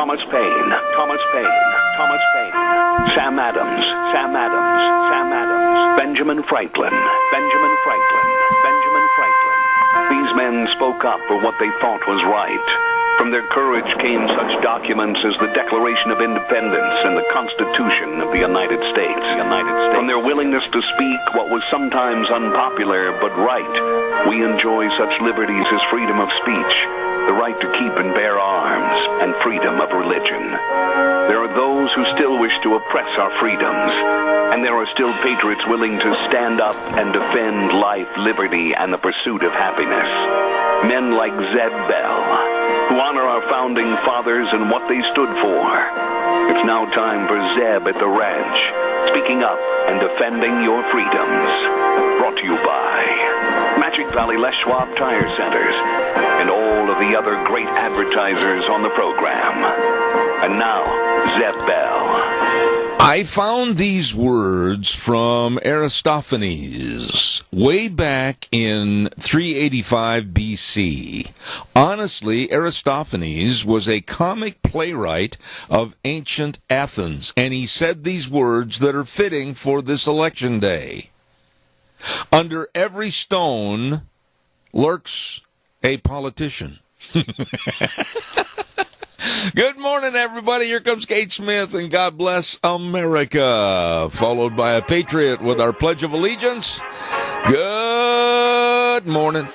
Thomas Paine, Thomas Paine, Thomas Paine, Sam Adams, Sam Adams, Sam Adams, Benjamin Franklin, Benjamin Franklin, Benjamin Franklin. These men spoke up for what they thought was right. From their courage came such documents as the Declaration of Independence and the Constitution of the United States. From their willingness to speak what was sometimes unpopular but right, we enjoy such liberties as freedom of speech, the right to keep and bear arms, and freedom of religion. There are those who still wish to oppress our freedoms, and there are still patriots willing to stand up and defend life, liberty, and the pursuit of happiness. Men like Zeb Bell, who honor our founding fathers and what they stood for. It's now time for Zeb at the Ranch, speaking up and defending your freedoms. Brought to you by Magic Valley Les Schwab Tire Centers and all of the other great advertisers on the program. And now, Zeb Bell. I found these words from Aristophanes way back in 385 BC. Honestly, Aristophanes was a comic playwright of ancient Athens, and he said these words that are fitting for this election day. Under every stone lurks a politician. Good morning, everybody. Here comes Kate Smith, and God bless America, followed by a patriot with our Pledge of Allegiance. Good morning.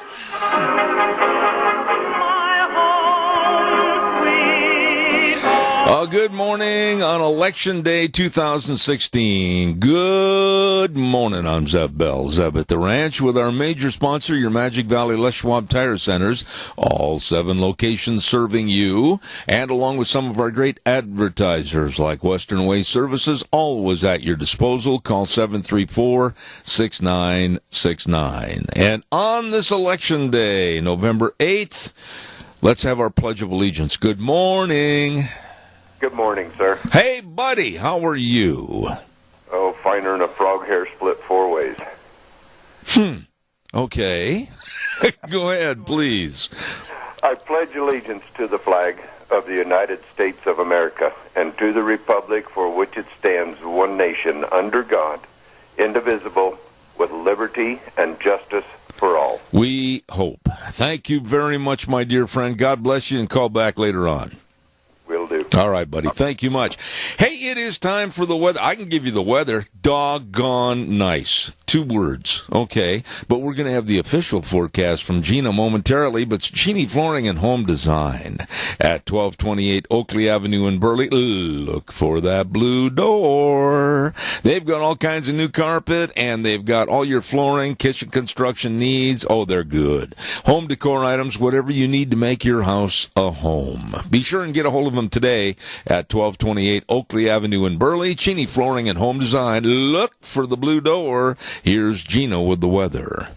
Good morning on Election Day 2016. Good morning. I'm Zeb Bell, Zeb at the Ranch, with our major sponsor, your Magic Valley Les Schwab Tire Centers, all 7 locations serving you, and along with some of our great advertisers like Western Way Services, always at your disposal. Call 734-6969. And on this Election Day, November 8th, let's have our Pledge of Allegiance. Good morning. Good morning, sir. Hey, buddy, how are you? Oh, finer than a frog hair split 4 ways. Okay. Go ahead, please. I pledge allegiance to the flag of the United States of America and to the republic for which it stands, one nation, under God, indivisible, with liberty and justice for all. We hope. Thank you very much, my dear friend. God bless you, and call back later on. Will do. All right, buddy. Thank you much. Hey, it is time for the weather. I can give you the weather. Doggone nice. 2 words. Okay. But we're going to have the official forecast from Gina momentarily. But it's Genie Flooring and Home Design at 1228 Oakley Avenue in Burley. Look for that blue door. They've got all kinds of new carpet, and they've got all your flooring, kitchen construction needs. Oh, they're good. Home decor items, whatever you need to make your house a home. Be sure and get a hold of them today at 1228 Oakley Avenue in Burley. Genie Flooring and Home Design. Look for the blue door. Here's Gina with the weather.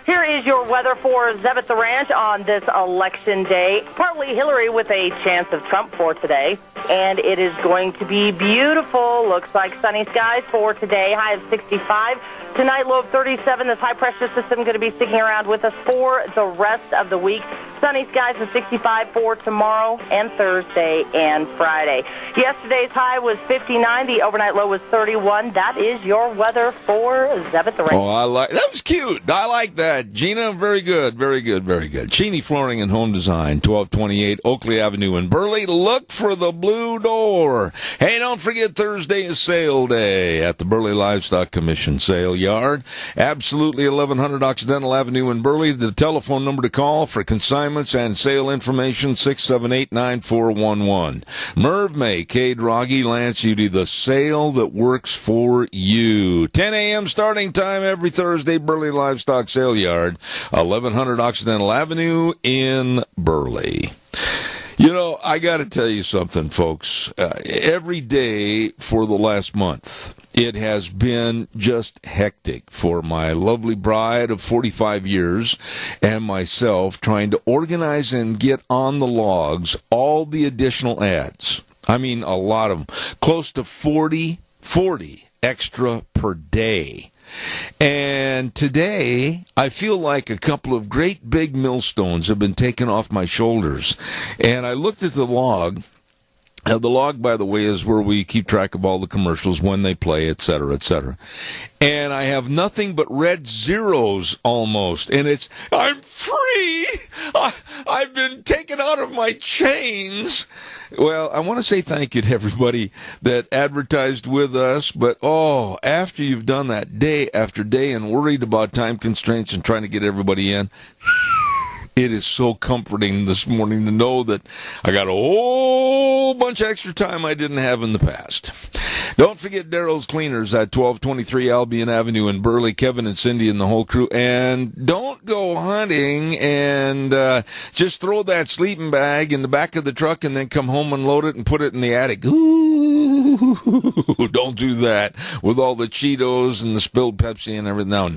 Here is your weather for Zeb at the Ranch on this election day. Partly Hillary with a chance of Trump for today. And it is going to be beautiful. Looks like sunny skies for today. High of 65. Tonight, low of 37. This high-pressure system going to be sticking around with us for the rest of the week. Sunny skies of 65 for tomorrow and Thursday and Friday. Yesterday's high was 59. The overnight low was 31. That is your weather for Zeb at the Ranch. Oh, that was cute. I like that. Gina, very good, very good, very good. Genie Flooring and Home Design, 1228 Oakley Avenue in Burley. Look for the blue door. Hey, don't forget Thursday is sale day at the Burley Livestock Commission Sale Yard. Absolutely 1100 Occidental Avenue in Burley. The telephone number to call for consignments and sale information, 678-9411. Merv May, Cade Rogge, Lance Udy, the sale that works for you. 10 a.m. starting time every Thursday, Burley Livestock Sale Yard, 1100 Occidental Avenue in Burley. You know, I got to tell you something, folks. Every day for the last month, it has been just hectic for my lovely bride of 45 years and myself trying to organize and get on the logs all the additional ads. I mean, a lot of them. Close to 40 extra per day. And today, I feel like a couple of great big millstones have been taken off my shoulders. And I looked at the log, The log, by the way, is where we keep track of all the commercials, when they play, et cetera, et cetera. And I have nothing but red zeros almost. And it's, I'm free! I've been taken out of my chains. Well, I want to say thank you to everybody that advertised with us. But, after you've done that day after day and worried about time constraints and trying to get everybody in, it is so comforting this morning to know that I got a whole bunch of extra time I didn't have in the past. Don't forget Daryl's Cleaners at 1223 Albion Avenue in Burley. Kevin and Cindy and the whole crew. And don't go hunting and just throw that sleeping bag in the back of the truck and then come home and load it and put it in the attic. Ooh, don't do that with all the Cheetos and the spilled Pepsi and everything. No.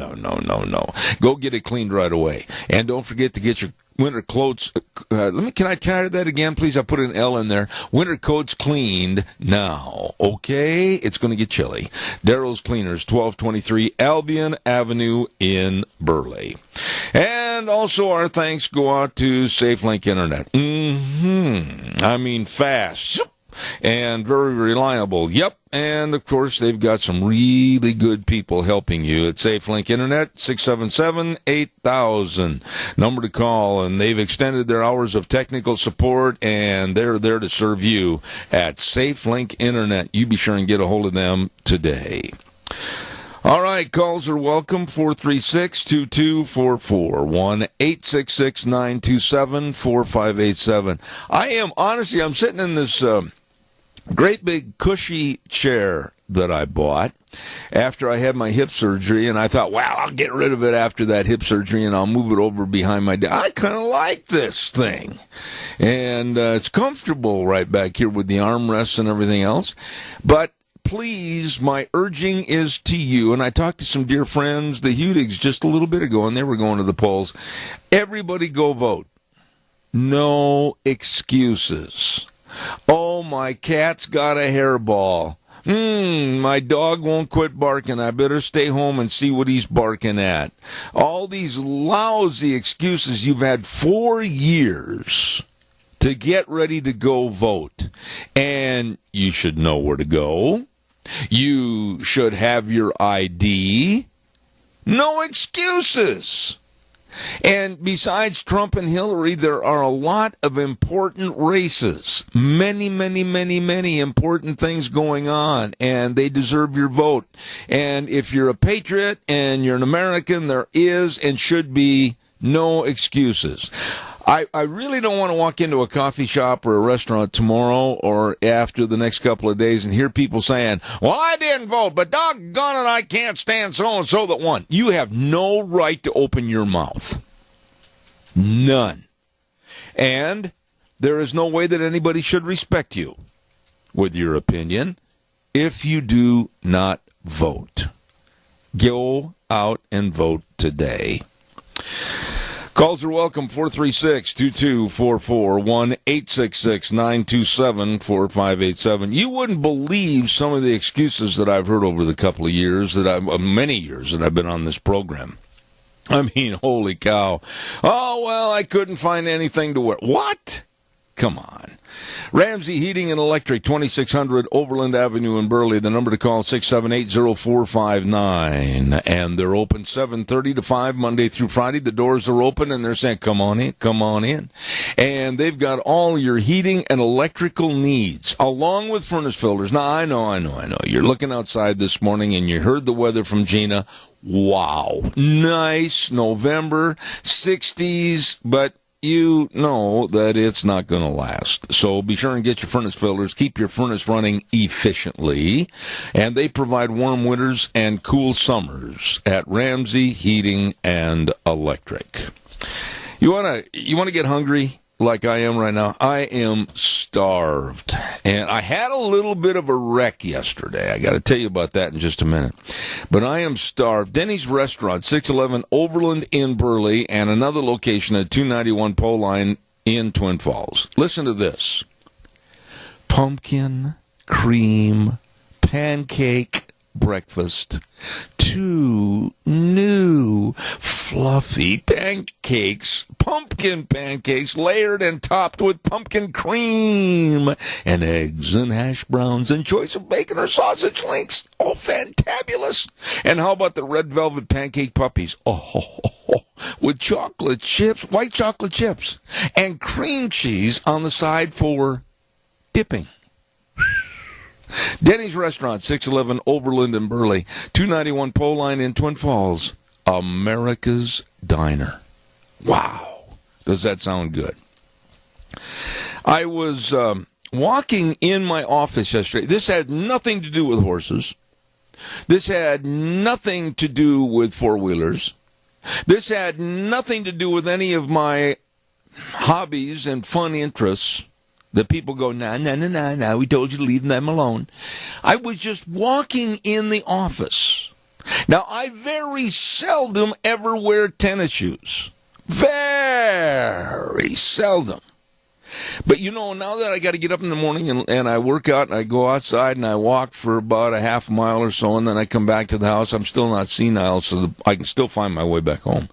Go get it cleaned right away. And don't forget to get your winter clothes. Can I try that again, please? I put an L in there. Winter coats cleaned now. Okay, it's going to get chilly. Daryl's Cleaners, 1223 Albion Avenue in Burley. And also our thanks go out to SafeLink Internet. I mean, fast and very reliable. Yep. And, of course, they've got some really good people helping you at SafeLink Internet, 677-8000. Number to call, and they've extended their hours of technical support, and they're there to serve you at SafeLink Internet. You be sure and get a hold of them today. All right, calls are welcome, 436-2244, 1-866-927-4587. I'm sitting in this great big cushy chair that I bought after I had my hip surgery, and I thought, wow, I'll get rid of it after that hip surgery, and I'll move it over behind my desk. I kind of like this thing, and it's comfortable right back here with the armrests and everything else, but please, my urging is to you, and I talked to some dear friends, the Hudigs, just a little bit ago, and they were going to the polls. Everybody go vote. No excuses. Oh, my cat's got a hairball. My dog won't quit barking. I better stay home and see what he's barking at. All these lousy excuses. You've had 4 years to get ready to go vote. And you should know where to go. You should have your ID. No excuses. And besides Trump and Hillary, there are a lot of important races. Many important things going on, and they deserve your vote. And if you're a patriot and you're an American, there is and should be no excuses. I really don't want to walk into a coffee shop or a restaurant tomorrow or after the next couple of days and hear people saying, well, I didn't vote, but doggone it, I can't stand so-and-so that won. You have no right to open your mouth. None. And there is no way that anybody should respect you with your opinion if you do not vote. Go out and vote today. Calls are welcome, 436-2244, 1-866-927-4587. You wouldn't believe some of the excuses that I've heard over the couple of years, many years that I've been on this program. I mean, holy cow. Oh, well, I couldn't find anything to wear. What? Come on. Ramsey Heating and Electric, 2600 Overland Avenue in Burley. The number to call, 678-0459. And they're open 7:30 to 5 Monday through Friday. The doors are open, and they're saying, come on in. And they've got all your heating and electrical needs, along with furnace filters. Now, I know. You're looking outside this morning, and you heard the weather from Gina. Wow. Nice November, 60s, but you know that it's not going to last. So be sure and get your furnace filters. Keep your furnace running efficiently. And they provide warm winters and cool summers at Ramsey Heating and Electric. You want to get hungry like I am right now? I am starved. And I had a little bit of a wreck yesterday. I got to tell you about that in just a minute. But I am starved. Denny's Restaurant, 611 Overland in Burley, and another location at 291 Pole Line in Twin Falls. Listen to this. Pumpkin cream pancake breakfast, 2 new fluffy pancakes, pumpkin pancakes, layered and topped with pumpkin cream and eggs and hash browns and choice of bacon or sausage links. Oh, fantabulous. And how about the red velvet pancake puppies? Oh, with chocolate chips, white chocolate chips, and cream cheese on the side for dipping. Denny's Restaurant, 611 Overland and Burley, 291 Pole Line in Twin Falls, America's Diner. Wow. Does that sound good? I was walking in my office yesterday. This had nothing to do with horses. This had nothing to do with four-wheelers. This had nothing to do with any of my hobbies and fun interests that people go, nah, we told you to leave them alone. I was just walking in the office. Now, I very seldom ever wear tennis shoes. Very seldom. But, now that I got to get up in the morning and I work out and I go outside and I walk for about a half mile or so and then I come back to the house, I'm still not senile, so I can still find my way back home.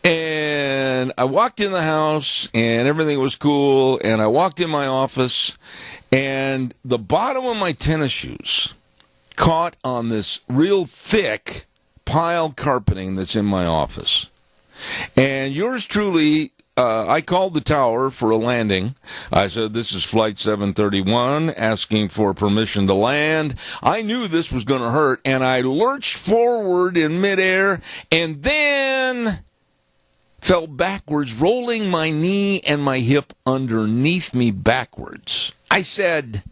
And I walked in the house and everything was cool, and I walked in my office and the bottom of my tennis shoes caught on this real thick pile carpeting that's in my office. And yours truly, I called the tower for a landing. I said, this is Flight 731, asking for permission to land. I knew this was going to hurt, and I lurched forward in midair and then fell backwards, rolling my knee and my hip underneath me backwards. I said,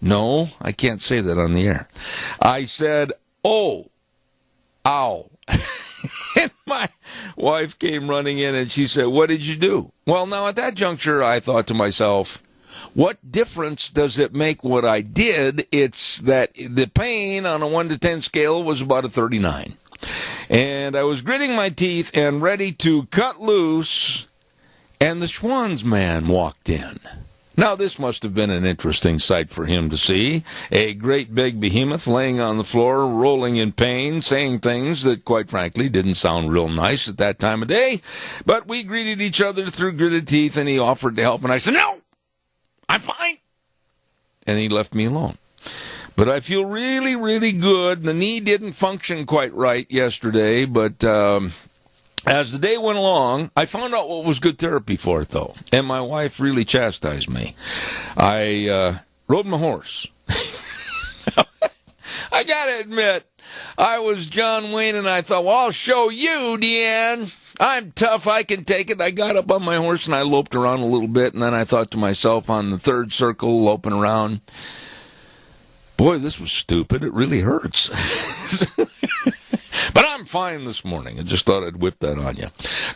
no, I can't say that on the air. I said, oh, ow. And my wife came running in and she said, what did you do? Well, now at that juncture, I thought to myself, what difference does it make what I did? It's that the pain on a 1 to 10 scale was about a 39. And I was gritting my teeth and ready to cut loose, and the Schwann's man walked in. Now, this must have been an interesting sight for him to see. A great big behemoth laying on the floor, rolling in pain, saying things that, quite frankly, didn't sound real nice at that time of day. But we greeted each other through gritted teeth, and he offered to help, and I said, no, I'm fine. And he left me alone. But I feel really, really good. The knee didn't function quite right yesterday, but as the day went along, I found out what was good therapy for it, though. And my wife really chastised me. I rode my horse. I got to admit, I was John Wayne, and I thought, well, I'll show you, Deanne. I'm tough. I can take it. I got up on my horse, and I loped around a little bit, and then I thought to myself on the third circle, loping around, boy, this was stupid. It really hurts. But I'm fine this morning. I just thought I'd whip that on you.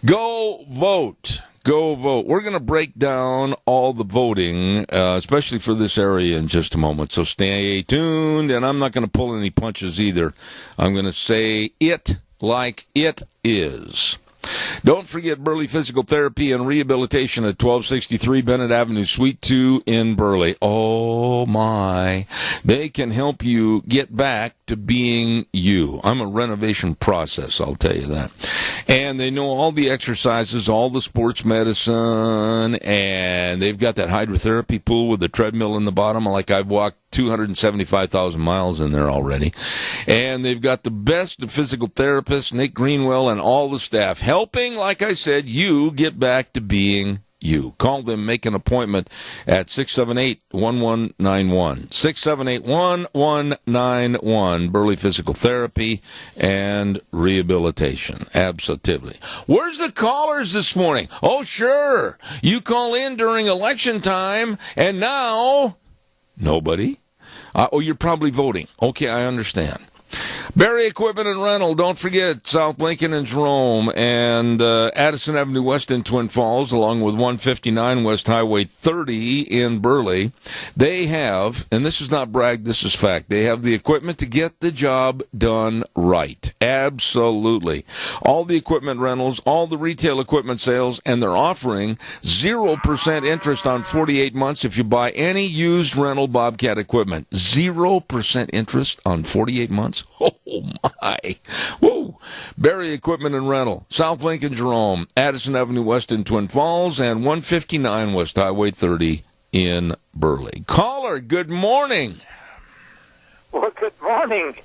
Go vote. Go vote. We're going to break down all the voting, especially for this area in just a moment. So stay tuned, and I'm not going to pull any punches either. I'm going to say it like it is. Don't forget Burley Physical Therapy and Rehabilitation at 1263 Bennett Avenue, Suite 2 in Burley. Oh, my. They can help you get back to being you. I'm a renovation process, I'll tell you that. And they know all the exercises, all the sports medicine, and they've got that hydrotherapy pool with the treadmill in the bottom. Like I've walked 275,000 miles in there already. And they've got the best of physical therapists, Nick Greenwell, and all the staff helping, like I said, you get back to being you. Call them, make an appointment at 678-1191. 678-1191, Burley Physical Therapy and Rehabilitation. Absolutely. Where's the callers this morning? Oh, sure. You call in during election time, and now nobody. Oh, you're probably voting. Okay, I understand. Barry Equipment and Rental, don't forget South Lincoln and Jerome, and Addison Avenue West in Twin Falls, along with 159 West Highway 30 in Burley. They have, and this is not brag, this is fact, they have the equipment to get the job done right. Absolutely. All the equipment rentals, all the retail equipment sales, and they're offering 0% interest on 48 months if you buy any used rental Bobcat equipment. 0% interest on 48 months? Oh, my. Whoa. Barry Equipment and Rental, South Lincoln, Jerome, Addison Avenue West in Twin Falls, and 159 West Highway 30 in Burley. Caller, good morning. Well, good morning.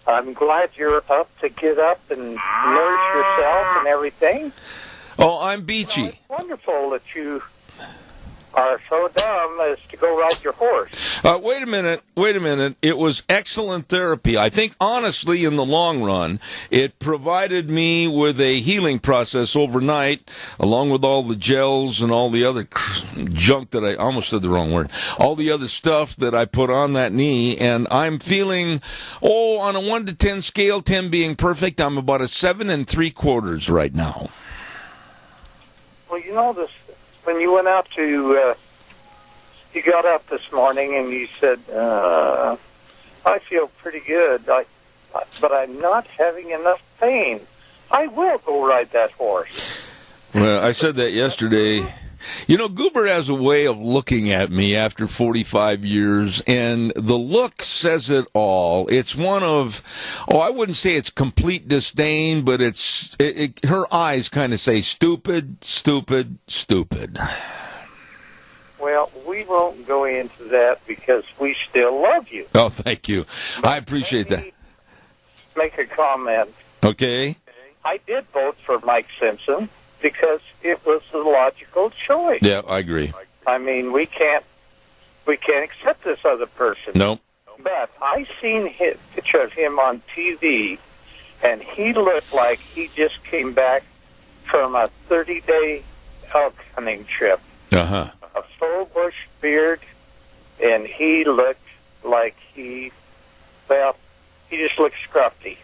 I'm glad you're up to get up and nourish yourself and everything. Oh, I'm Beachy. It's wonderful that you are so dumb as to go ride your horse. Wait a minute. It was excellent therapy. I think, honestly, in the long run, it provided me with a healing process overnight, along with all the gels and all the other junk that I almost said the wrong word, all the other stuff that I put on that knee, and I'm feeling, on a 1 to 10 scale, 10 being perfect, I'm about a 7 3/4 right now. Well, you know this. When you went out to, you got up this morning and you said, I feel pretty good, but I'm not having enough pain. I will go ride that horse. Well, I said that yesterday. You know, Goober has a way of looking at me after 45 years, and the look says it all. It's one of, I wouldn't say it's complete disdain, but her eyes kind of say stupid, stupid, stupid. Well, we won't go into that because we still love you. Oh, thank you. I appreciate that. Make a comment. Okay. I did vote for Mike Simpson because it was the logical choice. Yeah, I agree. I mean, we can't accept this other person. Nope. But I seen a picture of him on TV, and he looked like he just came back from a 30-day elk hunting trip. Uh-huh. A full bush beard, and he looked like he just looked scruffy.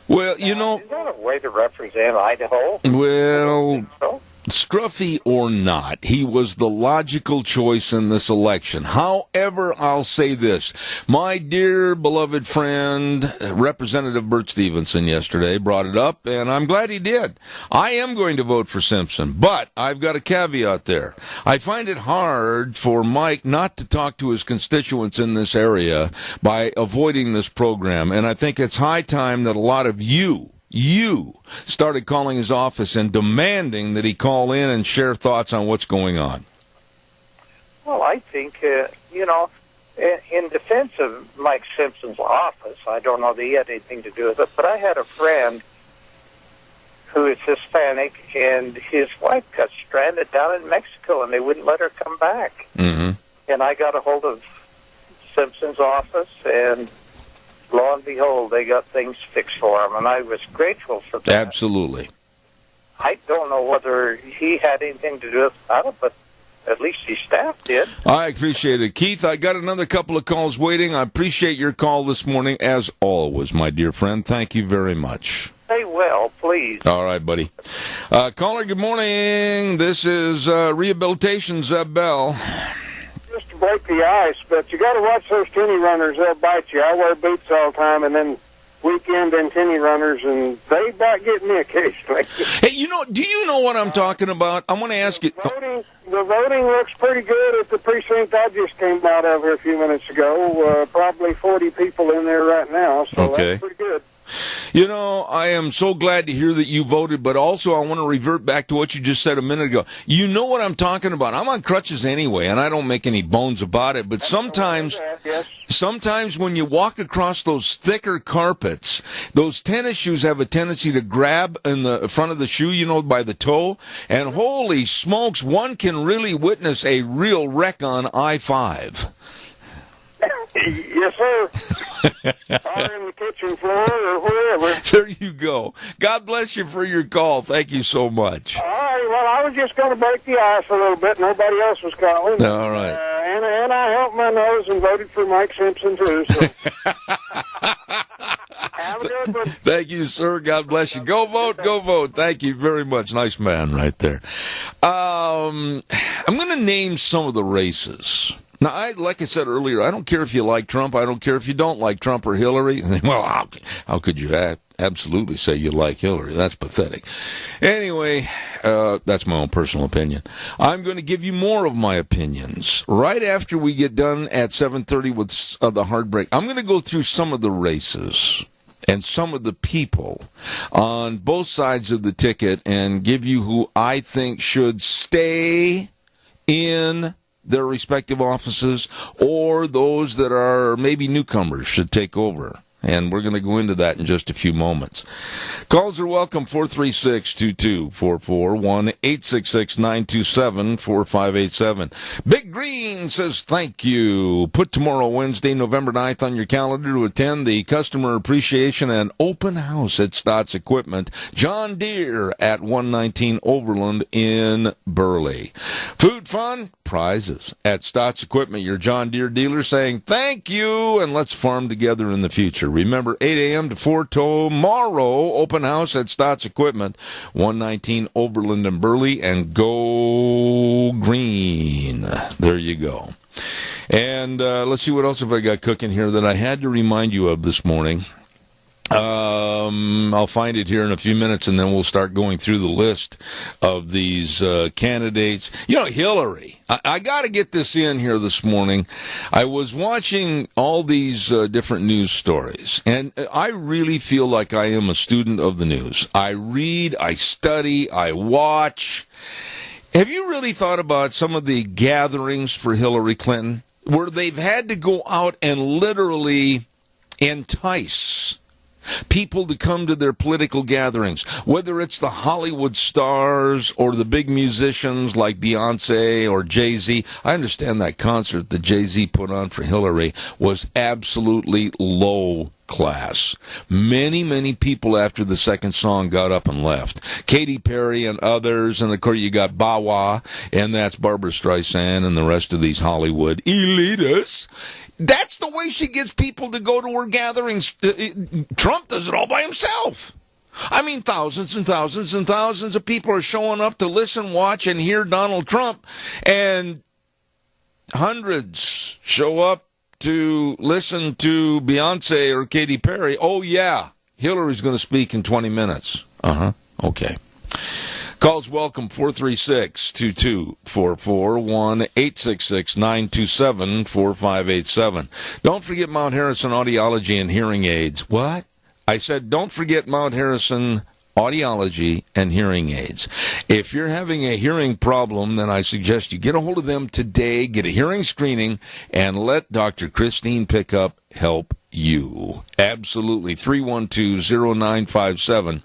Well, you know... Is that a way to represent Idaho? Well... So? Scruffy or not, he was the logical choice in this election. However, I'll say this. My dear beloved friend, Representative Bert Stevenson, yesterday brought it up, and I'm glad he did. I am going to vote for Simpson, but I've got a caveat there. I find it hard for Mike not to talk to his constituents in this area by avoiding this program, and I think it's high time that a lot of you started calling his office and demanding that he call in and share thoughts on what's going on. Well, I think, in defense of Mike Simpson's office, I don't know that he had anything to do with it, but I had a friend who is Hispanic, and his wife got stranded down in Mexico, and they wouldn't let her come back. Mm-hmm. And I got a hold of Simpson's office, and lo and behold, they got things fixed for him, and I was grateful for that. Absolutely. I don't know whether he had anything to do with it, but at least his staff did. I appreciate it. Keith, I got another couple of calls waiting. I appreciate your call this morning, as always, my dear friend. Thank you very much. Stay well, please. All right, buddy. Caller, good morning. This is Rehabilitation, Zeb Bell. Just to break the ice, but you got to watch those tinny runners. They'll bite you. I wear boots all the time, and then weekend and tinny runners, and they about get me occasionally. Hey, do you know what I'm talking about? I want to ask you. The voting looks pretty good at the precinct I just came out of here a few minutes ago. Probably 40 people in there right now, so Okay. That's pretty good. I am so glad to hear that you voted, but also I want to revert back to what you just said a minute ago. You know what I'm talking about. I'm on crutches anyway, and I don't make any bones about it, but sometimes when you walk across those thicker carpets, those tennis shoes have a tendency to grab in the front of the shoe, by the toe, and holy smokes, one can really witness a real wreck on I-5. Yes, sir. Or in the kitchen floor or wherever. There you go. God bless you for your call. Thank you so much. All right, well, I was just going to break the ice a little bit. Nobody else was calling. All right. And I helped my nose and voted for Mike Simpson, too. So. Have good one. Thank you, sir. God bless you. Go vote. Go vote. Thank you very much. Nice man right there. I'm going to name some of the races. Now, like I said earlier, I don't care if you like Trump. I don't care if you don't like Trump or Hillary. Well, how could you absolutely say you like Hillary? That's pathetic. Anyway, that's my own personal opinion. I'm going to give you more of my opinions right after we get done at 7:30 with the Heartbreak. I'm going to go through some of the races and some of the people on both sides of the ticket and give you who I think should stay in their respective offices, or those that are maybe newcomers should take over. And we're going to go into that in just a few moments. Calls are welcome, 436-2244, 1-866-927-4587. Big Green says thank you. Put tomorrow, Wednesday, November 9th, on your calendar to attend the Customer Appreciation and Open House at Stotts Equipment, John Deere at 119 Overland in Burley. Food, fun, prizes at Stotts Equipment, your John Deere dealer, saying thank you, and let's farm together in the future. Remember, 8 a.m. to 4 tomorrow, open house at Stotts Equipment, 119 Overland and Burley, and go green. There you go. And let's see, what else have I got cooking here that I had to remind you of this morning. I'll find it here in a few minutes, and then we'll start going through the list of these candidates. You know, Hillary. I got to get this in here this morning. I was watching all these different news stories, and I really feel like I am a student of the news. I read, I study, I watch. Have you really thought about some of the gatherings for Hillary Clinton, where they've had to go out and literally entice people to come to their political gatherings, whether it's the Hollywood stars or the big musicians like Beyonce or Jay-Z. I understand that concert that Jay-Z put on for Hillary was absolutely low class. Many, many people after the second song got up and left. Katy Perry and others, and of course you got Bow Wow, and that's Barbara Streisand and the rest of these Hollywood elitists. That's the way she gets people to go to her gatherings. Trump does it all by himself. I mean, thousands and thousands and thousands of people are showing up to listen, watch, and hear Donald Trump, and hundreds show up to listen to Beyonce or Katy Perry. Oh, yeah, Hillary's going to speak in 20 minutes. Okay. Calls welcome, 436-2244, 1-866-927-4587. Don't forget Mount Harrison Audiology and Hearing Aids. What? I said don't forget Mount Harrison Audiology and Hearing Aids. If you're having a hearing problem, then I suggest you get a hold of them today, get a hearing screening, and let Dr. Christine Pickup help you. Absolutely. 312-0957.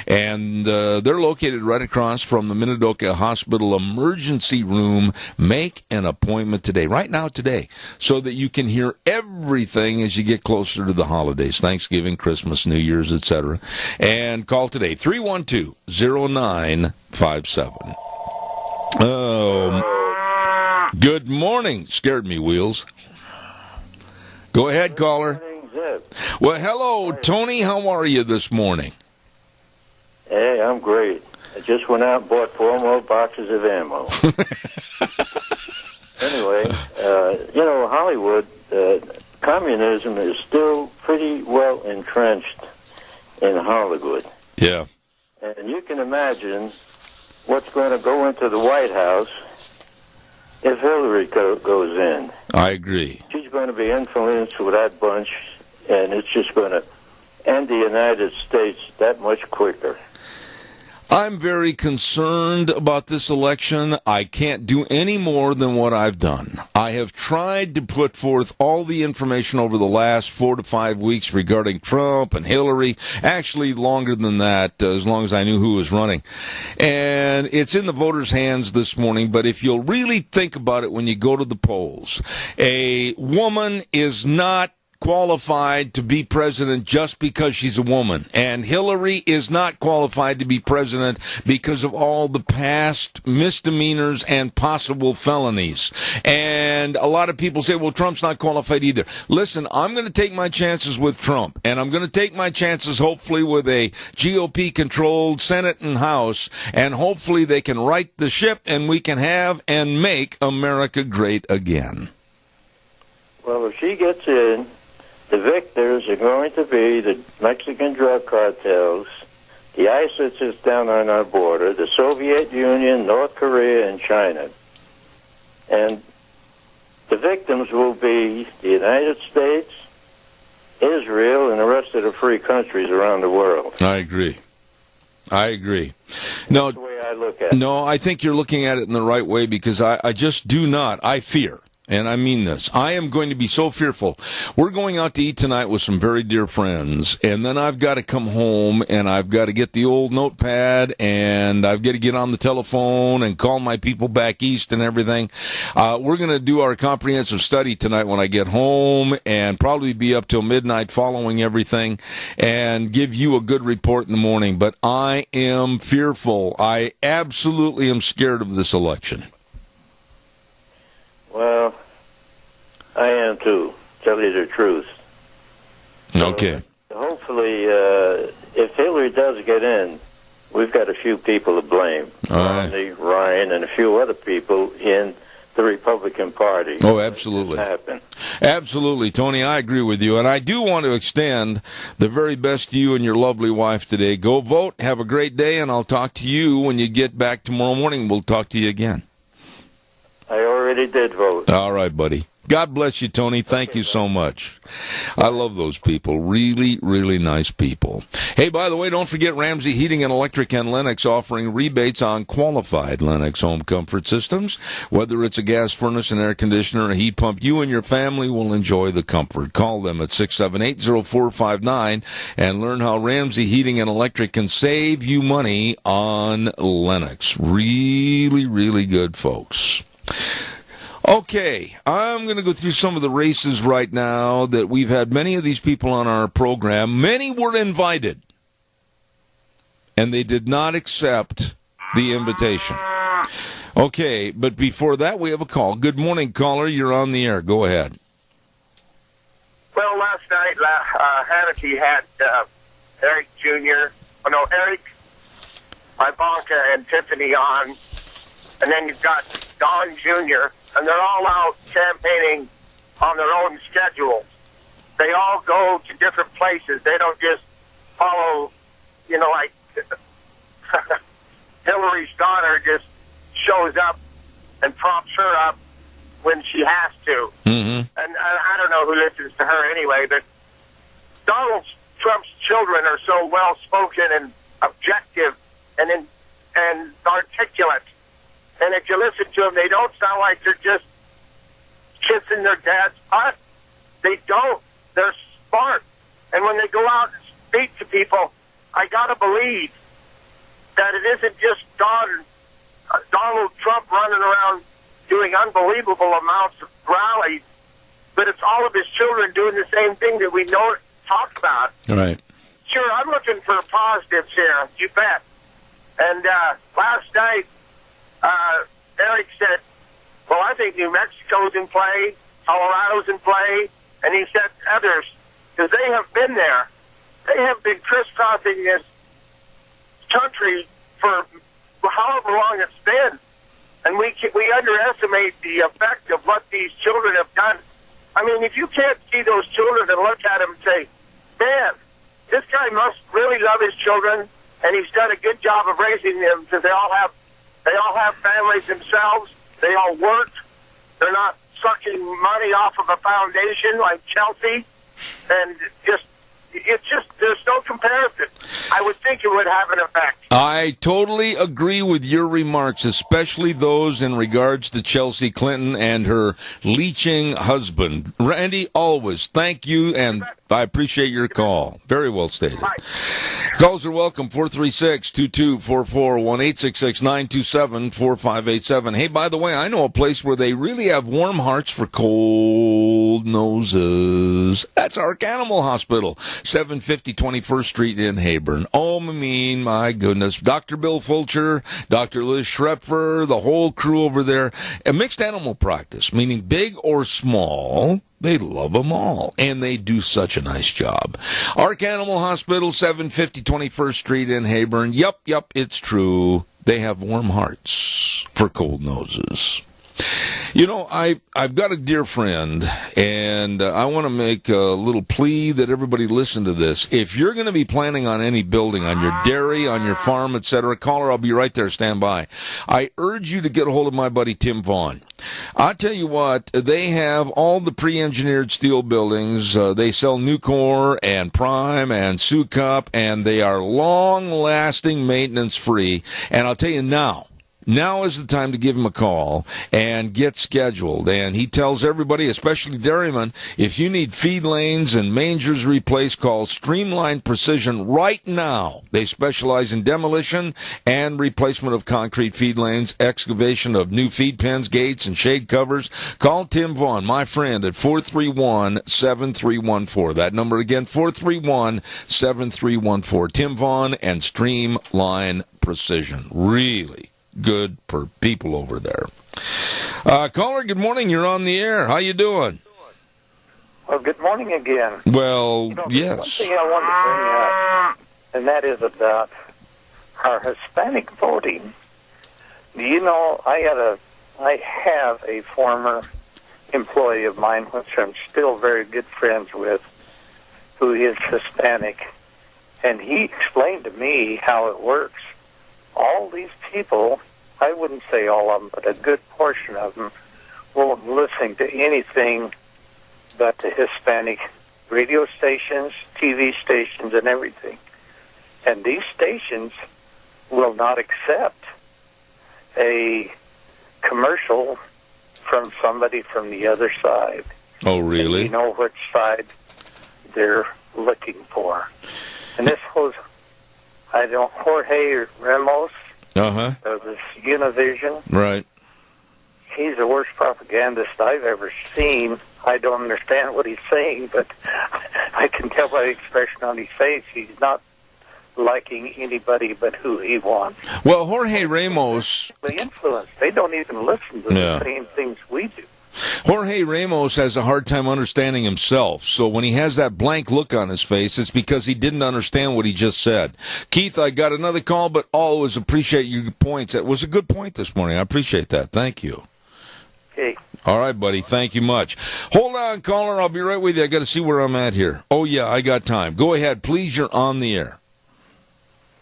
And they're located right across from the Minidoka Hospital Emergency Room. Make an appointment today, right now today, so that you can hear everything as you get closer to the holidays, Thanksgiving, Christmas, New Year's, etc. And call today, 312-0957. Oh, good morning. Scared me, Wheels. Go ahead, caller. Well, hello, Tony. How are you this morning? Hey, I'm great. I just went out and bought 4 more boxes of ammo. Anyway, Hollywood, communism is still pretty well entrenched in Hollywood. Yeah. And you can imagine what's going to go into the White House if Hillary goes in. I agree. She's going to be influenced with that bunch, and it's just going to end the United States that much quicker. I'm very concerned about this election. I can't do any more than what I've done. I have tried to put forth all the information over the last 4 to 5 weeks regarding Trump and Hillary, actually longer than that, as long as I knew who was running. And it's in the voters' hands this morning, but if you'll really think about it when you go to the polls, a woman is not qualified to be president just because she's a woman. And Hillary is not qualified to be president because of all the past misdemeanors and possible felonies. And a lot of people say, well, Trump's not qualified either. Listen, I'm going to take my chances with Trump, and I'm going to take my chances hopefully with a GOP-controlled Senate and House, and hopefully they can right the ship and we can have and make America great again. Well, if she gets in, the victors are going to be the Mexican drug cartels, the ISIS is down on our border, the Soviet Union, North Korea, and China. And the victims will be the United States, Israel, and the rest of the free countries around the world. I agree. No, That's the way I look at it. No, I think you're looking at it in the right way, because I just do not. I fear. And I mean this. I am going to be so fearful. We're going out to eat tonight with some very dear friends, and then I've got to come home, and I've got to get the old notepad, and I've got to get on the telephone and call my people back east and everything. We're going to do our comprehensive study tonight when I get home, and probably be up till midnight following everything, and give you a good report in the morning. But I am fearful. I absolutely am scared of this election. Well, I am too, tell you the truth. Okay. Hopefully, if Hillary does get in, we've got a few people to blame. Romney, Ryan, and a few other people in the Republican Party. Oh, absolutely. Absolutely, Tony, I agree with you. And I do want to extend the very best to you and your lovely wife today. Go vote, have a great day, and I'll talk to you when you get back tomorrow morning. We'll talk to you again. I already did vote. All right, buddy. God bless you, Tony. Thank you so much. I love those people. Really, really nice people. Hey, by the way, don't forget Ramsey Heating and Electric and Lennox offering rebates on qualified Lennox home comfort systems. Whether it's a gas furnace, an air conditioner, or a heat pump, you and your family will enjoy the comfort. Call them at 678-0459 and learn how Ramsey Heating and Electric can save you money on Lennox. Really, really good folks. Okay, I'm going to go through some of the races right now that we've had many of these people on our program. Many were invited, and they did not accept the invitation. Okay, but before that, we have a call. Good morning, caller. You're on the air. Go ahead. Well, last night, Hannity had Eric Jr., Eric, Ivanka, and Tiffany on, and then you've got Don Jr., and they're all out campaigning on their own schedules. They all go to different places. They don't just follow, like Hillary's daughter just shows up and props her up when she has to. Mm-hmm. And I don't know who listens to her anyway, but Donald Trump's children are so well-spoken and objective and articulate. And if you listen to them, they don't sound like they're just kissing their dad's butt. They don't. They're smart. And when they go out and speak to people, I got to believe that it isn't just Donald Trump running around doing unbelievable amounts of rallies, but it's all of his children doing the same thing that we talked about. Right. Sure, I'm looking for positives here. You bet. And last night, Eric said, well, I think New Mexico's in play, Colorado's in play, and he said others, because they have been there. They have been crisscrossing this country for however long it's been. And we underestimate the effect of what these children have done. I mean, if you can't see those children and look at them and say, man, this guy must really love his children, and he's done a good job of raising them, because they all have families themselves. They all work. They're not sucking money off of a foundation like Chelsea. And there's no comparison. I would think it would have an effect. I totally agree with your remarks, especially those in regards to Chelsea Clinton and her leeching husband. Randy, always thank you, and I appreciate your call. Very well stated. Calls are welcome, 436-2244, 1-866-927-4587. Hey, by the way, I know a place where they really have warm hearts for cold noses. That's Ark Animal Hospital, 750 21st Street in Heyburn. Oh, my goodness. Dr. Bill Fulcher, Dr. Liz Schrepfer, the whole crew over there. A mixed animal practice, meaning big or small. They love them all, and they do such a nice job. Ark Animal Hospital, 750 21st Street in Heyburn. Yup, it's true. They have warm hearts for cold noses. You know, I've got a dear friend, and I want to make a little plea that everybody listen to this. If you're going to be planning on any building, on your dairy, on your farm, etc., caller, I'll be right there. Stand by. I urge you to get a hold of my buddy Tim Vaughn. I'll tell you what, they have all the pre-engineered steel buildings. They sell Nucor and Prime and Sucup, and they are long-lasting, maintenance-free. And I'll tell you now is the time to give him a call and get scheduled. And he tells everybody, especially dairymen, if you need feed lanes and mangers replaced, call Streamline Precision right now. They specialize in demolition and replacement of concrete feed lanes, excavation of new feed pens, gates, and shade covers. Call Tim Vaughn, my friend, at 431-7314. That number again, 431-7314. Tim Vaughn and Streamline Precision. Really good for people over there. Caller, good morning. You're on the air. How you doing? Well, good morning again. Well, yes. One thing I wanted to bring up, and that is about our Hispanic voting. Do you know, I have a former employee of mine, which I'm still very good friends with, who is Hispanic, and he explained to me how it works. All these people, I wouldn't say all of them, but a good portion of them won't listen to anything but the Hispanic radio stations, TV stations, and everything. And these stations will not accept a commercial from somebody from the other side. Oh, really? And you know which side they're looking for. And this was, Jorge Ramos of this Univision. Right. He's the worst propagandist I've ever seen. I don't understand what he's saying, but I can tell by the expression on his face he's not liking anybody but who he wants. Well, Jorge Ramos... The influence. They don't even listen to the same things we do. Jorge Ramos has a hard time understanding himself, so when he has that blank look on his face, it's because he didn't understand what he just said. Keith, I got another call, but always appreciate your points. That was a good point this morning. I appreciate that. Thank you. Okay. All right, buddy. Thank you much. Hold on, caller. I'll be right with you. I got to see where I'm at here. Oh, yeah, I got time. Go ahead. Please, you're on the air.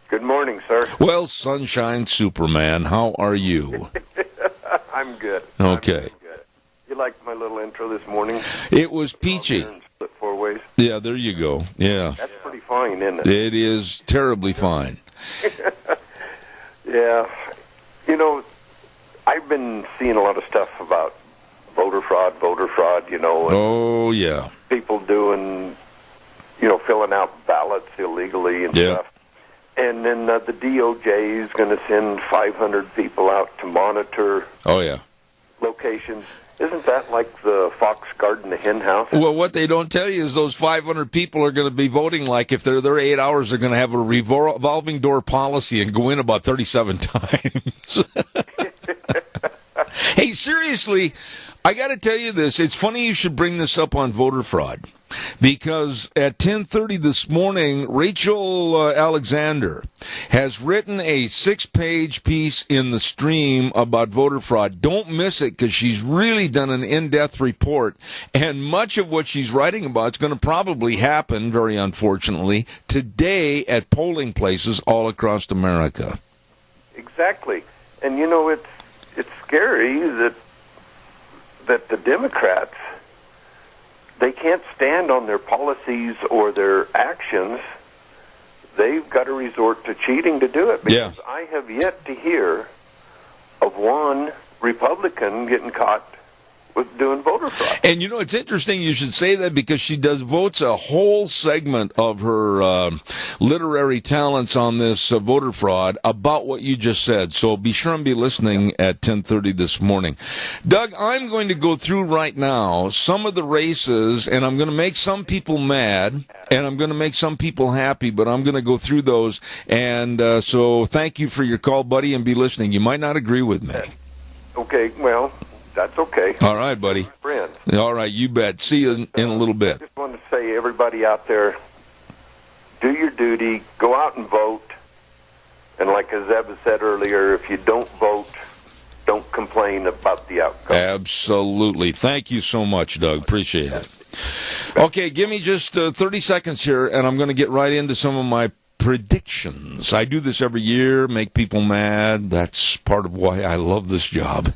Good morning, sir. Well, Sunshine Superman, how are you? I'm good. Okay. I'm good. You liked my little intro this morning? It was peachy. Split four ways. Yeah, there you go. Yeah. That's pretty fine, isn't it? It is terribly fine. Yeah. You know, I've been seeing a lot of stuff about voter fraud, you know. And oh, yeah. people doing, filling out ballots illegally and stuff. And then the DOJ is going to send 500 people out to monitor locations. Isn't that like the fox guarding the hen house? Well, what they don't tell you is those 500 people are going to be voting like if they're there 8 hours, they're going to have a revolving door policy and go in about 37 times. Hey, seriously, I got to tell you this. It's funny you should bring this up on voter fraud. Because at 10:30 this morning, Rachel Alexander has written a 6-page piece in the stream about voter fraud. Don't miss it because she's really done an in-depth report. And much of what she's writing about is going to probably happen, very unfortunately, today at polling places all across America. Exactly. And, it's scary that the Democrats, they can't stand on their policies or their actions they've got to resort to cheating to do it. Because I have yet to hear of one Republican getting caught with doing voter fraud. And, you know, it's interesting you should say that because she votes a whole segment of her literary talents on this voter fraud about what you just said. So be sure and be listening at 10:30 this morning. Doug, I'm going to go through right now some of the races, and I'm going to make some people mad, and I'm going to make some people happy, but I'm going to go through those. And so thank you for your call, buddy, and be listening. You might not agree with me. Okay, well, that's okay. All right, buddy. Friends. All right, you bet. See you in a little bit. I just want to say, everybody out there, do your duty, go out and vote. And like Zeb said earlier, if you don't vote, don't complain about the outcome. Absolutely. Thank you so much, Doug. Appreciate it. Okay, give me just 30 seconds here, and I'm going to get right into some of my predictions. I do this every year, make people mad. That's part of why I love this job.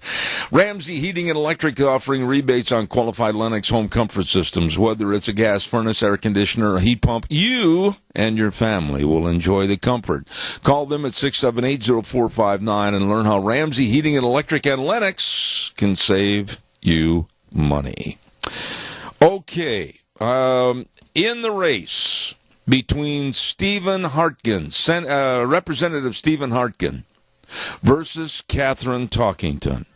Ramsey Heating and Electric offering rebates on qualified Lennox home comfort systems. Whether it's a gas furnace, air conditioner, or heat pump, you and your family will enjoy the comfort. Call them at 678-0459 and learn how Ramsey Heating and Electric and Lennox can save you money. Okay, in the race between Stephen Hartgen, Representative Stephen Hartgen, versus Catherine Talkington.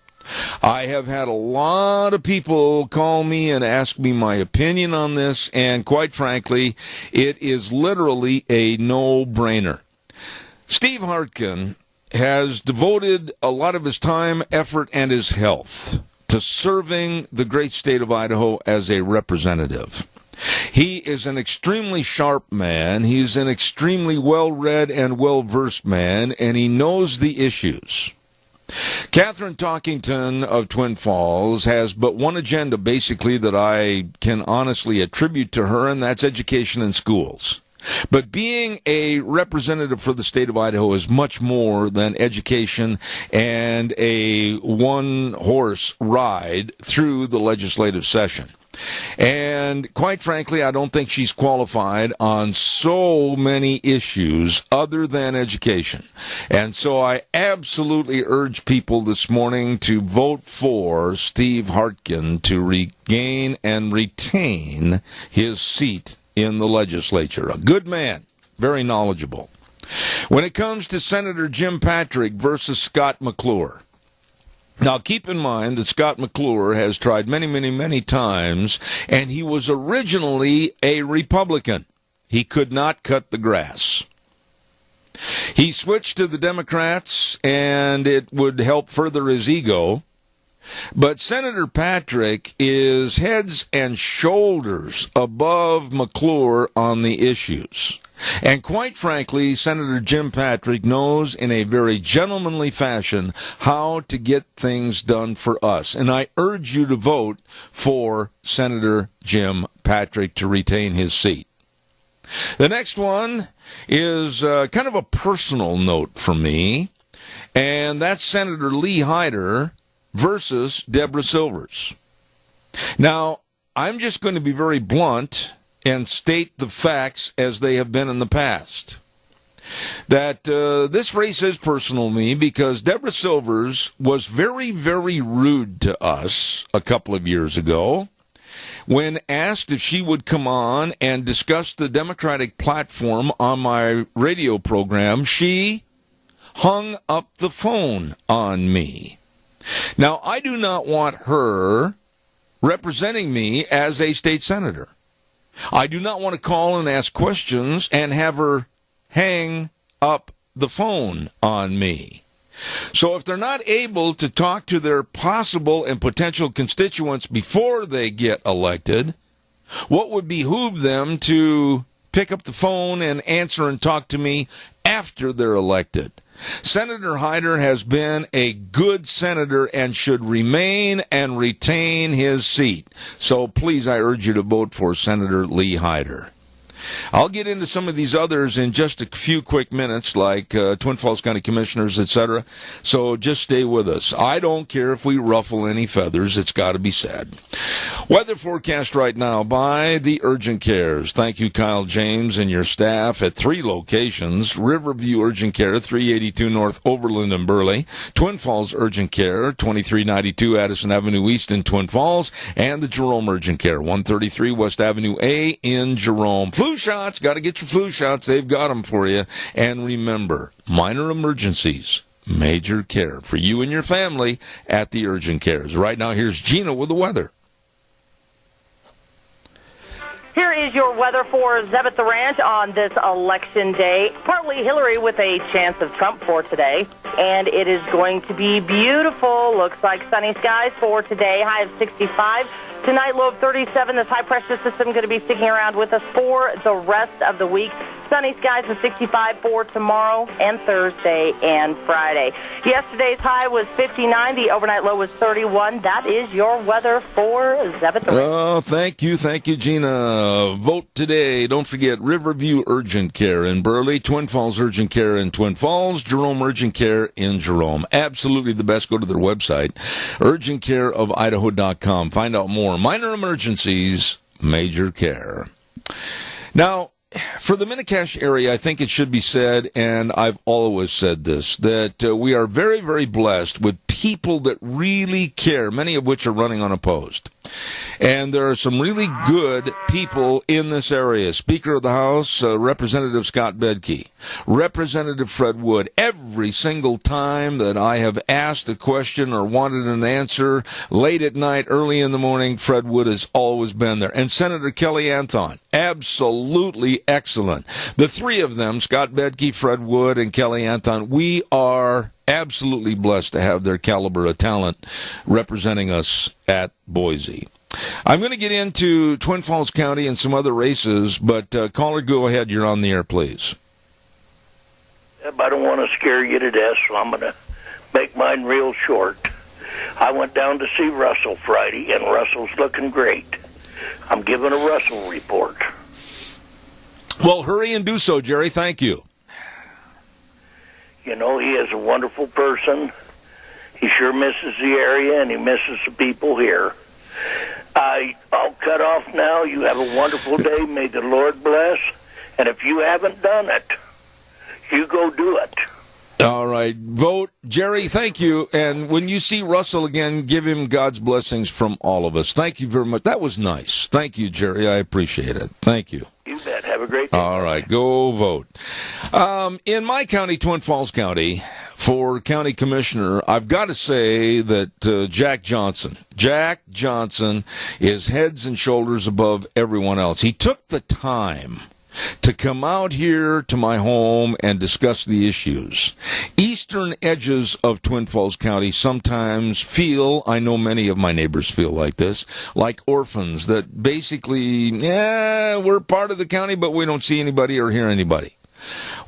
I have had a lot of people call me and ask me my opinion on this, and quite frankly, it is literally a no-brainer. Steve Hartgen has devoted a lot of his time, effort, and his health to serving the great state of Idaho as a representative. He is an extremely sharp man. He's an extremely well-read and well-versed man, and he knows the issues. Catherine Talkington of Twin Falls has but one agenda, basically, that I can honestly attribute to her, and that's education in schools. But being a representative for the state of Idaho is much more than education and a one-horse ride through the legislative session. And quite frankly, I don't think she's qualified on so many issues other than education. And so I absolutely urge people this morning to vote for Steve Hartgen to regain and retain his seat in the legislature. A good man, very knowledgeable. When it comes to Senator Jim Patrick versus Scott McClure, now, keep in mind that Scott McClure has tried many times, and he was originally a Republican. He could not cut the grass. He switched to the Democrats, and it would help further his ego. But Senator Patrick is heads and shoulders above McClure on the issues. And quite frankly, Senator Jim Patrick knows in a very gentlemanly fashion how to get things done for us. And I urge you to vote for Senator Jim Patrick to retain his seat. The next one is kind of a personal note for me, and that's Senator Lee Hyder versus Deborah Silvers. Now, I'm just going to be very blunt and state the facts as they have been in the past. That this race is personal to me because Deborah Silvers was very rude to us a couple of years ago when asked if she would come on and discuss the Democratic platform on my radio program. She hung up the phone on me. Now, I do not want her representing me as a state senator. I do not want to call and ask questions and have her hang up the phone on me. So if they're not able to talk to their possible and potential constituents before they get elected, what would behoove them to pick up the phone and answer and talk to me after they're elected? Senator Hyder has been a good senator and should remain and retain his seat. So please, I urge you to vote for Senator Lee Hyder. I'll get into some of these others in just a few quick minutes, like Twin Falls County Commissioners, etc. So just stay with us. I don't care if we ruffle any feathers. It's got to be said. Weather forecast right now by the Urgent Cares. Thank you, Kyle James and your staff at 3 locations. Riverview Urgent Care, 382 North Overland and Burley. Twin Falls Urgent Care, 2392 Addison Avenue East in Twin Falls. And the Jerome Urgent Care, 133 West Avenue A in Jerome. Flu shots, got to get your flu shots. They've got them for you. And remember, minor emergencies, major care for you and your family at the Urgent Cares. Right now, here's Gina with the weather. Here is your weather for Zeb at the Ranch on this election day. Partly Hillary with a chance of Trump for today. And it is going to be beautiful. Looks like sunny skies for today. High of 65. Tonight, low of 37. This high-pressure system going to be sticking around with us for the rest of the week. Sunny skies with 65 for tomorrow and Thursday and Friday. Yesterday's high was 59. The overnight low was 31. That is your weather for Zeb at the Ranch. Oh, thank you, Gina. Vote today. Don't forget Riverview Urgent Care in Burley, Twin Falls Urgent Care in Twin Falls, Jerome Urgent Care in Jerome. Absolutely the best. Go to their website, urgentcareofidaho.com. Find out more. Minor emergencies, major care. Now, for the Mini-Cash area, I think it should be said, and I've always said this, that we are very, very blessed with people that really care, many of which are running unopposed. And there are some really good people in this area. Speaker of the House, Representative Scott Bedke, Representative Fred Wood. Every single time that I have asked a question or wanted an answer, late at night, early in the morning, Fred Wood has always been there. And Senator Kelly Anthon, absolutely excellent. The three of them, Scott Bedke, Fred Wood, and Kelly Anthon, we are absolutely blessed to have their caliber of talent representing us at Boise. I'm going to get into Twin Falls County and some other races, but caller, go ahead. You're on the air, please. I don't want to scare you to death, so I'm going to make mine real short. I went down to see Russell Friday, and Russell's looking great. I'm giving a Russell report. Well, hurry and do so, Jerry. Thank you. You know, he is a wonderful person. He sure misses the area, and he misses the people here. I'll cut off now. You have a wonderful day. May the Lord bless. And if you haven't done it, you go do it. All right. Vote. Jerry, thank you. And when you see Russell again, give him God's blessings from all of us. Thank you very much. That was nice. Thank you, Jerry. I appreciate it. Thank you. You bet. Have a great day. All right. Go vote. In my county, Twin Falls County, for county commissioner, I've got to say that Jack Johnson is heads and shoulders above everyone else. He took the time to come out here to my home and discuss the issues. Eastern edges of Twin Falls County sometimes feel, I know many of my neighbors feel like this, like orphans, that basically, we're part of the county, but we don't see anybody or hear anybody.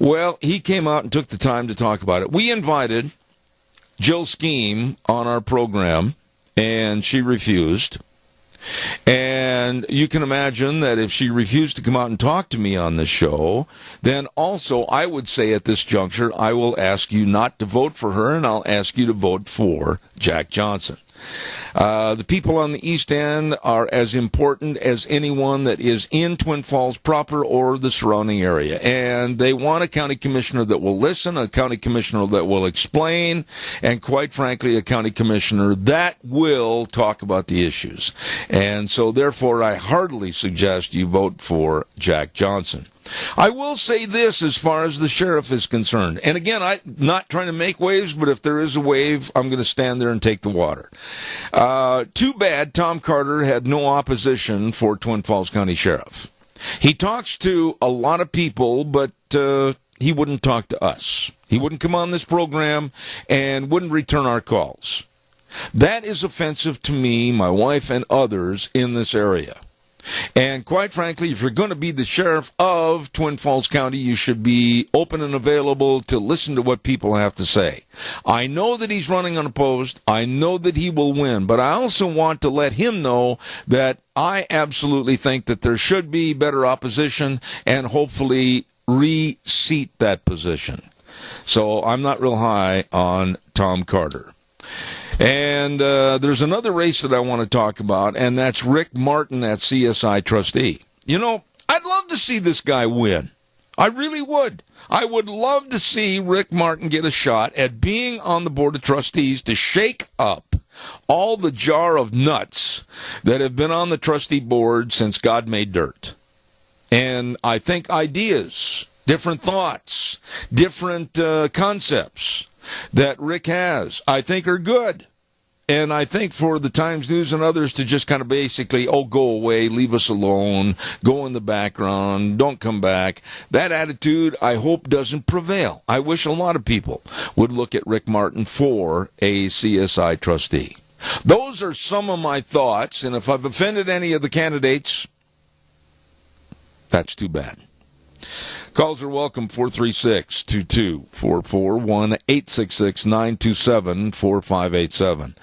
Well, he came out and took the time to talk about it. We invited Jill Scheme on our program, and she refused. And you can imagine that if she refused to come out and talk to me on the show, then also I would say at this juncture, I will ask you not to vote for her, and I'll ask you to vote for Jack Johnson. The people on the East End are as important as anyone that is in Twin Falls proper or the surrounding area. And they want a county commissioner that will listen, a county commissioner that will explain, and quite frankly, a county commissioner that will talk about the issues. And so therefore, I heartily suggest you vote for Jack Johnson. I will say this as far as the sheriff is concerned. And again, I'm not trying to make waves, but if there is a wave, I'm going to stand there and take the water. Too bad Tom Carter had no opposition for Twin Falls County Sheriff. He talks to a lot of people, but he wouldn't talk to us. He wouldn't come on this program and wouldn't return our calls. That is offensive to me, my wife, and others in this area. And quite frankly, if you're going to be the sheriff of Twin Falls County, you should be open and available to listen to what people have to say. I know that he's running unopposed. I know that he will win. But I also want to let him know that I absolutely think that there should be better opposition and hopefully reseat that position. So I'm not real high on Tom Carter. And there's another race that I want to talk about, and that's Rick Martin, that CSI trustee. You know, I'd love to see this guy win. I really would. I would love to see Rick Martin get a shot at being on the board of trustees to shake up all the jar of nuts that have been on the trustee board since God made dirt. And I think ideas, different thoughts, different concepts that Rick has, I think are good. And I think for the Times News and others to just kind of basically, go away, leave us alone, go in the background, don't come back, that attitude I hope doesn't prevail. I wish a lot of people would look at Rick Martin for a CSI trustee. Those are some of my thoughts, and if I've offended any of the candidates, that's too bad. Calls are welcome, 436-2244, 1-866-927-4587.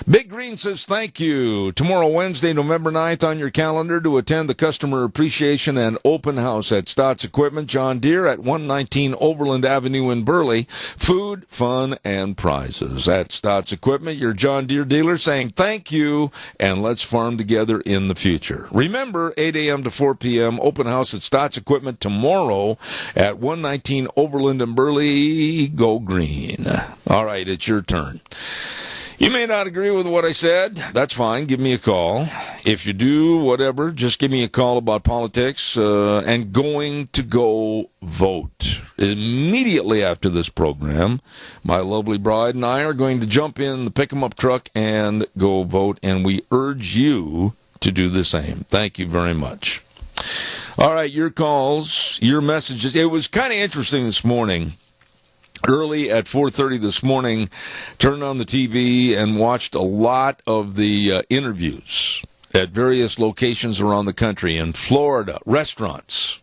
Big Green says thank you. Tomorrow, Wednesday, November 9th, on your calendar to attend the Customer Appreciation and Open House at Stotts Equipment John Deere at 119 Overland Avenue in Burley. Food, fun, and prizes. At Stotts Equipment, your John Deere dealer, saying thank you, and let's farm together in the future. Remember, 8 a.m. to 4 p.m., Open House at Stotts Equipment tomorrow at 119 Overland and Burley. Go green. All right, it's your turn. You may not agree with what I said. That's fine. Give me a call. If you do, whatever, just give me a call about politics and going to go vote. Immediately after this program, my lovely bride and I are going to jump in the pick-em-up truck and go vote, and we urge you to do the same. Thank you very much. All right, your calls, your messages. It was kind of interesting this morning. Early at 4:30 this morning, turned on the TV and watched a lot of the interviews at various locations around the country. In Florida, restaurants.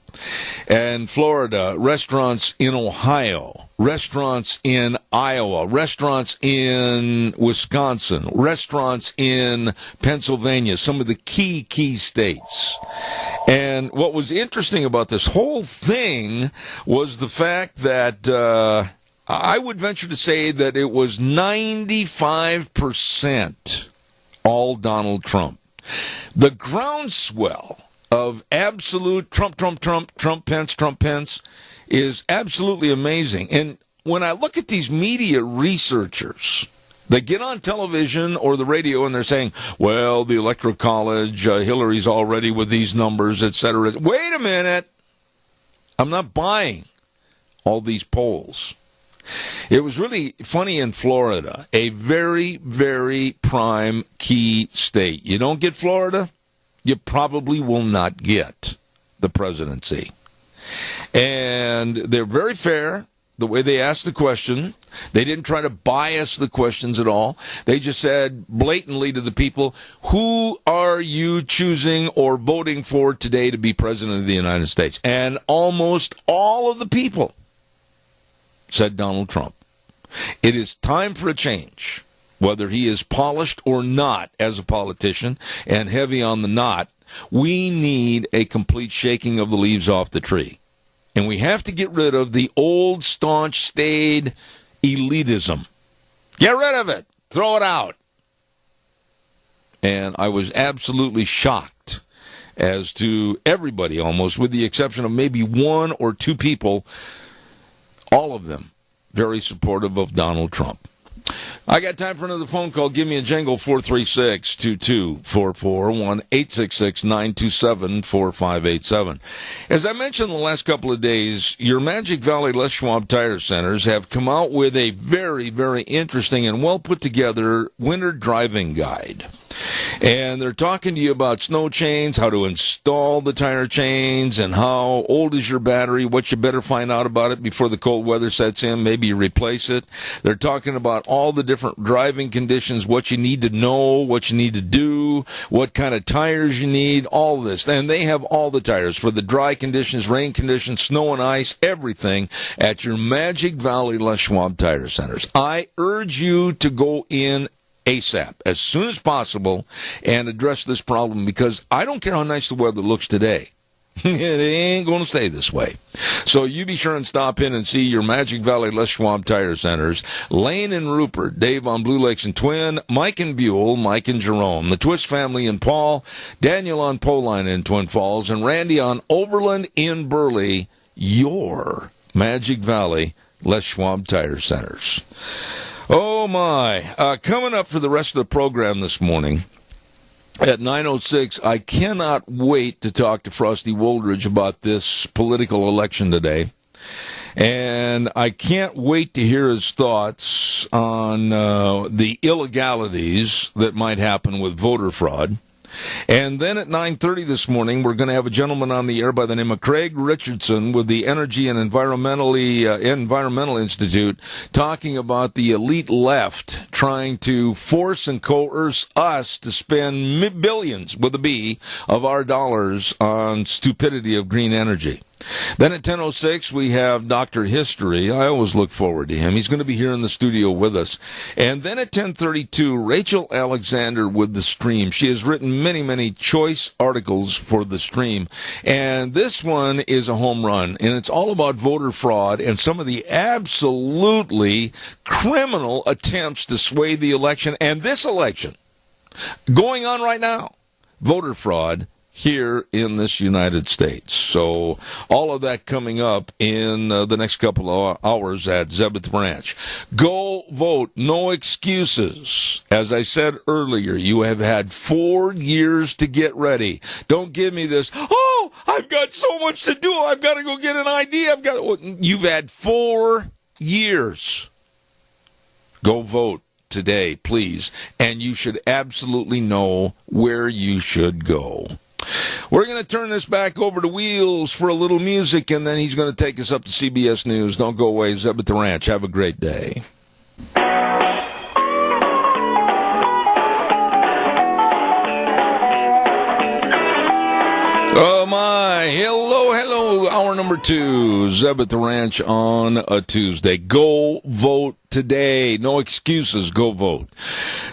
And Florida, restaurants in Ohio, restaurants in Iowa, restaurants in Wisconsin, restaurants in Pennsylvania, some of the key states. And what was interesting about this whole thing was the fact that I would venture to say that it was 95% all Donald Trump. The groundswell of absolute Trump, Pence is absolutely amazing. And when I look at these media researchers that get on television or the radio and they're saying, well, the Electoral College, Hillary's already with these numbers, etc. Wait a minute. I'm not buying all these polls. It was really funny in Florida, a very, very prime key state. You don't get Florida, you probably will not get the presidency. And they're very fair the way they asked the question. They didn't try to bias the questions at all. They just said blatantly to the people, who are you choosing or voting for today to be president of the United States? And almost all of the people said Donald Trump. It is time for a change. Whether he is polished or not as a politician and heavy on the knot, we need a complete shaking of the leaves off the tree. And we have to get rid of the old, staunch, staid elitism. Get rid of it. Throw it out. And I was absolutely shocked as to everybody almost, with the exception of maybe one or two people, all of them very supportive of Donald Trump. I got time for another phone call. Give me a jingle, 436-2244, 1-866-927-4587. As I mentioned the last couple of days, your Magic Valley Les Schwab Tire Centers have come out with a very, very interesting and well put together winter driving guide. And they're talking to you about snow chains, how to install the tire chains, and how old is your battery, what you better find out about it before the cold weather sets in, maybe you replace it. They're talking about all the different driving conditions, what you need to know, what you need to do, what kind of tires you need, all this. And they have all the tires for the dry conditions, rain conditions, snow and ice, everything at your Magic Valley Les Schwab Tire Centers. I urge you to go in ASAP, as soon as possible, and address this problem, because I don't care how nice the weather looks today. It ain't going to stay this way. So you be sure and stop in and see your Magic Valley Les Schwab Tire Centers. Lane and Rupert, Dave on Blue Lakes and Twin, Mike and Buell, Mike and Jerome, the Twist family in Paul, Daniel on Poline in Twin Falls, and Randy on Overland in Burley, your Magic Valley Les Schwab Tire Centers. Oh, my. Coming up for the rest of the program this morning, at 9:06, I cannot wait to talk to Frosty Woldridge about this political election today. And I can't wait to hear his thoughts on the illegalities that might happen with voter fraud. And then at 9:30 this morning, we're going to have a gentleman on the air by the name of Craig Richardson with the Energy and Environmental Institute talking about the elite left trying to force and coerce us to spend billions, with a B, of our dollars on stupidity of green energy. Then at 10:06, we have Dr. History. I always look forward to him. He's going to be here in the studio with us. And then at 10:32, Rachel Alexander with The Stream. She has written many, many choice articles for The Stream. And this one is a home run. And it's all about voter fraud and some of the absolutely criminal attempts to sway the election. And this election, going on right now, voter fraud here in this United States. So all of that coming up in the next couple of hours at Zebeth Ranch. Go vote. No excuses. As I said earlier, you have had 4 years to get ready. Don't give me this, oh, I've got so much to do. I've got to go get an ID. You've had 4 years. Go vote today, please. And you should absolutely know where you should go. We're going to turn this back over to Wheels for a little music, and then he's going to take us up to CBS News. Don't go away. Zeb at the Ranch. Have a great day. Oh, my. Hello. Hour number 2. Zeb at the Ranch on a Tuesday. Go vote today. No excuses. Go vote.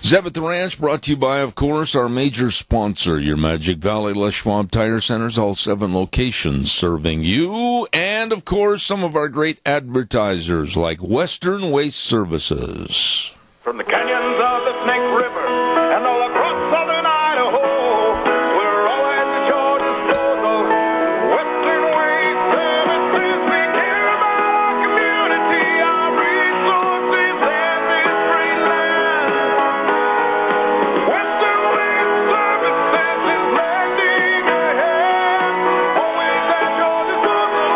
Zeb at the Ranch brought to you by, of course, our major sponsor, your Magic Valley Les Schwab Tire Centers, all 7 locations serving you, and, of course, some of our great advertisers like Western Waste Services. From the canyons of the Snake River and all across southern Idaho, we're always at your disposal. Western Waste Services, we care about our community, our resources, and this free land. Western Waste Services is lending a hand, always at your disposal.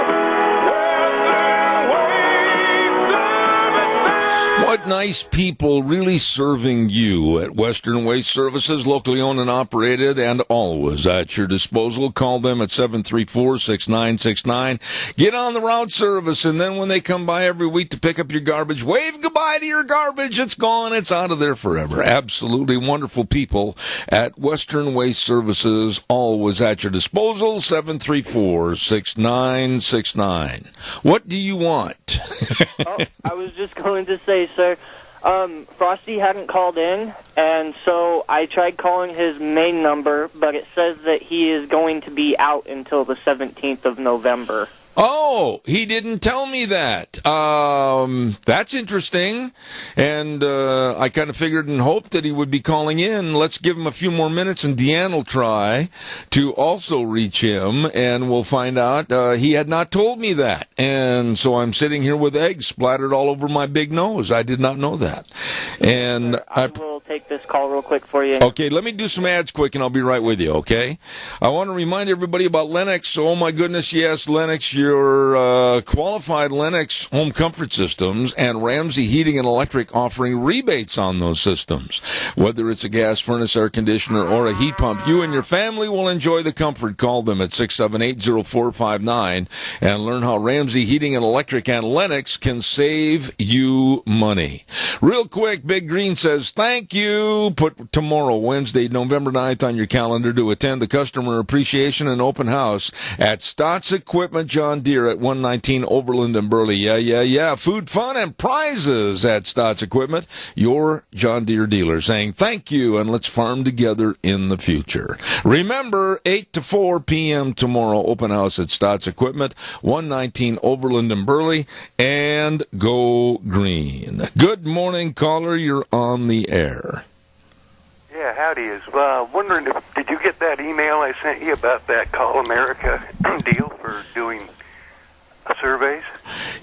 Western Waste Services. What nice people really serving you at Western Waste Services, locally owned and operated, and always at your disposal. Call them at 734-6969. Get on the route service, and then when they come by every week to pick up your garbage, wave goodbye to your garbage. It's gone. It's out of there forever. Absolutely wonderful people at Western Waste Services, always at your disposal. 734-6969. What do you want? I was just going to say, sir, Frosty hadn't called in, and so I tried calling his main number, but it says that he is going to be out until the 17th of November. Oh, he didn't tell me that. That's interesting. And I kind of figured and hoped that he would be calling in. Let's give him a few more minutes, and Deanne will try to also reach him, and we'll find out. He had not told me that. And so I'm sitting here with eggs splattered all over my big nose. I did not know that. And I will take this call real quick for you. Okay, let me do some ads quick, and I'll be right with you, okay? I want to remind everybody about Lennox. Oh, my goodness, yes, Lennox, your qualified Lennox home comfort systems, and Ramsey Heating and Electric offering rebates on those systems. Whether it's a gas furnace, air conditioner, or a heat pump, you and your family will enjoy the comfort. Call them at 678-0459 and learn how Ramsey Heating and Electric and Lennox can save you money. Real quick, Big Green says, thank you. you put tomorrow, Wednesday, November 9th, on your calendar to attend the Customer Appreciation and Open House at Stotts Equipment John Deere at 119 Overland and Burley. Yeah. Food, fun, and prizes at Stotts Equipment, your John Deere dealer, saying thank you and let's farm together in the future. Remember, 8 to 4 p.m. tomorrow, open house at Stotts Equipment, 119 Overland and Burley, and go green. Good morning, caller. You're on the air. Yeah, howdy. Is wondering did you get that email I sent you about that Call America deal for doing surveys?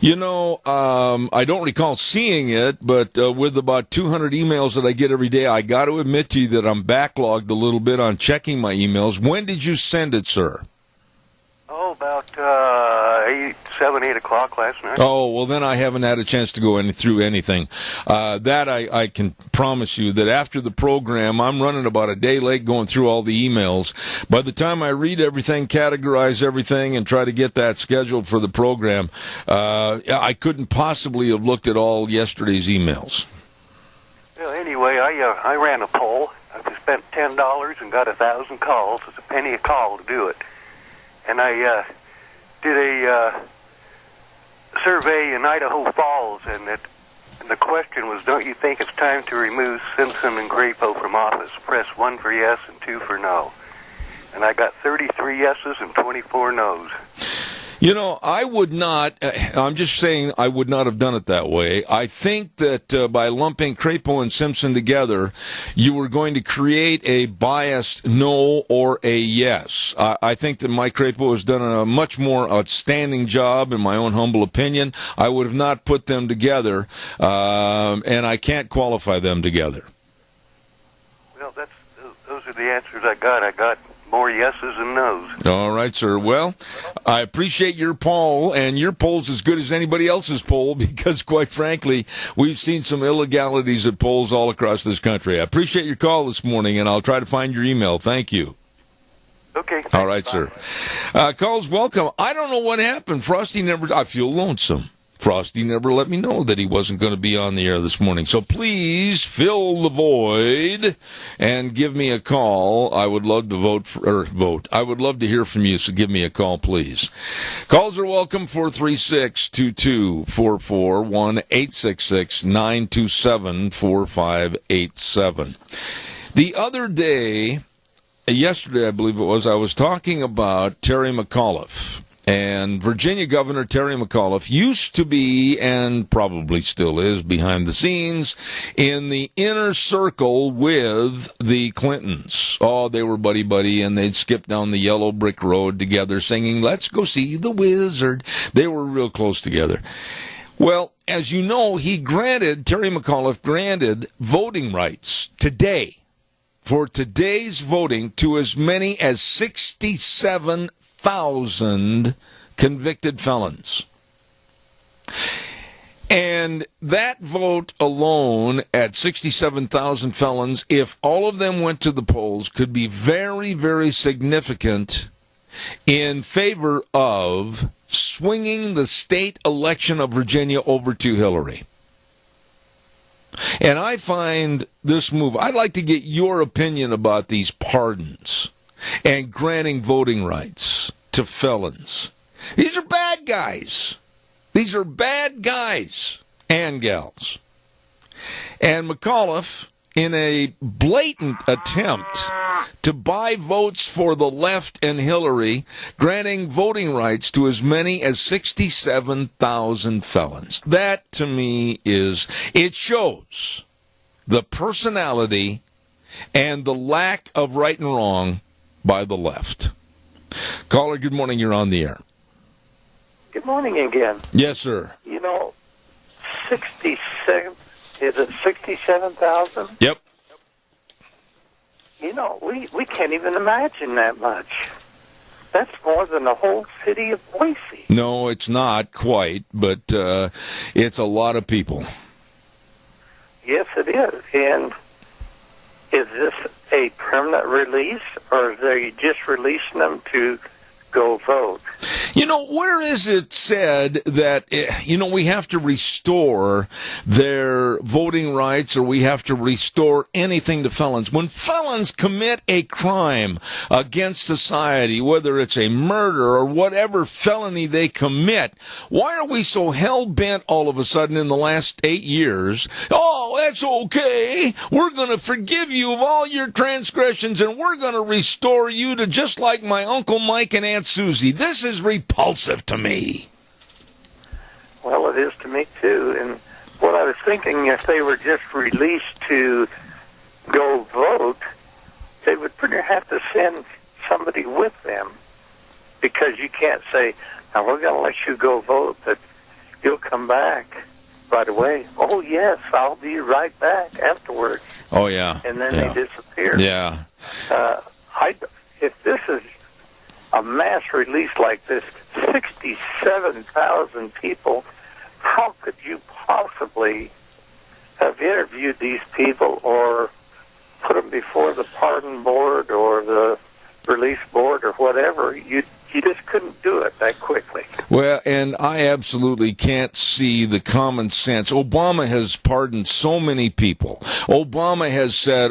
You know, I don't recall seeing it, but with about 200 emails that I get every day, I got to admit to you that I'm backlogged a little bit on checking my emails. When did you send it, sir? Oh, about 7, 8 o'clock last night. Oh, well, then I haven't had a chance to go through anything. That I can promise you that after the program, I'm running about a day late going through all the emails. By the time I read everything, categorize everything, and try to get that scheduled for the program, I couldn't possibly have looked at all yesterday's emails. Well, anyway, I ran a poll. I spent $10 and got 1,000 calls. It's a penny a call to do it. And I did a survey in Idaho Falls, and the question was, don't you think it's time to remove Simpson and Crapo from office? Press 1 for yes and 2 for no. And I got 33 yeses and 24 nos. You know, I would not, I'm just saying I would not have done it that way. I think that by lumping Crapo and Simpson together, you were going to create a biased no or a yes. I think that Mike Crapo has done a much more outstanding job, in my own humble opinion. I would have not put them together, and I can't qualify them together. Well, those are the answers I got. I got more yeses and nos. All right, sir. Well, I appreciate your poll, and your poll's as good as anybody else's poll because, quite frankly, we've seen some illegalities at polls all across this country. I appreciate your call this morning, and I'll try to find your email. Thank you. Okay. All right, sir. Calls, welcome. I don't know what happened. Frosty I feel lonesome. Frosty never let me know that he wasn't going to be on the air this morning. So please fill the void and give me a call. I would love to vote. I would love to hear from you, so give me a call, please. Calls are welcome, 436-2244, 1-866-927-4587. The other day, yesterday I believe it was, I was talking about Terry McAuliffe. And Virginia Governor Terry McAuliffe used to be, and probably still is, behind the scenes in the inner circle with the Clintons. Oh, they were buddy-buddy, and they'd skip down the yellow brick road together singing, "Let's go see the wizard." They were real close together. Well, as you know, Terry McAuliffe granted voting rights today, for today's voting, to as many as 67,000 convicted felons. And that vote alone at 67,000 felons, if all of them went to the polls, could be very, very significant in favor of swinging the state election of Virginia over to Hillary. And I find this move, I'd like to get your opinion about these pardons and granting voting rights to felons. These are bad guys. These are bad guys and gals. And McAuliffe, in a blatant attempt to buy votes for the left and Hillary, granting voting rights to as many as 67,000 felons. That, to me, it shows the personality and the lack of right and wrong by the left. Caller, good morning. You're on the air. Good morning again. Yes, sir. You know, 67, is it 67,000? Yep. You know, we can't even imagine that much. That's more than the whole city of Boise. No, it's not quite, but it's a lot of people. Yes, it is. And is this a permanent release, or are they just releasing them to go vote? You know, where is it said that, we have to restore their voting rights or we have to restore anything to felons? When felons commit a crime against society, whether it's a murder or whatever felony they commit, why are we so hell-bent all of a sudden in the last 8 years? Oh, that's okay. We're going to forgive you of all your transgressions and we're going to restore you to just like my Uncle Mike and Aunt Susie. This is repulsive to me. Well, it is to me, too. And what I was thinking, if they were just released to go vote, they would pretty have to send somebody with them, because you can't say, now we're going to let you go vote, but you'll come back right away. Oh, yes, I'll be right back afterwards. Oh, yeah. And then they disappear. Yeah. If this is a mass release like this, 67,000 people, how could you possibly have interviewed these people or put them before the pardon board or the release board or whatever? You just couldn't do it that quickly. Well, and I absolutely can't see the common sense. Obama has pardoned so many people. Obama has said,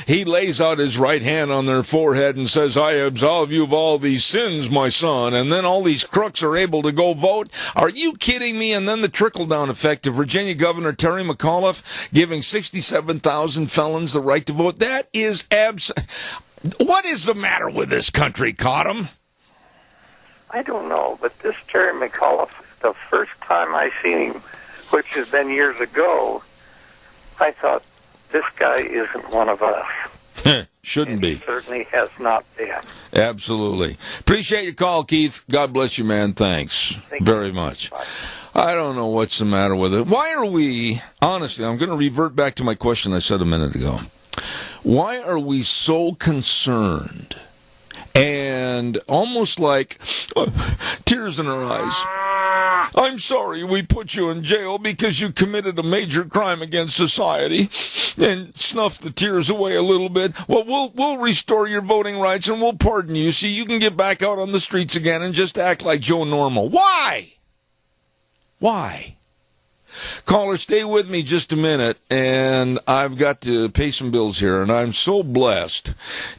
he lays out his right hand on their forehead and says, I absolve you of all these sins, my son. And then all these crooks are able to go vote. Are you kidding me? And then the trickle-down effect of Virginia Governor Terry McAuliffe giving 67,000 felons the right to vote. That is what is the matter with this country, Cottam? I don't know, but this Terry McAuliffe, the first time I seen him, which has been years ago, I thought, this guy isn't one of us. Shouldn't be. He certainly has not been. Absolutely. Appreciate your call, Keith. God bless you, man. Thanks very much. Bye. I don't know what's the matter with it. Why are we, honestly, I'm going to revert back to my question I said a minute ago. Why are we so concerned and almost like tears in our eyes? I'm sorry we put you in jail because you committed a major crime against society, and snuff the tears away a little bit. Well, we'll restore your voting rights and we'll pardon you so you can get back out on the streets again and just act like Joe Normal. Why? Why? Caller, stay with me just a minute, and I've got to pay some bills here, and I'm so blessed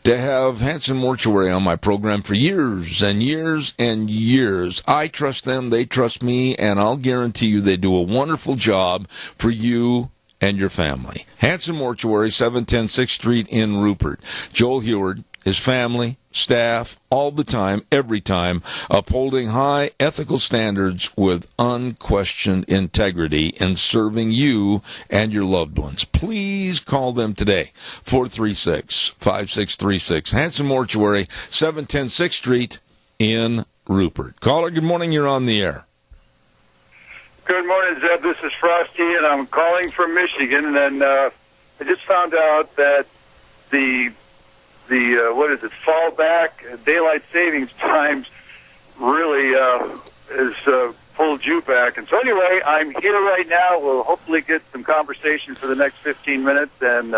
to have Hanson Mortuary on my program for years and years and years. I trust them, they trust me, and I'll guarantee you they do a wonderful job for you and your family. Hanson Mortuary, 710 6th Street in Rupert. Joel Heward, his family, staff, all the time, every time, upholding high ethical standards with unquestioned integrity in serving you and your loved ones. Please call them today, 436-5636. Hanson Mortuary, 710 6th Street in Rupert. Caller, good morning. You're on the air. Good morning, Zeb. This is Frosty, and I'm calling from Michigan. And I just found out that the fallback daylight savings times really has pulled you back. And so anyway, I'm here right now. We'll hopefully get some conversation for the next 15 minutes, and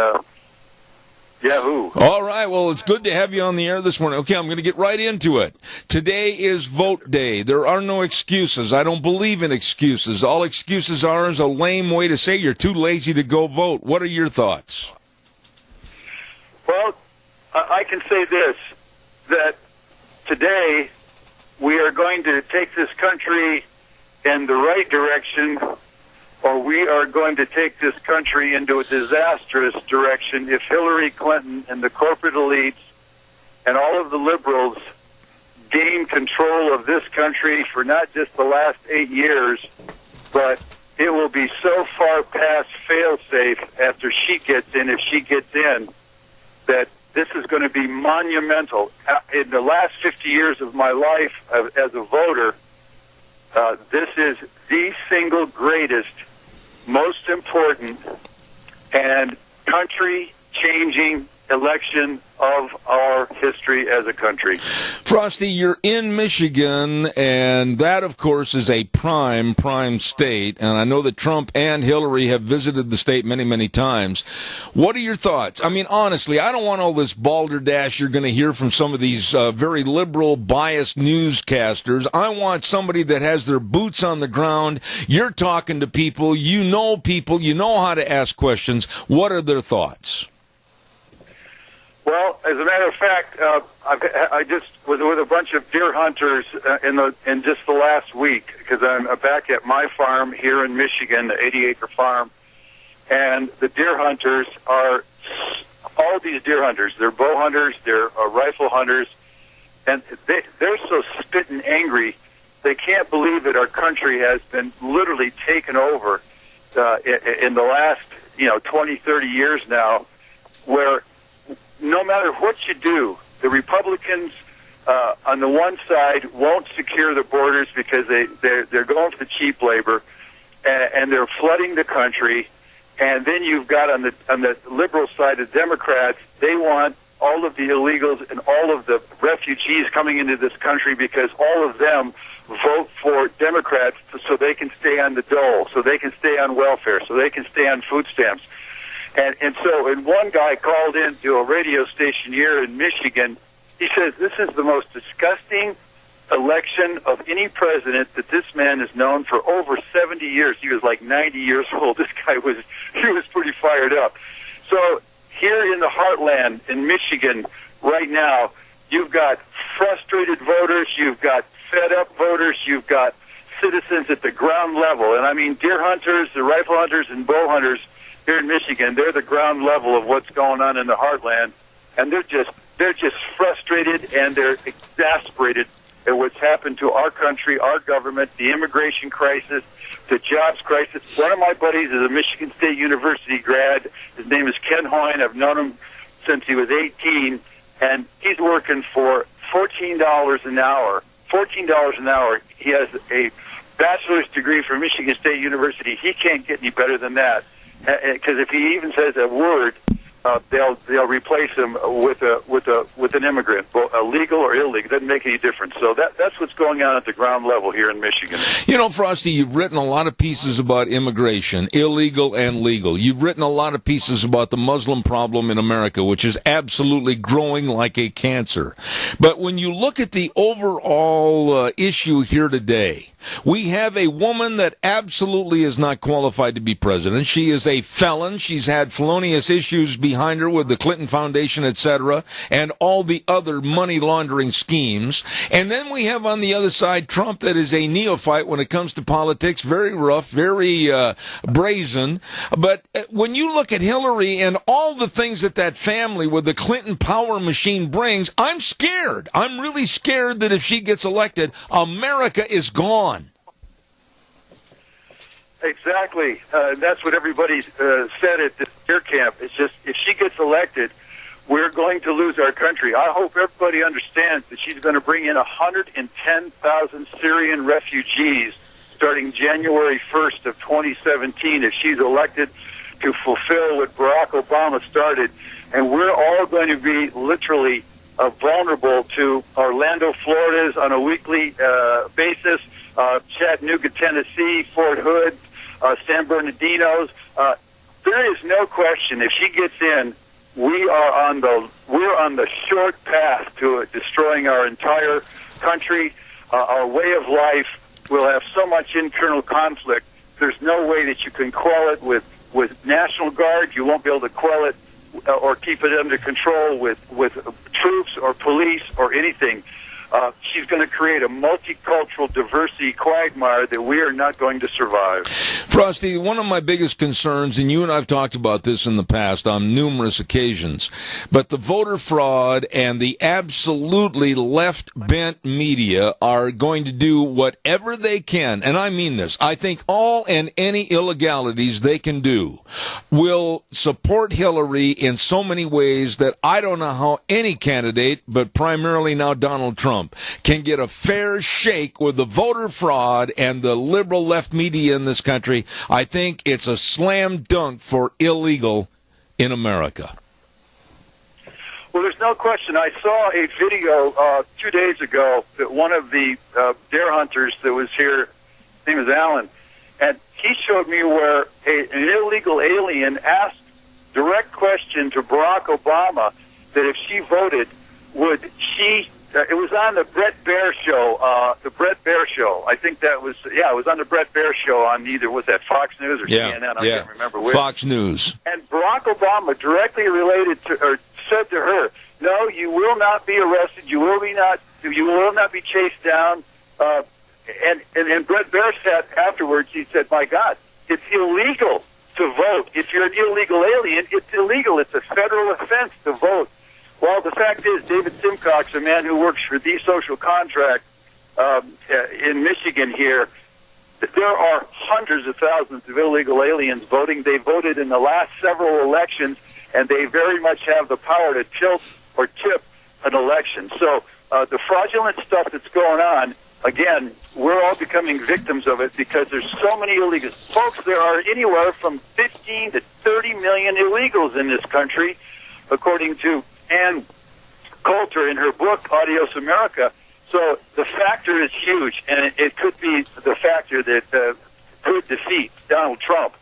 yahoo. All right, well, it's good to have you on the air this morning. Okay, I'm going to get right into it. Today is vote day. There are no excuses. I don't believe in excuses. All excuses are is a lame way to say you're too lazy to go vote. What are your thoughts? Well, I can say this, that today we are going to take this country in the right direction, or we are going to take this country into a disastrous direction if Hillary Clinton and the corporate elites and all of the liberals gain control of this country for not just the last 8 years, but it will be so far past fail-safe after she gets in, if she gets in, that this is going to be monumental. In the last 50 years of my life as a voter, this is the single greatest, most important, and country-changing election of our history as a country. Frosty, you're in Michigan, and that, of course, is a prime state, and I know that Trump and Hillary have visited the state many, many times. What are your thoughts? I mean, honestly, I don't want all this balderdash you're going to hear from some of these very liberal, biased newscasters. I want somebody that has their boots on the ground. You're talking to people, you know how to ask questions. What are their thoughts? Well, as a matter of fact, I just was with a bunch of deer hunters in just the last week, because I'm back at my farm here in Michigan, the 80-acre farm, and the deer hunters are all these deer hunters. They're bow hunters, they're rifle hunters, and they're so spitting angry. They can't believe that our country has been literally taken over in the last 20, 30 years now, where no matter what you do, the Republicans on the one side won't secure the borders because they're going for the cheap labor, and they're flooding the country. And then you've got on the liberal side, the Democrats, they want all of the illegals and all of the refugees coming into this country because all of them vote for Democrats so they can stay on the dole, so they can stay on welfare, so they can stay on food stamps. And one guy called into a radio station here in Michigan. He says, this is the most disgusting election of any president that this man has known for over 70 years. He was like 90 years old. This guy was pretty fired up. So here in the heartland in Michigan right now, you've got frustrated voters, you've got fed up voters, you've got citizens at the ground level. And I mean, deer hunters, the rifle hunters, and bow hunters here in Michigan, they're the ground level of what's going on in the heartland, and they're just frustrated and they're exasperated at what's happened to our country, our government, the immigration crisis, the jobs crisis. One of my buddies is a Michigan State University grad. His name is Ken Hoyne. I've known him since he was 18, and he's working for $14 an hour. $14 an hour. He has a bachelor's degree from Michigan State University. He can't get any better than that. Because if he even says a word, they'll replace him with an immigrant, legal or illegal. It doesn't make any difference. So that's what's going on at the ground level here in Michigan. You know, Frosty, you've written a lot of pieces about immigration, illegal and legal. You've written a lot of pieces about the Muslim problem in America, which is absolutely growing like a cancer. But when you look at the overall issue here today, we have a woman that absolutely is not qualified to be president. She is a felon. She's had felonious issues behind her with the Clinton Foundation, etc., and all the other money laundering schemes. And then we have on the other side Trump, that is a neophyte when it comes to politics, very rough, very brazen. But when you look at Hillary and all the things that family with the Clinton power machine brings, I'm scared. I'm really scared that if she gets elected, America is gone. Exactly. That's what everybody said at this deer camp. It's just, if she gets elected, we're going to lose our country. I hope everybody understands that she's going to bring in 110,000 Syrian refugees starting January 1st of 2017 if she's elected to fulfill what Barack Obama started. And we're all going to be literally vulnerable to Orlando, Florida's on a weekly basis, Chattanooga, Tennessee, Fort Hood, San Bernardino's. There is no question, if she gets in, we're on the short path to destroying our entire country. Our way of life will have so much internal conflict. There's no way that you can quell it with National Guard. You won't be able to quell it or keep it under control with troops or police or anything. She's going to create a multicultural diversity quagmire that we are not going to survive. Frosty, one of my biggest concerns, and you and I have talked about this in the past on numerous occasions, but the voter fraud and the absolutely left-bent media are going to do whatever they can, and I mean this, I think all and any illegalities they can do will support Hillary in so many ways that I don't know how any candidate, but primarily now Donald Trump, can get a fair shake with the voter fraud and the liberal left media in this country. I think it's a slam dunk for illegal in America. Well, there's no question. I saw a video 2 days ago that one of the deer hunters that was here, his name is Alan, and he showed me where an illegal alien asked direct question to Barack Obama that if she voted, would she... it was on the Bret Baier show, I think that was, it was on the Bret Baier show on either, was that Fox News or CNN? I can't remember which. Fox News. And Barack Obama directly related to, or said to her, no, you will not be arrested, you will not be chased down. And Bret Baier said afterwards, he said, my God, it's illegal to vote. If you're an illegal alien, it's illegal. It's a federal offense to vote. Well, the fact is, David Simcox, a man who works for The Social Contract in Michigan here, there are hundreds of thousands of illegal aliens voting. They voted in the last several elections, and they very much have the power to tilt or tip an election. So the fraudulent stuff that's going on, again, we're all becoming victims of it because there's so many illegals. Folks, there are anywhere from 15 to 30 million illegals in this country, according to Ann Coulter in her book, Adios America. So the factor is huge, and it could be the factor that could defeat Donald Trump,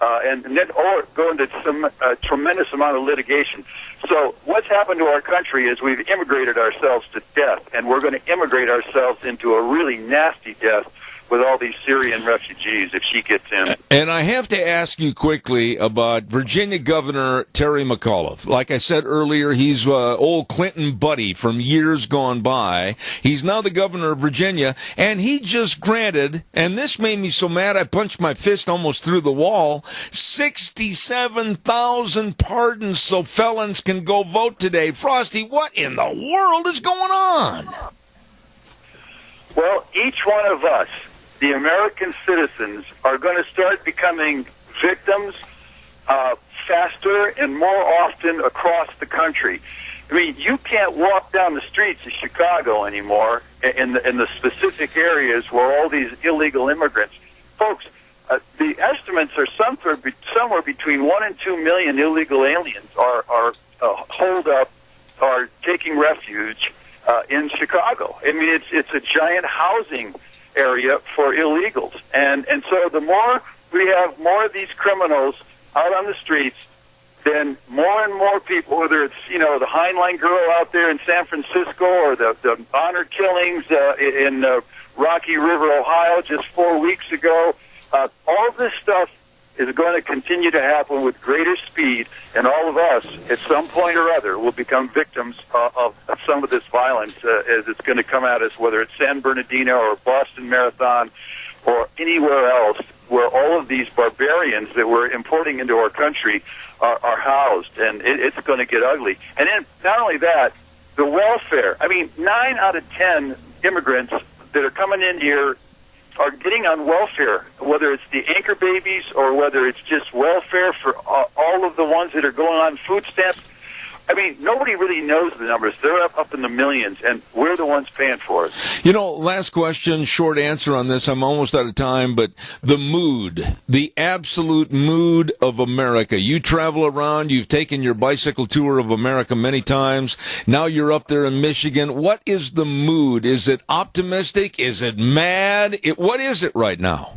and then or go into some tremendous amount of litigation. So what's happened to our country is we've immigrated ourselves to death, and we're going to immigrate ourselves into a really nasty death with all these Syrian refugees if she gets in. And I have to ask you quickly about Virginia Governor Terry McAuliffe. Like I said earlier, he's old Clinton buddy from years gone by. He's now the governor of Virginia, and he just granted, and this made me so mad I punched my fist almost through the wall, 67,000 pardons so felons can go vote today. Frosty, what in the world is going on? Well, each one of us, the American citizens, are going to start becoming victims faster and more often across the country. I mean, you can't walk down the streets of Chicago anymore in the specific areas where all these illegal immigrants. Folks, the estimates are somewhere between 1 and 2 million illegal aliens are holed up, are taking refuge in Chicago. I mean, it's a giant housing area for illegals. And so the more we have more of these criminals out on the streets, then more and more people, whether it's, the Heinlein girl out there in San Francisco or the honor killings in Rocky River, Ohio, just 4 weeks ago, all this stuff is going to continue to happen with greater speed, and all of us, at some point or other, will become victims of some of this violence as it's going to come at us, whether it's San Bernardino or Boston Marathon or anywhere else where all of these barbarians that we're importing into our country are housed, and it's going to get ugly. And then, not only that, the welfare. I mean, 9 out of 10 immigrants that are coming in here are getting on welfare, whether it's the anchor babies or whether it's just welfare for all of the ones that are going on food stamps. I mean, nobody really knows the numbers. They're up in the millions, and we're the ones paying for it. Last question, short answer on this. I'm almost out of time, but the mood, the absolute mood of America. You travel around. You've taken your bicycle tour of America many times. Now you're up there in Michigan. What is the mood? Is it optimistic? Is it mad? What is it right now?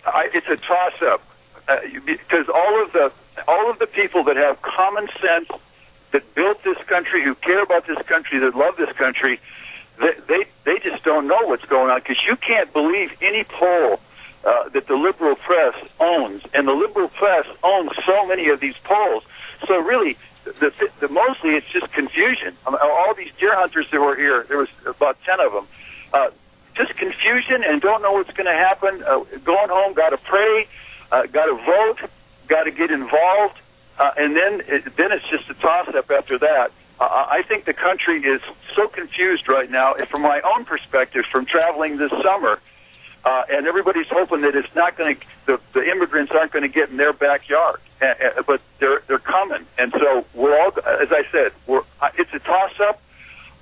It's a toss-up. Because all of the people that have common sense, that built this country, who care about this country, that love this country, they just don't know what's going on. Because you can't believe any poll that the liberal press owns, and the liberal press owns so many of these polls. So really, the mostly it's just confusion. All these deer hunters that were here, there was about 10 of them. Just confusion and don't know what's going to happen. Going home, got to pray. Got to vote, got to get involved, and then it's just a toss-up after that. I think the country is so confused right now, and from my own perspective, from traveling this summer, and everybody's hoping that it's not going to, the immigrants aren't going to get in their backyard, but they're coming, and so we're all, as I said, it's a toss-up.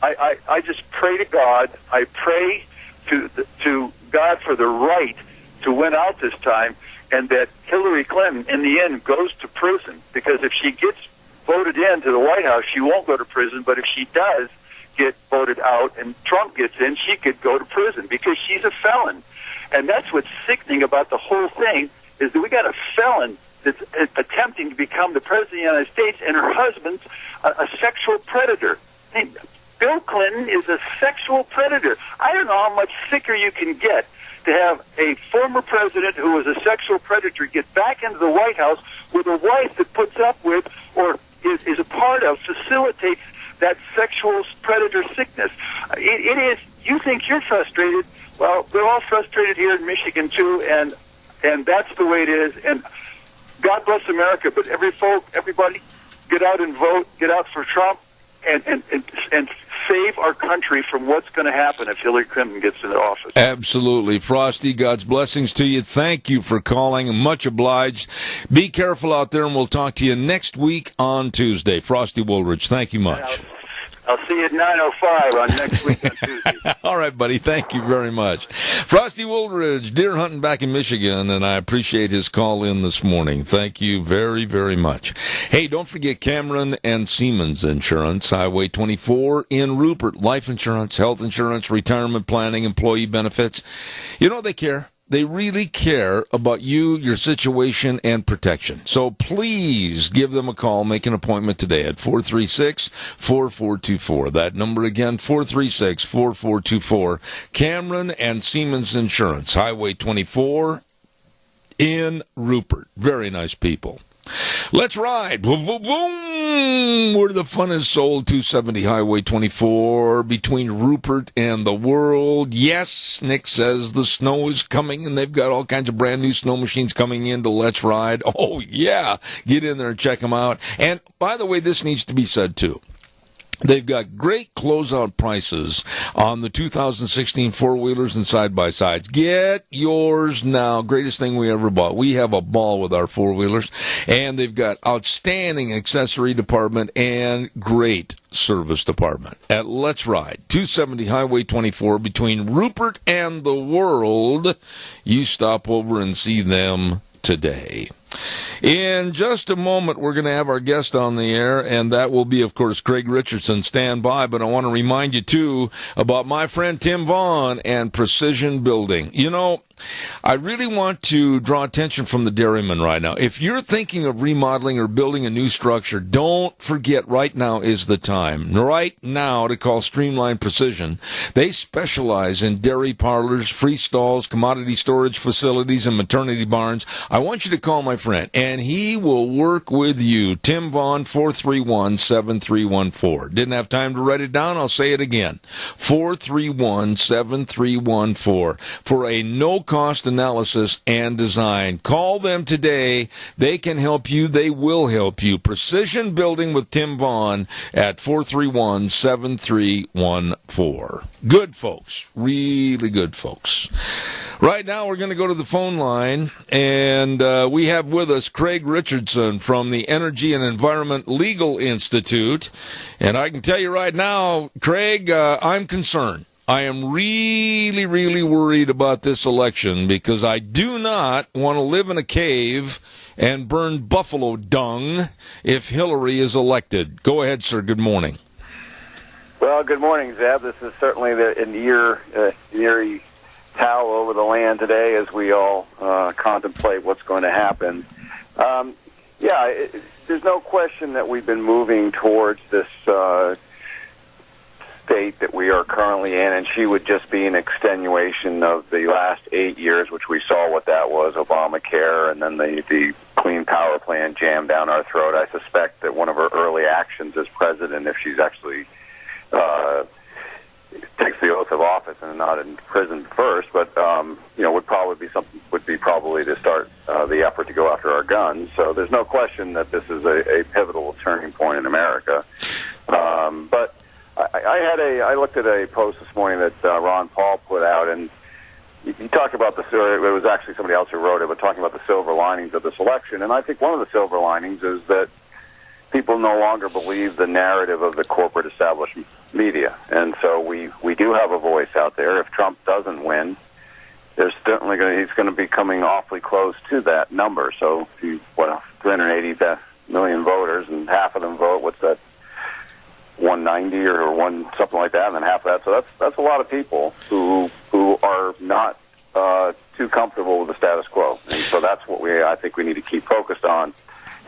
I just pray to God. I pray to God for the right to win out this time, and that Hillary Clinton, in the end, goes to prison. Because if she gets voted into the White House, she won't go to prison. But if she does get voted out and Trump gets in, she could go to prison because she's a felon. And that's what's sickening about the whole thing, is that we got a felon that's attempting to become the president of the United States, and her husband's a sexual predator. I mean, Bill Clinton is a sexual predator. I don't know how much sicker you can get to have a former president who was a sexual predator get back into the White House with a wife that puts up with or is a part of, facilitates that sexual predator sickness. It is, you think you're frustrated. Well, we're all frustrated here in Michigan, too, and that's the way it is. And God bless America, but everybody, get out and vote, get out for Trump, and save our country from what's going to happen if Hillary Clinton gets into office. Absolutely. Frosty, God's blessings to you. Thank you for calling. Much obliged. Be careful out there, and we'll talk to you next week on Tuesday. Frosty Woolridge, thank you much. I'll see you at 9:05 on next week on Tuesday. All right, buddy. Thank you very much. Frosty Woolridge, deer hunting back in Michigan, and I appreciate his call in this morning. Thank you very, very much. Hey, don't forget Cameron and Siemens Insurance, Highway 24 in Rupert. Life insurance, health insurance, retirement planning, employee benefits. You know they care. They really care about you, your situation, and protection. So please give them a call. Make an appointment today at 436-4424. That number again, 436-4424. Cameron and Siemens Insurance, Highway 24 in Rupert. Very nice people. Let's ride. Boom, boom, boom. Where the fun is sold. 270 Highway 24 between Rupert and the World. Yes, Nick says the snow is coming, and they've got all kinds of brand new snow machines coming in to Let's Ride. Oh, yeah. Get in there and check them out. And by the way, this needs to be said, too. They've got great closeout prices on the 2016 four-wheelers and side-by-sides. Get yours now. Greatest thing we ever bought. We have a ball with our four-wheelers. And they've got outstanding accessory department and great service department at Let's Ride. 270 Highway 24 between Rupert and the World. You stop over and see them today. In just a moment, we're going to have our guest on the air, and that will be, of course, Craig Richardson. Stand by, but I want to remind you, too, about my friend Tim Vaughn and Precision Building. You know, I really want to draw attention from the dairyman right now. If you're thinking of remodeling or building a new structure, don't forget right now is the time. Right now to call Streamline Precision. They specialize in dairy parlors, free stalls, commodity storage facilities, and maternity barns. I want you to call my friend, and he will work with you. Tim Vaughn, 431-7314. Didn't have time to write it down. I'll say it again. 431-7314 for a no-cost analysis and design. Call them today. They can help you. They will help you. Precision Building with Tim Vaughn at 431-7314. Good folks. Really good folks. Right now, we're going to go to the phone line, and we have with us Craig Richardson from the Energy and Environment Legal Institute. And I can tell you right now, Craig, I'm concerned. I am really, really worried about this election because I do not want to live in a cave and burn buffalo dung if Hillary is elected. Go ahead, sir. Good morning. Well, good morning, Zeb. This is certainly an eerie towel over the land today as we all contemplate what's going to happen. There's no question that we've been moving towards this state that we are currently in, and she would just be an extenuation of the last 8 years, which we saw what that was, Obamacare, and then the Clean Power Plan jammed down our throat. I suspect that one of her early actions as president, if she's actually takes the oath of office and not in prison first, but would be probably to start the effort to go after our guns. So there's no question that this is a pivotal turning point in America. But I looked at a post this morning that Ron Paul put out, and he talked about it was actually somebody else who wrote it, but talking about the silver linings of this election. And I think one of the silver linings is that people no longer believe the narrative of the corporate establishment media. And so we do have a voice out there. If Trump doesn't win, there's certainly he's going to be coming awfully close to that number. So 380 million voters, and half of them vote. What's that? 190 or something like that, and then half of that. So that's a lot of people who are not too comfortable with the status quo. And so that's what I think we need to keep focused on,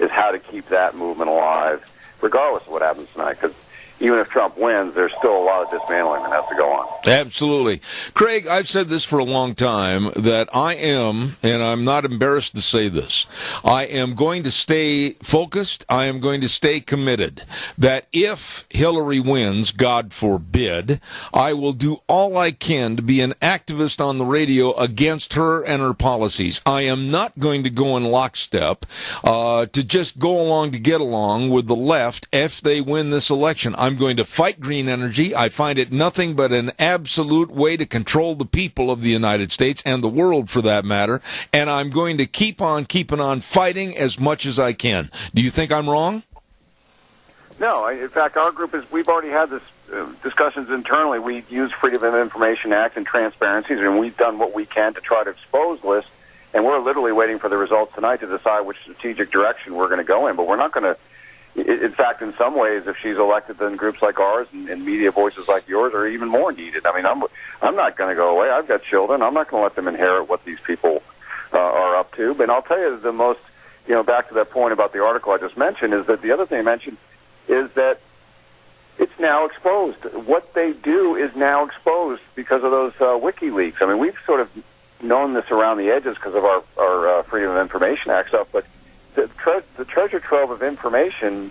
is how to keep that movement alive, regardless of what happens tonight. Because even if Trump wins, there's still a lot of dismantling that has to go on. Absolutely. Craig, I've said this for a long time, that I am, and I'm not embarrassed to say this, I am going to stay focused, I am going to stay committed, that if Hillary wins, God forbid, I will do all I can to be an activist on the radio against her and her policies. I am not going to go in lockstep to just go along to get along with the left if they win this election. I'm going to fight green energy. I find it nothing but an absolute way to control the people of the United States and the world, for that matter, and I'm going to keep on keeping on fighting as much as I can. Do you think I'm wrong? No. In fact, our group we've already had this discussions internally. We use Freedom of Information Act and transparencies, and we've done what we can to try to expose this, and we're literally waiting for the results tonight to decide which strategic direction we're going to go in, but we're not going to. In fact, in some ways, if she's elected, then groups like ours and media voices like yours are even more needed. I mean, I'm not going to go away. I've got children. I'm not going to let them inherit what these people are up to. But I'll tell you, the most, back to that point about the article I just mentioned, is that the other thing I mentioned is that it's now exposed. What they do is now exposed because of those WikiLeaks. I mean, we've sort of known this around the edges because of our Freedom of Information Act stuff, but the treasure trove of information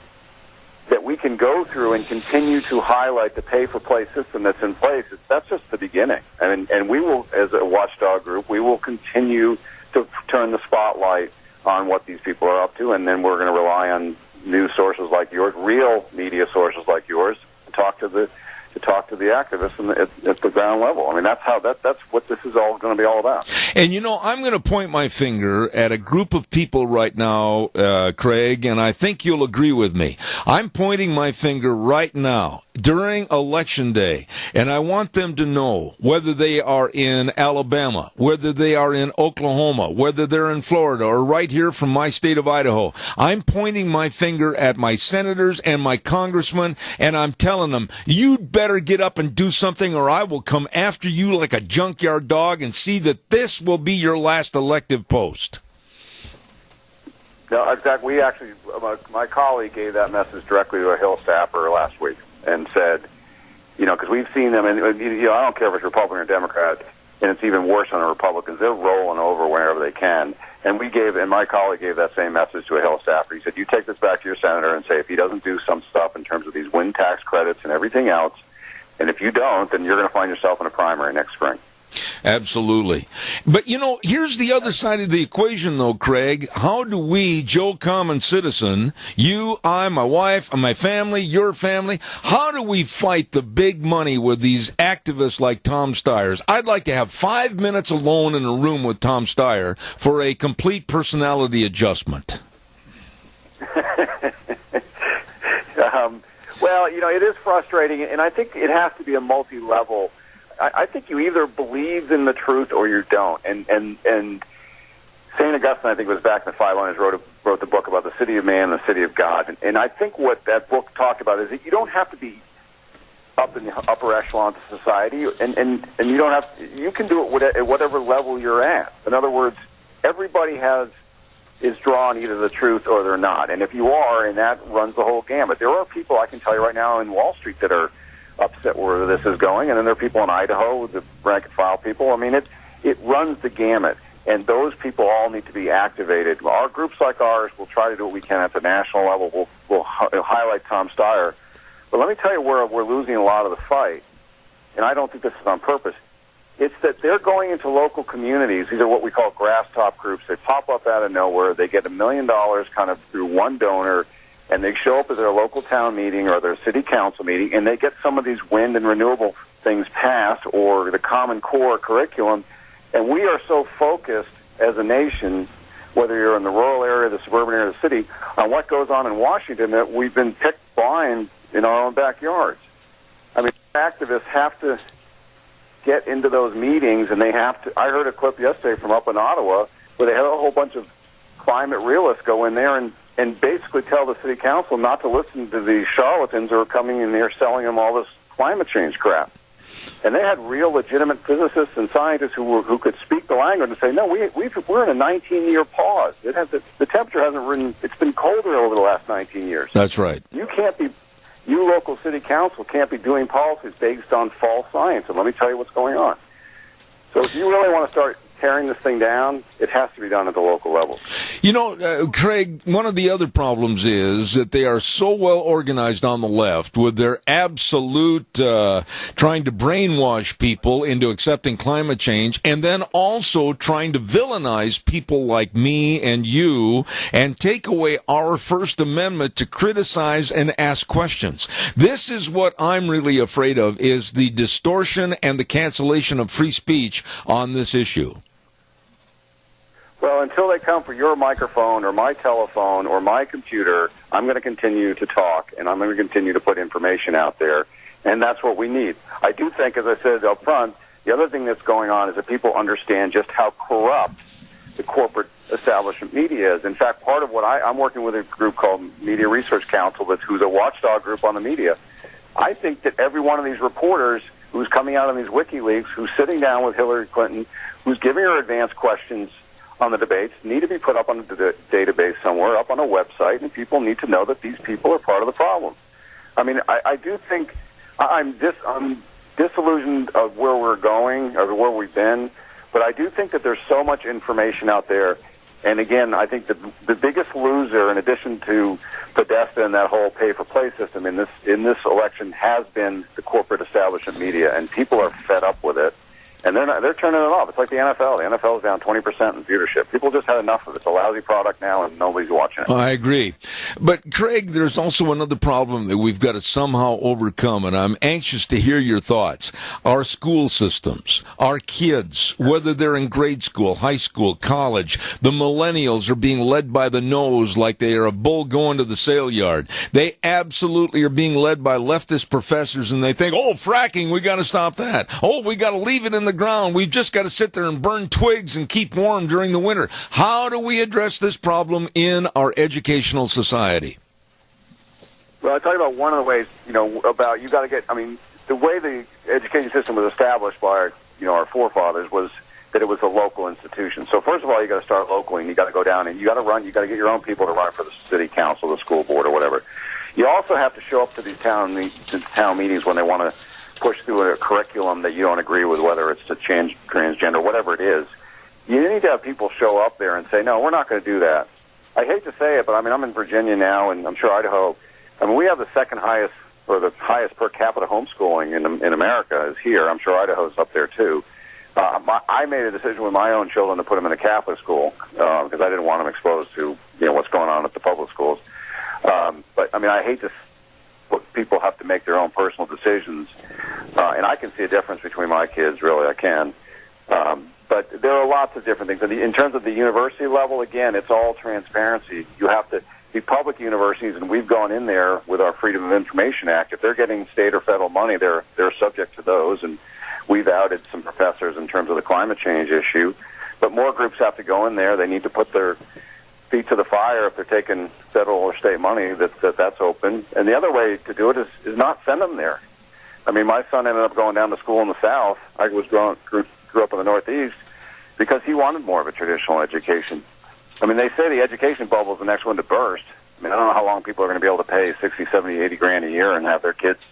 that we can go through and continue to highlight the pay-for-play system that's in place, that's just the beginning. And we will, as a watchdog group, we will continue to turn the spotlight on what these people are up to, and then we're going to rely on news sources like yours, real media sources like yours, to talk to the activists at the ground level. I mean, that's what this is all going to be all about. And I'm going to point my finger at a group of people right now, Craig, and I think you'll agree with me. I'm pointing my finger right now during Election Day, and I want them to know whether they are in Alabama, whether they are in Oklahoma, whether they're in Florida, or right here from my state of Idaho. I'm pointing my finger at my senators and my congressmen, and I'm telling them, you'd better get up and do something, or I will come after you like a junkyard dog and see that this will be your last elective post. No, exactly. We actually, my colleague gave that message directly to a Hill staffer last week and said, because we've seen them, and I don't care if it's Republican or Democrat, and it's even worse on the Republicans. They're rolling over whenever they can. And my colleague gave that same message to a Hill staffer. He said, you take this back to your senator and say, if he doesn't do some stuff in terms of these wind tax credits and everything else, and if you don't, then you're going to find yourself in a primary next spring. Absolutely. But, here's the other side of the equation, though, Craig. How do we, Joe Common Citizen, you, I, my wife, my family, your family, how do we fight the big money with these activists like Tom Steyer's? I'd like to have 5 minutes alone in a room with Tom Steyer for a complete personality adjustment. Well, it is frustrating, and I think it has to be a multi-level. I think you either believe in the truth or you don't. And St. Augustine, I think, was back in the 500s, wrote the book about the city of man and the city of God. And I think what that book talked about is that you don't have to be up in the upper echelons of society, and you don't have to, you can do it at whatever level you're at. In other words, everybody is drawn either the truth or they're not. And if you are, and that runs the whole gamut. There are people, I can tell you right now, in Wall Street that are upset where this is going, and then there are people in Idaho, the rank and file people. I mean, it runs the gamut, and those people all need to be activated. Our groups like ours will try to do what we can at the national level. We'll highlight Tom Steyer. But let me tell you where we're losing a lot of the fight, and I don't think this is on purpose. It's that they're going into local communities. These are what we call grass top groups. They pop up out of nowhere. They get $1 million kind of through one donor, and they show up at their local town meeting or their city council meeting, and they get some of these wind and renewable things passed or the Common Core curriculum. And we are so focused as a nation, whether you're in the rural area, the suburban area, the city, on what goes on in Washington, that we've been picked blind in our own backyards. I mean, activists have to get into those meetings, and they have to. I heard a clip yesterday from up in Ottawa where they had a whole bunch of climate realists go in there and and basically tell the city council not to listen to these charlatans who are coming in here selling them all this climate change crap. And they had real legitimate physicists and scientists who could speak the language and say, no, we're in a 19-year pause. The temperature hasn't risen. It's been colder over the last 19 years. That's right. You local city council can't be doing policies based on false science. And let me tell you what's going on. So if you really want to start tearing this thing down, it has to be done at the local level. You know, Craig, one of the other problems is that they are so well organized on the left with their absolute trying to brainwash people into accepting climate change, and then also trying to villainize people like me and you and take away our First Amendment to criticize and ask questions. This is what I'm really afraid of, is the distortion and the cancellation of free speech on this issue. Well, until they come for your microphone or my telephone or my computer, I'm going to continue to talk, and I'm going to continue to put information out there, and that's what we need. I do think, as I said up front, the other thing that's going on is that people understand just how corrupt the corporate establishment media is. In fact, part of what I'm working with a group called Media Research Council, who's a watchdog group on the media. I think that every one of these reporters who's coming out on these WikiLeaks, who's sitting down with Hillary Clinton, who's giving her advanced questions on the debates, need to be put up on the database somewhere, up on a website, and people need to know that these people are part of the problem. I mean, I do think I'm disillusioned of where we're going or where we've been, but I do think that there's so much information out there. And again, I think the biggest loser, in addition to Podesta and that whole pay-for-play system in this election, has been the corporate establishment media, and people are fed up with it. And they're turning it off. It's like the NFL. The NFL is down 20% in viewership. People just had enough of it. It's a lousy product now, and nobody's watching it. I agree. But, Craig, there's also another problem that we've got to somehow overcome, and I'm anxious to hear your thoughts. Our school systems, our kids, whether they're in grade school, high school, college, the millennials are being led by the nose like they are a bull going to the sale yard. They absolutely are being led by leftist professors, and they think, oh, fracking, we got to stop that. Oh, we got to leave it in the ground. We've just got to sit there and burn twigs and keep warm during the winter. How do we address this problem in our educational society? Well, I'll tell you about one of the ways, about you got to get, the way the education system was established by, our forefathers was that it was a local institution. So first of all, you got to start locally, and you got to go down and you got to get your own people to run for the city council, the school board, or whatever. You also have to show up to these town meetings when they want to push through a curriculum that you don't agree with, whether it's to change transgender, whatever it is. You need to have people show up there and say, no, we're not going to do that. I hate to say it, but I'm in Virginia now, and I'm sure Idaho. We have the second highest, or the highest per capita homeschooling in America is here. I'm sure Idaho's up there too. I made a decision with my own children to put them in a Catholic school because I didn't want them exposed to what's going on at the public schools. But I hate to. People have to make their own personal decisions, and I can see a difference between my kids. Really, I can. But there are lots of different things. In terms of the university level, again, it's all transparency. You have to be public universities, and we've gone in there with our Freedom of Information Act. If they're getting state or federal money, they're subject to those, and we've outed some professors in terms of the climate change issue. But more groups have to go in there. They need to put their feet to the fire if they're taking federal or state money, that's open. And the other way to do it is not send them there. My son ended up going down to school in the South. I grew up in the Northeast because he wanted more of a traditional education. They say the education bubble is the next one to burst. I don't know how long people are going to be able to pay $60, $70, $80 a year and have their kids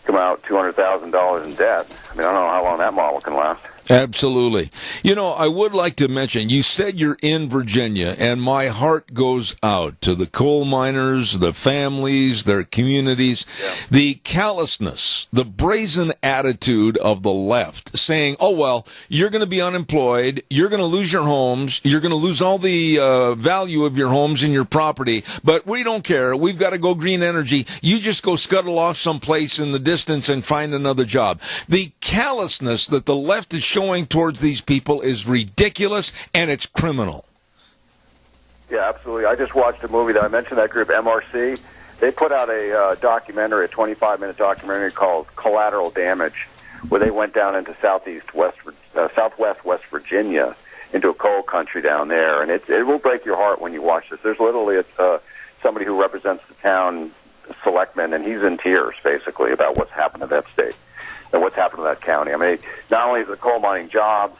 come out $200,000 in debt. I don't know how long that model can last. Absolutely. I would like to mention, you said you're in Virginia, and my heart goes out to the coal miners, the families, their communities, the callousness, the brazen attitude of the left saying, oh, well, you're going to be unemployed, you're going to lose your homes, you're going to lose all the value of your homes and your property, but we don't care. We've got to go green energy. You just go scuttle off someplace in the distance and find another job. The callousness that the left is showing towards these people is ridiculous, and it's criminal. Yeah, absolutely. I just watched a movie that I mentioned, that group MRC. They put out a documentary, a 25-minute documentary called Collateral Damage, where they went down into southwest West Virginia, into a coal country down there, and it will break your heart when you watch this. There's literally somebody who represents the town selectman, and he's in tears, basically, about what's happened to that state and what's happened to that county. I mean, not only is it coal mining jobs,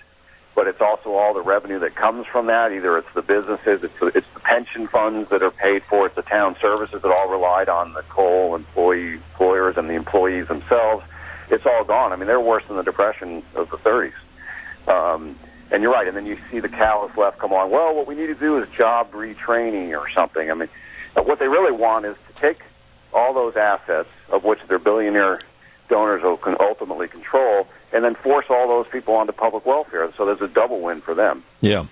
but it's also all the revenue that comes from that. Either it's the businesses, it's the pension funds that are paid for, it's the town services that all relied on the coal employers and the employees themselves. It's all gone. I mean, they're worse than the Depression of the 30s. And you're right. And then you see the callous left come on. Well, what we need to do is job retraining or something. I mean, what they really want is to take all those assets, of which their billionaire donors can ultimately control, and then force all those people onto public welfare. So there's a double win for them. Yeah.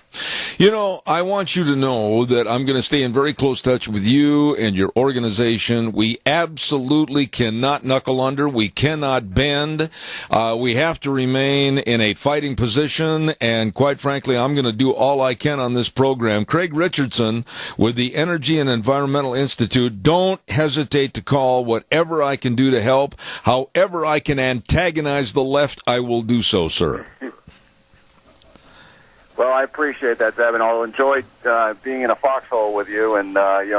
You know, I want you to know that I'm going to stay in very close touch with you and your organization. We absolutely cannot knuckle under. We cannot bend. We have to remain in a fighting position. And quite frankly, I'm going to do all I can on this program. Craig Richardson with the Energy and Environmental Institute. Don't hesitate to call. Whatever I can do to help, however I can antagonize the left, I will do so, sir. Well, I appreciate that, Deb, and I'll enjoy being in a foxhole with you and,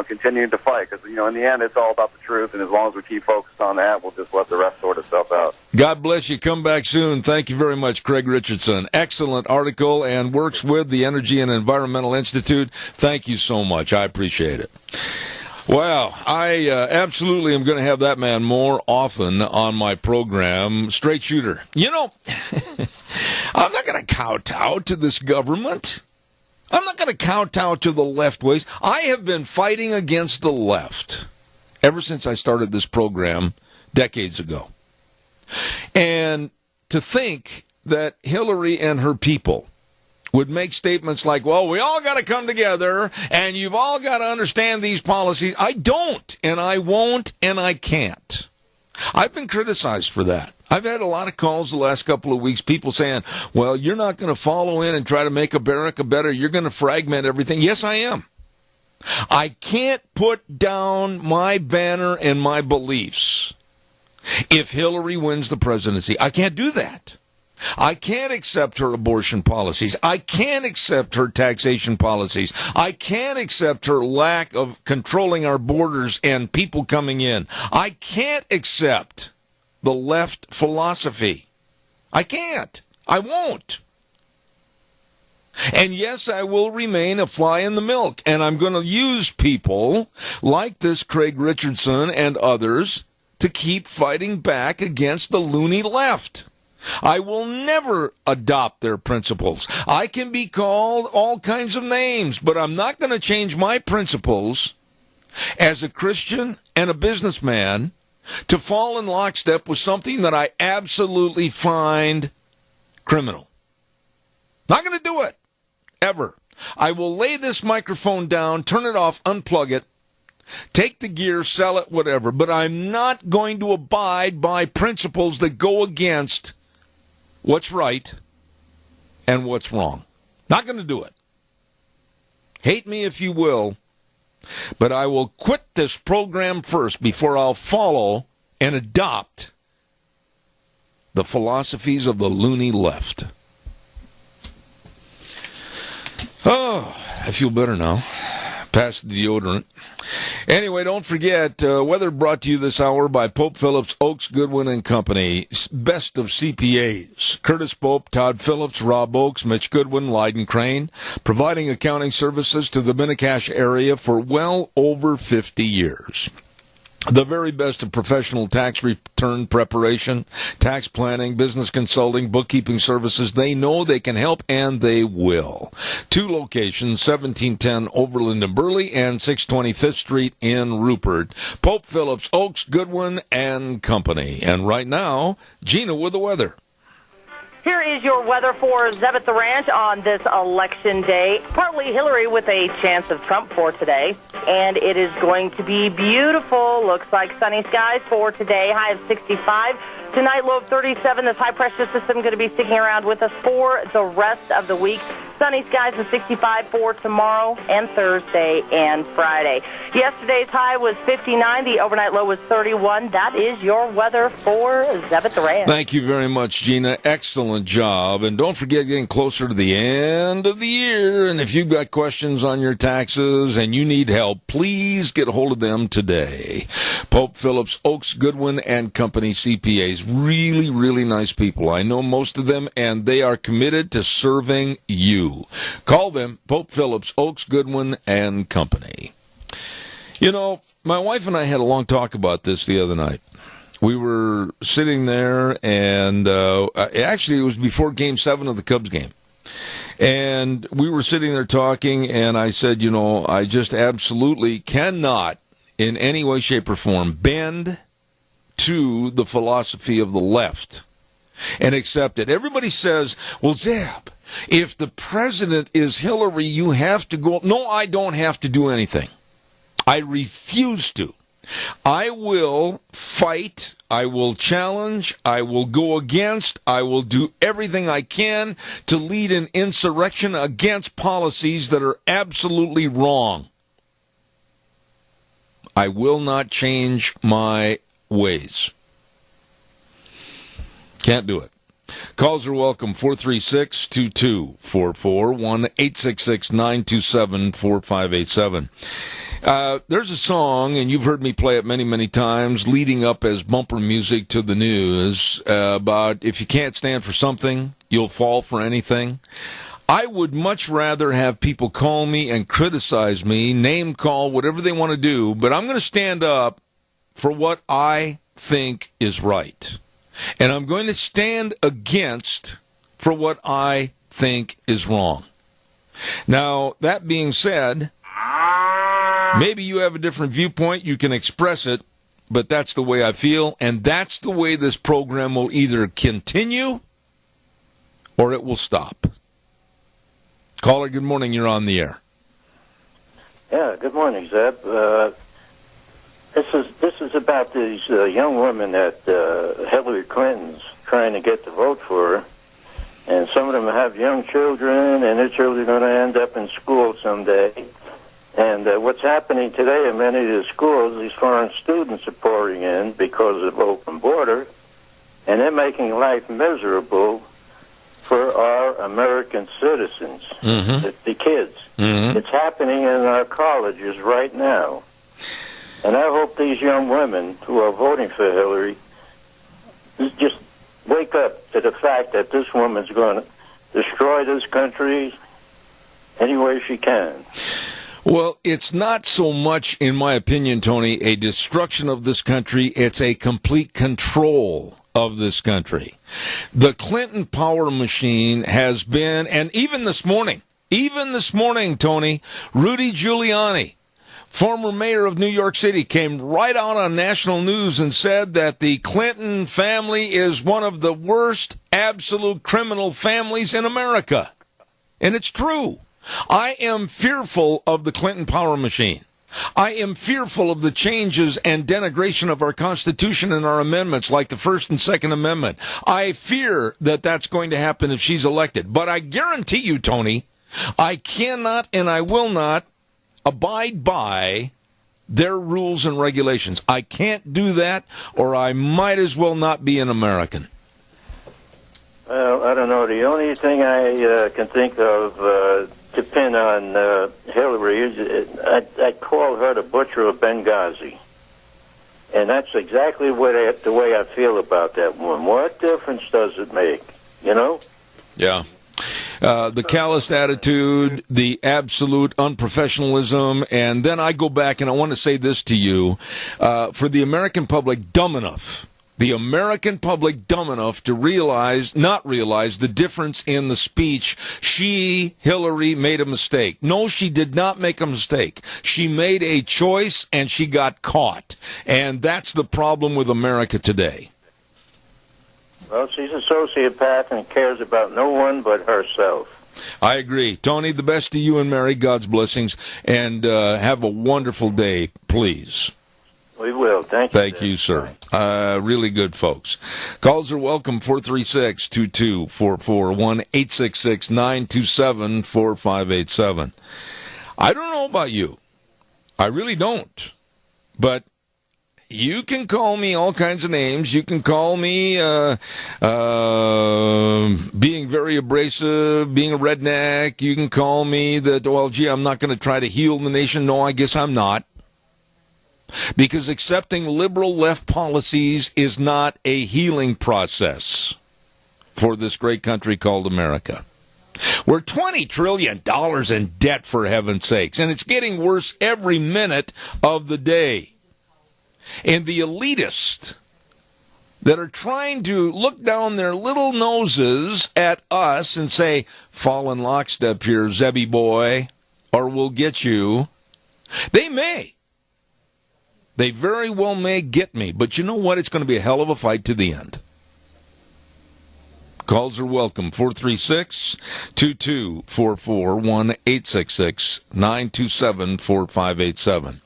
continuing to fight. Because, in the end, it's all about the truth, and as long as we keep focused on that, we'll just let the rest sort itself out. God bless you. Come back soon. Thank you very much, Craig Richardson. Excellent article and works with the Energy and Environmental Institute. Thank you so much. I appreciate it. Wow, I absolutely am going to have that man more often on my program. Straight shooter. I'm not going to kowtow to this government. I'm not going to kowtow to the left ways. I have been fighting against the left ever since I started this program decades ago. And to think that Hillary and her people would make statements like, well, we all got to come together, and you've all got to understand these policies. I don't, and I won't, and I can't. I've been criticized for that. I've had a lot of calls the last couple of weeks, people saying, well, you're not going to follow in and try to make America better. You're going to fragment everything. Yes, I am. I can't put down my banner and my beliefs if Hillary wins the presidency. I can't do that. I can't accept her abortion policies. I can't accept her taxation policies. I can't accept her lack of controlling our borders and people coming in. I can't accept the left philosophy. I can't. I won't. And yes, I will remain a fly in the milk, and I'm going to use people like this Craig Richardson and others to keep fighting back against the loony left. I will never adopt their principles. I can be called all kinds of names, but I'm not going to change my principles as a Christian and a businessman to fall in lockstep with something that I absolutely find criminal. Not going to do it, ever. I will lay this microphone down, turn it off, unplug it, take the gear, sell it, whatever, but I'm not going to abide by principles that go against what's right and what's wrong. Not going to do it. Hate me if you will, but I will quit this program first before I'll follow and adopt the philosophies of the loony left. Oh, I feel better now. Past the deodorant. Anyway, don't forget, weather brought to you this hour by Pope Phillips, Oaks, Goodwin and Company. Best of CPAs. Curtis Pope, Todd Phillips, Rob Oaks, Mitch Goodwin, Lyden Crane, providing accounting services to the Minicash area for well over 50 years. The very best of professional tax return preparation, tax planning, business consulting, bookkeeping services. They know they can help, and they will. 2 locations, 1710 Overland and Burley and 625th Street in Rupert. Pope Phillips, Oaks, Goodwin and Company. And right now, Gina with the weather. Here is your weather for Zeb at the Ranch on this election day. Partly Hillary with a chance of Trump for today. And it is going to be beautiful. Looks like sunny skies for today. High of 65. Tonight, low of 37. This high-pressure system going to be sticking around with us for the rest of the week. Sunny skies with 65 for tomorrow and Thursday and Friday. Yesterday's high was 59. The overnight low was 31. That is your weather for Zeb at the Ranch. Thank you very much, Gina. Excellent job. And don't forget, getting closer to the end of the year. And if you've got questions on your taxes and you need help, please get a hold of them today. Pope Phillips, Oaks, Goodwin, and Company CPAs. Really, really nice people. I know most of them, and they are committed to serving you. Call them, Pope Phillips, Oaks, Goodwin, and Company. You know, my wife and I had a long talk about this the other night. We were sitting there, and actually it was before Game 7 of the Cubs game. And we were sitting there talking, and I said, you know, I just absolutely cannot in any way, shape, or form bend to the philosophy of the left and accept it. Everybody says, well, Zeb, if the president is Hillary, you have to go. No, I don't have to do anything. I refuse to. I will fight, I will challenge, I will go against, I will do everything I can to lead an insurrection against policies that are absolutely wrong. I will not change my ways. Can't do it. Calls are welcome, 436-2244, 1-866-927-4587. There's a song, and you've heard me play it many, many times, leading up as bumper music to the news, about if you can't stand for something, you'll fall for anything. I would much rather have people call me and criticize me, name call, whatever they want to do, but I'm going to stand up for what I think is right. And I'm going to stand against for what I think is wrong. Now, that being said, maybe you have a different viewpoint, you can express it, but that's the way I feel, and that's the way this program will either continue or it will stop. Caller, good morning, you're on the air. Yeah, good morning, Zeb. This is about these young women that Hillary Clinton's trying to get to vote for her, and some of them have young children, and their children are going to end up in school someday. And what's happening today in many of the schools, these foreign students are pouring in because of open border, and they're making life miserable for our American citizens, the kids. It's happening in our colleges right now. And I hope these young women who are voting for Hillary just wake up to the fact that this woman's going to destroy this country any way she can. Well, it's not so much, in my opinion, Tony, a destruction of this country. It's a complete control of this country. The Clinton power machine has been, and even this morning, Tony, Rudy Giuliani, former mayor of New York City, came right out on national news and said that the Clinton family is one of the worst absolute criminal families in America. And it's true. I am fearful of the Clinton power machine. I am fearful of the changes and denigration of our Constitution and our amendments, like the First and Second Amendment. I fear that that's going to happen if she's elected. But I guarantee you, Tony, I cannot and I will not abide by their rules and regulations. I can't do that, or I might as well not be an American. Well, I don't know. The only thing I can think of to pin on Hillary is I'd call her the butcher of Benghazi. And that's exactly the way I feel about that woman. What difference does it make, you know? Yeah. The calloused attitude, the absolute unprofessionalism, and then I go back and I want to say this to you. For the American public dumb enough to not realize the difference in the speech, Hillary, made a mistake. No, she did not make a mistake. She made a choice and she got caught. And that's the problem with America today. Well, she's a sociopath and cares about no one but herself. I agree. Tony, the best to you and Mary. God's blessings. And have a wonderful day, please. We will. Thank you. Thank you, sir. Really good folks. Calls are welcome, 436-2244, 1-866-927-4587. I don't know about you. I really don't. But you can call me all kinds of names. You can call me being very abrasive, being a redneck. You can call me that, well, gee, I'm not going to try to heal the nation. No, I guess I'm not. Because accepting liberal left policies is not a healing process for this great country called America. We're $20 trillion in debt, for heaven's sakes, and it's getting worse every minute of the day. And the elitists that are trying to look down their little noses at us and say, fall in lockstep here, Zebby boy, or we'll get you, they may. They very well may get me, but you know what? It's going to be a hell of a fight to the end. Calls are welcome, 436-2244, 1-866-927-4587.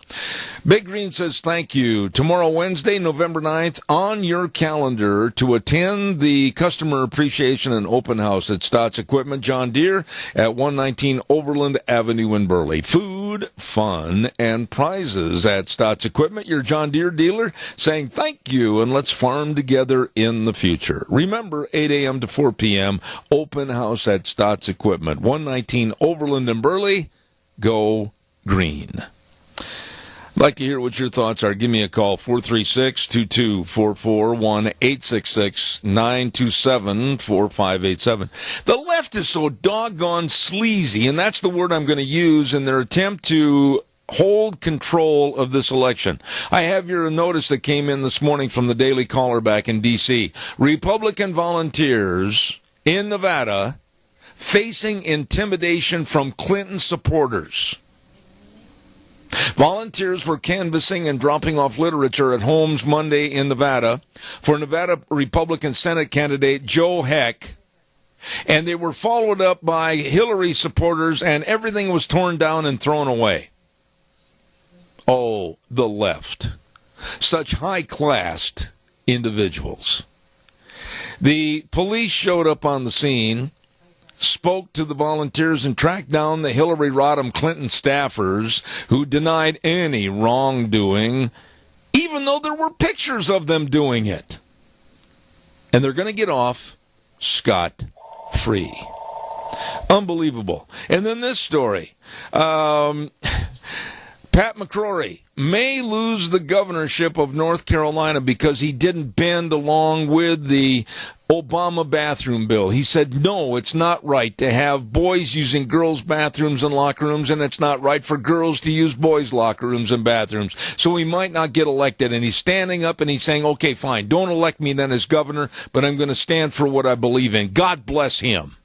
Big Green says thank you. Tomorrow, Wednesday, November 9th, on your calendar to attend the Customer Appreciation and Open House at Stotts Equipment John Deere at 119 Overland Avenue in Burley. Food, fun, and prizes at Stotts Equipment, your John Deere dealer, saying thank you and let's farm together in the future. Remember, 8 a.m. to 4 p.m., Open House at Stotts Equipment, 119 Overland in Burley. Go Green. I'd like to hear what your thoughts are. Give me a call, 436-2244, 1-866-927-4587. The left is so doggone sleazy, and that's the word I'm going to use in their attempt to hold control of this election. I have your notice that came in this morning from the Daily Caller back in D.C. Republican volunteers in Nevada facing intimidation from Clinton supporters. Volunteers were canvassing and dropping off literature at homes Monday in Nevada for Nevada Republican Senate candidate Joe Heck, and they were followed up by Hillary supporters, and everything was torn down and thrown away. Oh, the left. Such high-classed individuals. The police showed up on the scene, spoke to the volunteers, and tracked down the Hillary Rodham Clinton staffers who denied any wrongdoing, even though there were pictures of them doing it. And they're going to get off scot-free. Unbelievable. And then this story. Pat McCrory may lose the governorship of North Carolina because he didn't bend along with the Obama bathroom bill. He said, no, it's not right to have boys using girls' bathrooms and locker rooms, and it's not right for girls to use boys' locker rooms and bathrooms. So he might not get elected. And he's standing up and he's saying, okay, fine, don't elect me then as governor, but I'm going to stand for what I believe in. God bless him.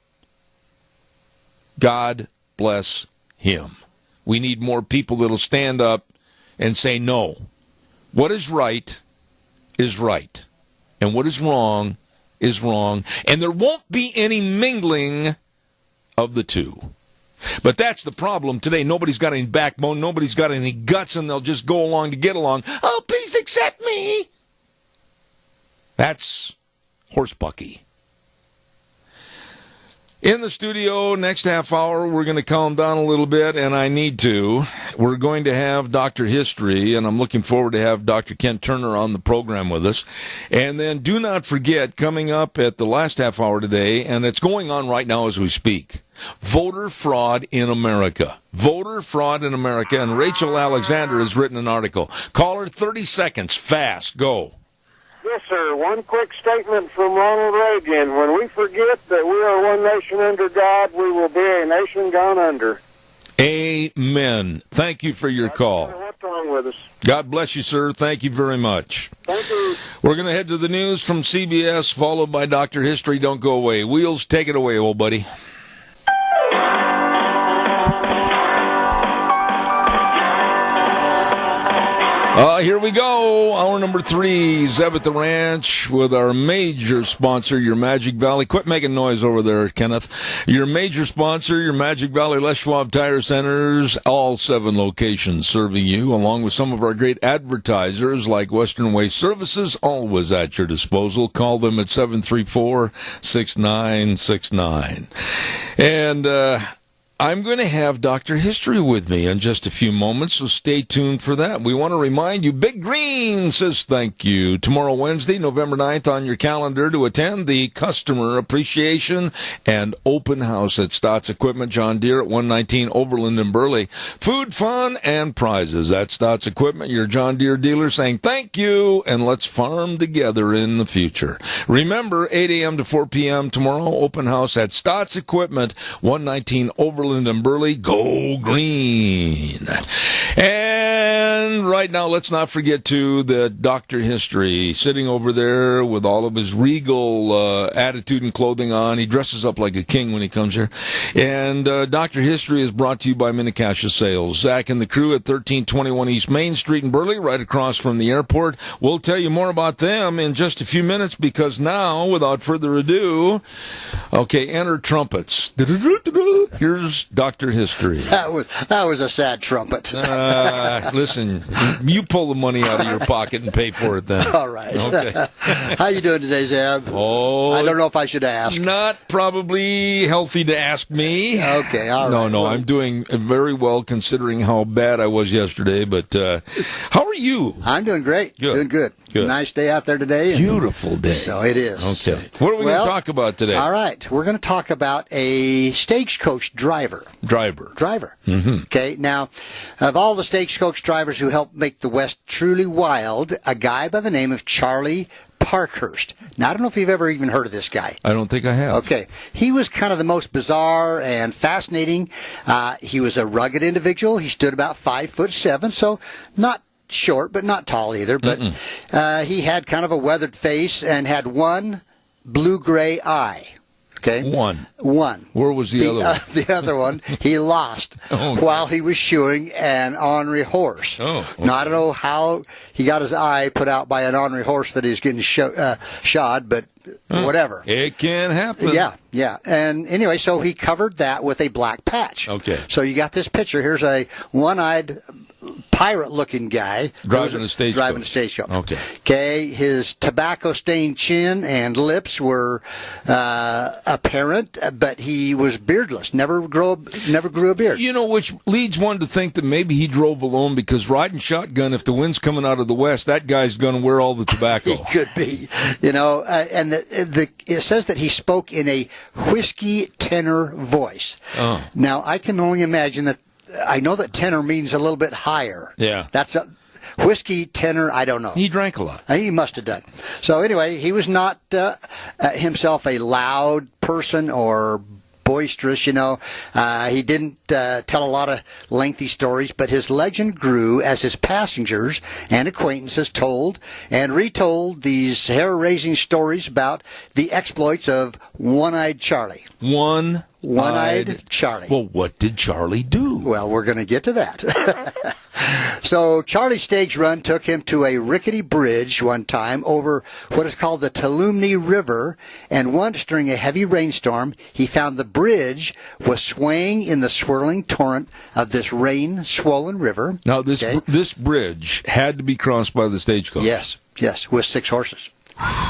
God bless him. We need more people that'll stand up and say no. What is right is right. And what is wrong is wrong. And there won't be any mingling of the two. But that's the problem today. Nobody's got any backbone. Nobody's got any guts, and they'll just go along to get along. Oh, please accept me. That's horsebucky. In the studio, next half hour, we're going to calm down a little bit, and I need to. We're going to have Dr. History, and I'm looking forward to have Dr. Kent Turner on the program with us. And then do not forget, coming up at the last half hour today, and it's going on right now as we speak, voter fraud in America. Voter fraud in America, and Rachel Alexander has written an article. Caller, 30 seconds, fast, go. Yes, sir. One quick statement from Ronald Reagan. When we forget that we are one nation under God, we will be a nation gone under. Amen. Thank you for your call. What's wrong with us? God bless you, sir. Thank you very much. Thank you. We're going to head to the news from CBS, followed by Dr. History. Don't go away. Wheels, take it away, old buddy. Here we go. Hour number 3, Zeb at the Ranch with our major sponsor, your Magic Valley. Quit making noise over there, Kenneth. Your major sponsor, your Magic Valley Les Schwab Tire Centers, all 7 locations serving you, along with some of our great advertisers like Western Waste Services, always at your disposal. Call them at 734-6969. And, I'm going to have Dr. History with me in just a few moments, so stay tuned for that. We want to remind you, Big Green says thank you. Tomorrow, Wednesday, November 9th, on your calendar to attend the Customer Appreciation and Open House at Stotts Equipment, John Deere at 119 Overland and Burley. Food, fun, and prizes at Stotts Equipment, your John Deere dealer, saying thank you, and let's farm together in the future. Remember, 8 a.m. to 4 p.m. tomorrow, Open House at Stotts Equipment, 119 Overland and Burley. Go Green. And right now, let's not forget to the Dr. History sitting over there with all of his regal attitude and clothing on. He dresses up like a king when he comes here. And Dr. History is brought to you by Mini-Cassia Sales. Zach and the crew at 1321 East Main Street in Burley, right across from the airport. We'll tell you more about them in just a few minutes, because now, without further ado, okay, enter trumpets. Here's Dr. History. That was a sad trumpet. Listen, you pull the money out of your pocket and pay for it then. All right. Okay. How you doing today, Zeb? Oh, I don't know if I should ask. Not probably healthy to ask me. Okay, all right. No, I'm doing very well considering how bad I was yesterday, but how are you? I'm doing great. Good. Doing good. Good. Nice day out there today. Beautiful day. So it is. Okay. What are we going to talk about today? All right. We're going to talk about a stagecoach driver. Driver. Mm-hmm. Okay. Now, of all the stagecoach drivers who helped make the West truly wild, a guy by the name of Charlie Parkhurst. Now, I don't know if you've ever even heard of this guy. I don't think I have. Okay. He was kind of the most bizarre and fascinating. He was a rugged individual. He stood about 5'7", so not short, but not tall either. But he had kind of a weathered face and had one blue-gray eye. Okay. One. Where was the other one? The other one he lost while he was shoeing an ornery horse. Oh. Okay. Now, I don't know how he got his eye put out by an ornery horse that he's getting shod, but whatever. It can happen. Yeah. And anyway, so he covered that with a black patch. Okay. So you got this picture. Here's a one-eyed pirate-looking guy driving a stagecoach. Okay. His tobacco-stained chin and lips were apparent, but he was beardless. Never grew a beard. You know, which leads one to think that maybe he drove alone, because riding shotgun, if the wind's coming out of the west, that guy's going to wear all the tobacco. He could be. You know, and it says that he spoke in a whiskey tenor voice. Oh. Now, I can only imagine that. I know that tenor means a little bit higher. Yeah. That's a whiskey tenor. I don't know. He drank a lot. He must have done. So anyway, he was not himself a loud person or boisterous, you know. He didn't tell a lot of lengthy stories, but his legend grew as his passengers and acquaintances told and retold these hair-raising stories about the exploits of One-Eyed Charlie. One-Eyed Charlie. Well, what did Charlie do? Well, we're going to get to that. So Charlie's stage run took him to a rickety bridge one time over what is called the Tuolumne River, and once during a heavy rainstorm, he found the bridge was swaying in the swirling torrent of this rain-swollen river. Now, this bridge had to be crossed by the stagecoach. Yes, with 6 horses.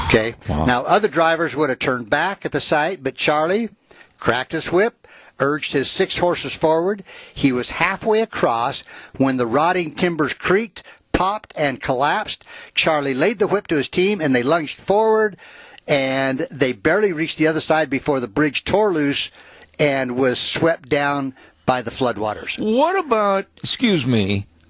Okay. Wow. Now, other drivers would have turned back at the sight, but Charlie cracked his whip, urged his 6 horses forward. He was halfway across when the rotting timbers creaked, popped, and collapsed. Charlie laid the whip to his team, and they lunged forward, and they barely reached the other side before the bridge tore loose and was swept down by the floodwaters. What about,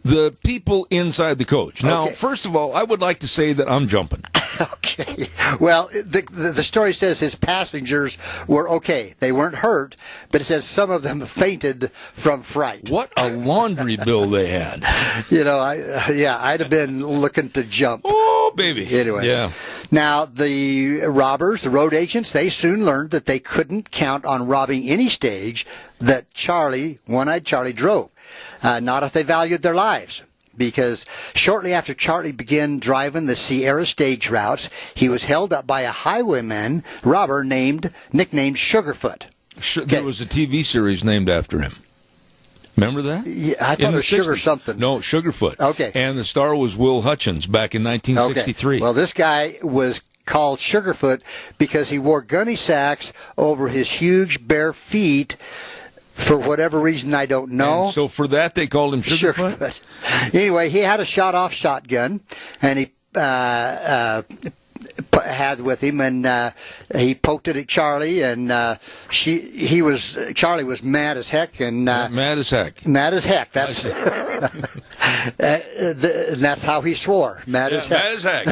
the people inside the coach? Now, first of all, I would like to say that I'm jumping. Okay. Well, the story says his passengers were okay. They weren't hurt, but it says some of them fainted from fright. What a laundry bill they had. You know, I'd have been looking to jump. Oh, baby. Anyway. Yeah. Now, the robbers, the road agents, they soon learned that they couldn't count on robbing any stage that One-Eyed Charlie drove. Not if they valued their lives. because shortly after Charlie began driving the Sierra stage routes, he was held up by a highwayman robber nicknamed Sugarfoot. There was a TV series named after him. Remember that? Yeah, I thought it was Sugar something. No, Sugarfoot. Okay. And the star was Will Hutchins back in 1963. Okay. Well, this guy was called Sugarfoot because he wore gunny sacks over his huge bare feet for whatever reason I don't know. And so for that they called him Sugarfoot? Anyway, he had a shot-off shotgun, and he had with him, and he poked it at Charlie, and Charlie was mad as heck, and mad as heck. Mad as heck. That's that's how he swore. Mad as heck. Mad as heck.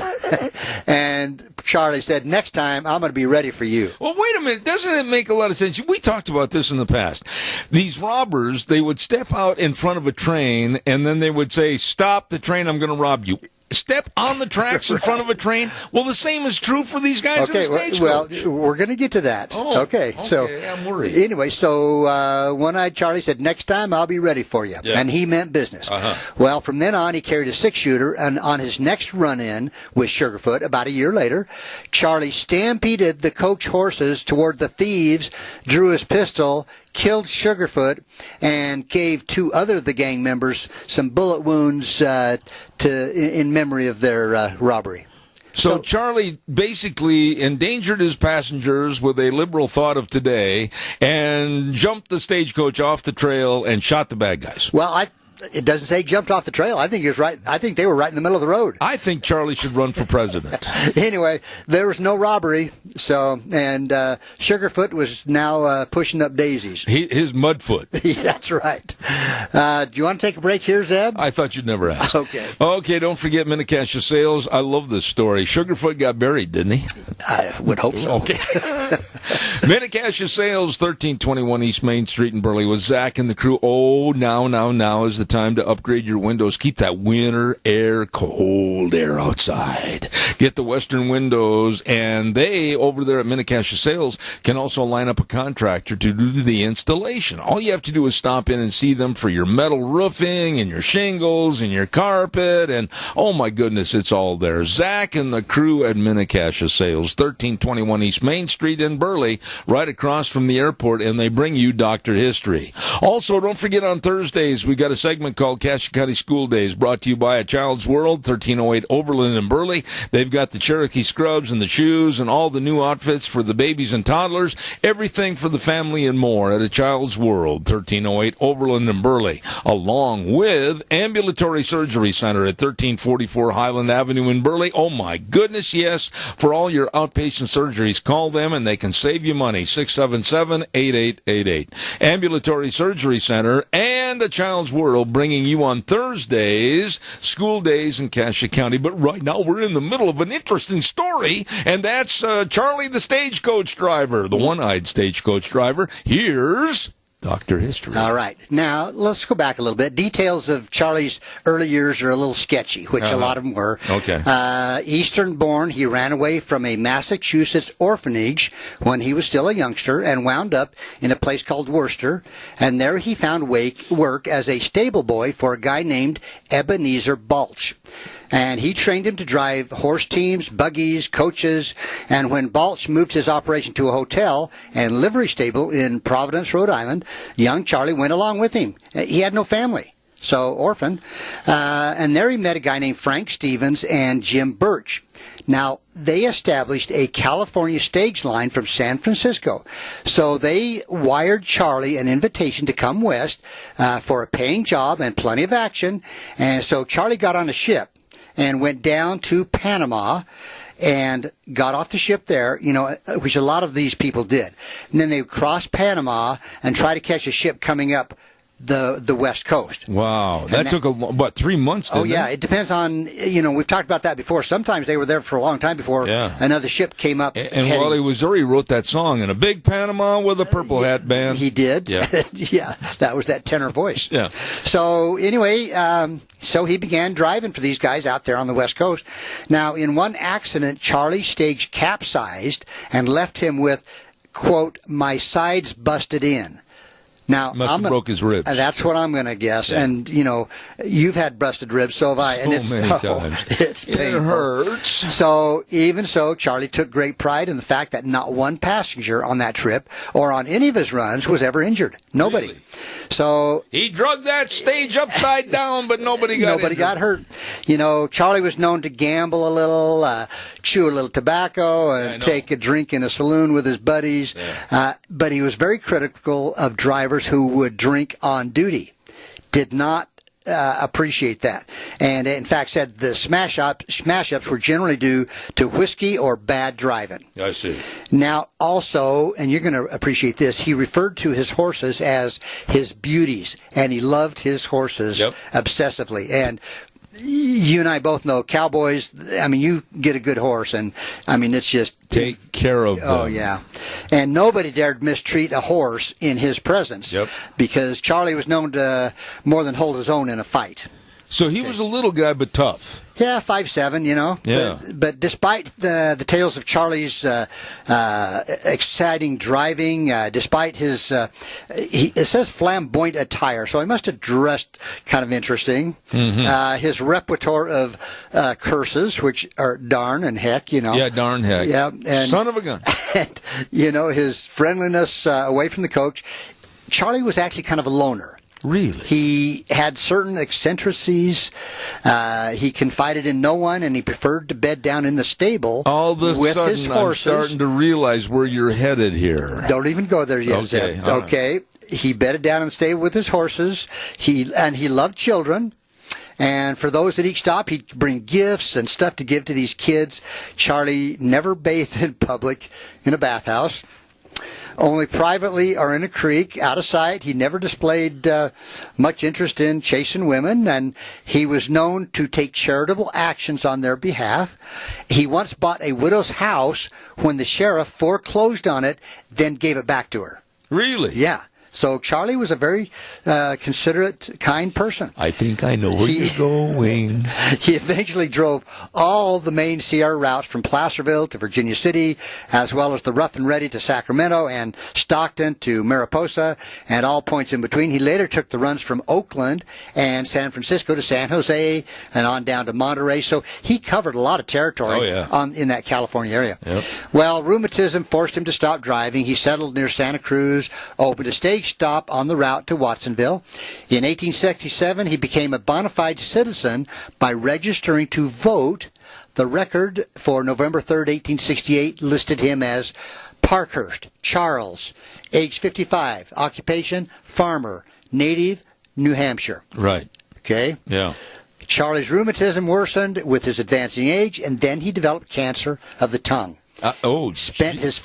And Charlie said, "Next time, I'm going to be ready for you." Well, wait a minute. Doesn't it make a lot of sense? We talked about this in the past. These robbers, they would step out in front of a train, and then they would say, "Stop the train, I'm going to rob you." Step on the tracks in front of a train. Well, the same is true for these guys in the stagecoach. Well, we're going to get to that. Okay, so I'm worried. Anyway, so one-eyed Charlie said, "Next time, I'll be ready for you," and he meant business. Well, from then on, he carried a 6-shooter, and on his next run-in with Sugarfoot, about a year later, Charlie stampeded the coach horses toward the thieves, drew his pistol, killed Sugarfoot, and gave 2 other of the gang members some bullet wounds in memory of their robbery. So Charlie basically endangered his passengers with a liberal thought of today and jumped the stagecoach off the trail and shot the bad guys. Well, it doesn't say jumped off the trail. I think he was right. I think they were right in the middle of the road. I think Charlie should run for president. Anyway, there was no robbery, and Sugarfoot was now pushing up daisies. His mudfoot. That's right. Do you want to take a break here, Zeb? I thought you'd never ask. Okay, don't forget Mini-Cassia Sales. I love this story. Sugarfoot got buried, didn't he? I would hope so. Okay. Mini-Cassia Sales, 1321 East Main Street in Burley with Zach and the crew. Oh, now is the time to upgrade your windows. Keep that winter air, cold air outside. Get the Western windows, and they, over there at Mini-Cassia Sales, can also line up a contractor to do the installation. All you have to do is stop in and see them for your metal roofing and your shingles and your carpet, and oh my goodness, it's all there. Zach and the crew at Mini-Cassia Sales, 1321 East Main Street in Burley, right across from the airport, and they bring you Dr. History. Also, don't forget on Thursdays, we got a segment called Cassia County School Days, brought to you by A Child's World, 1308 Overland in Burley. They've got the Cherokee scrubs and the shoes and all the new outfits for the babies and toddlers, everything for the family and more at A Child's World, 1308 Overland in Burley, along with Ambulatory Surgery Center at 1344 Highland Avenue in Burley. Oh my goodness, yes, for all your outpatient surgeries, call them and they can save you money, 677-8888. Ambulatory Surgery Center and A Child's World bringing you on Thursdays, school days in Cassia County. But right now we're in the middle of an interesting story, and that's Charlie the stagecoach driver, the one-eyed stagecoach driver. Here's Dr. History. All right. Now, let's go back a little bit. Details of Charlie's early years are a little sketchy, which a lot of them were. Okay. Eastern born, he ran away from a Massachusetts orphanage when he was still a youngster and wound up in a place called Worcester. And there he found work as a stable boy for a guy named Ebenezer Balch. And he trained him to drive horse teams, buggies, coaches, and when Balch moved his operation to a hotel and livery stable in Providence, Rhode Island, young Charlie went along with him. He had no family, so orphan. And there he met a guy named Frank Stevens and Jim Birch. Now, they established a California stage line from San Francisco. So they wired Charlie an invitation to come west for a paying job and plenty of action. And so Charlie got on a ship and went down to Panama and got off the ship there, which a lot of these people did. And then they crossed Panama and try to catch a ship coming up the West Coast. Wow. That took, 3 months, didn't it? Oh, yeah. It depends on, we've talked about that before. Sometimes they were there for a long time before another ship came up. And while he was there, he wrote that song, "In a Big Panama with a Purple Hat Band." He did. Yeah. Yeah. That was that tenor voice. Yeah. So, anyway, so he began driving for these guys out there on the West Coast. Now, in one accident, Charlie's stage capsized and left him with, quote, "my sides busted in." Now, Must have broke his ribs. That's what I'm going to guess. Yeah. And, you know, you've had busted ribs, so have I. And So many times. It's painful. It hurts. So, even so, Charlie took great pride in the fact that not one passenger on that trip or on any of his runs was ever injured. Nobody. Really? So He drug that stage upside down, but nobody got hurt. You know, Charlie was known to gamble a little, chew a little tobacco, and take a drink in a saloon with his buddies. Yeah. But he was very critical of drivers who would drink on duty. Did not appreciate that, and in fact said the smash ups were generally due to whiskey or bad driving. I see. Now, also, and you're going to appreciate this, he referred to his horses as his beauties, and he loved his horses obsessively. And you and I both know cowboys, I mean, you get a good horse, and, I mean, it's just... Take care of them. Oh, yeah. And nobody dared mistreat a horse in his presence because Charlie was known to more than hold his own in a fight. So he was a little guy, but tough. Yeah, 5'7", you know. Yeah. But despite the tales of Charlie's exciting driving, despite his, it says flamboyant attire, so he must have dressed kind of interesting. Mm-hmm. His repertoire of curses, which are darn and heck, you know. Yeah, darn heck. Yeah, and, son of a gun. And, you know, his friendliness away from the coach. Charlie was actually kind of a loner. Really? He had certain eccentricities. He confided in no one, and he preferred to bed down in the stable All of a with sudden, his horses. I'm starting to realize where you're headed here. Don't even go there yet, Okay, Zeb. all right. Okay. He bedded down in the stable with his horses. He loved children. And for those at each stop, he'd bring gifts and stuff to give to these kids. Charlie never bathed in public in a bathhouse. Only privately or in a creek, out of sight. He never displayed much interest in chasing women, and he was known to take charitable actions on their behalf. He once bought a widow's house when the sheriff foreclosed on it, then gave it back to her. Really? Yeah. So Charlie was a very considerate, kind person. I think I know where you're going. He eventually drove all the main Sierra routes from Placerville to Virginia City, as well as the Rough and Ready to Sacramento and Stockton to Mariposa, and all points in between. He later took the runs from Oakland and San Francisco to San Jose and on down to Monterey. So he covered a lot of territory in that California area. Yep. Well, rheumatism forced him to stop driving. He settled near Santa Cruz, opened a stage stop on the route to Watsonville. In 1867, he became a bona fide citizen by registering to vote. The record for November 3rd, 1868 listed him as Parkhurst Charles, age 55, occupation farmer, native New Hampshire. Right. Okay? Yeah. Charlie's rheumatism worsened with his advancing age, and then he developed cancer of the tongue. Spent his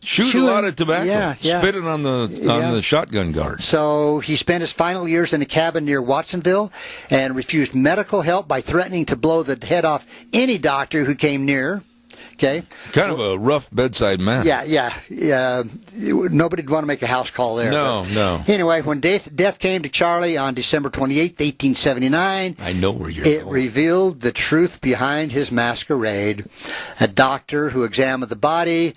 shoot a lot of tobacco. Yeah. Spit it on the shotgun guard. So he spent his final years in a cabin near Watsonville and refused medical help by threatening to blow the head off any doctor who came near. Okay. Kind of a rough bedside man. Yeah. Nobody'd want to make a house call there. No. Anyway, when death came to Charlie on December 28th, 1879, I know where you're it going. revealed the truth behind his masquerade. A doctor who examined the body.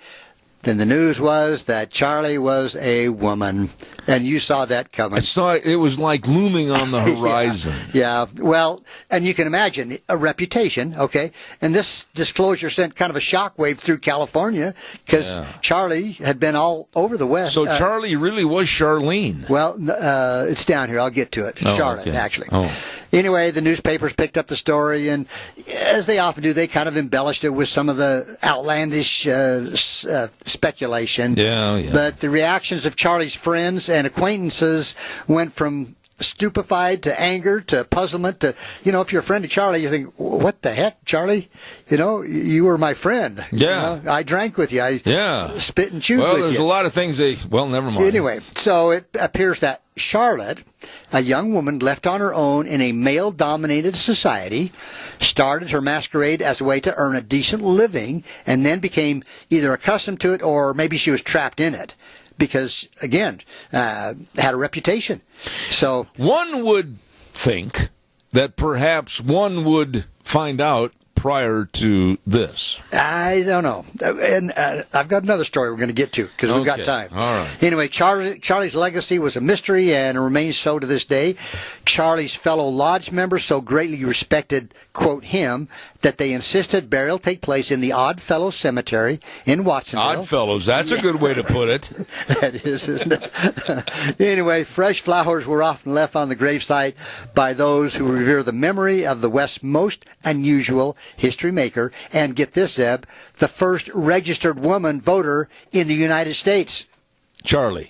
Then the news was that Charlie was a woman, and you saw that coming. I saw it. It was like looming on the horizon. Yeah. Well, and you can imagine a reputation, okay? And this disclosure sent kind of a shockwave through California because Charlie had been all over the West. So Charlie really was Charlene. Well, it's down here. I'll get to it. Charlotte, actually. Oh. Anyway, the newspapers picked up the story, and as they often do, they kind of embellished it with some of the outlandish speculation. Yeah. But the reactions of Charlie's friends and acquaintances went from stupefied to anger to puzzlement to, if you're a friend of Charlie, you think, what the heck, Charlie? You were my friend. Yeah. I drank with you. I spit and chewed with you. Well, there's a lot of things never mind. Anyway, so it appears that Charlotte, a young woman left on her own in a male-dominated society, started her masquerade as a way to earn a decent living, and then became either accustomed to it or maybe she was trapped in it. Because, again, had a reputation. So one would think that perhaps one would find out prior to this? I don't know. And I've got another story we're going to get to because we've got Okay. time. All right. Anyway, Charlie's legacy was a mystery and remains so to this day. Charlie's fellow lodge members so greatly respected, quote, him, that they insisted burial take place in the Odd Fellows Cemetery in Watsonville. Odd Fellows. That's a good way to put it. That is, isn't it? Anyway, fresh flowers were often left on the gravesite by those who revere the memory of the West's most unusual history maker, and get this, Zeb, the first registered woman voter in the United States. Charlotte.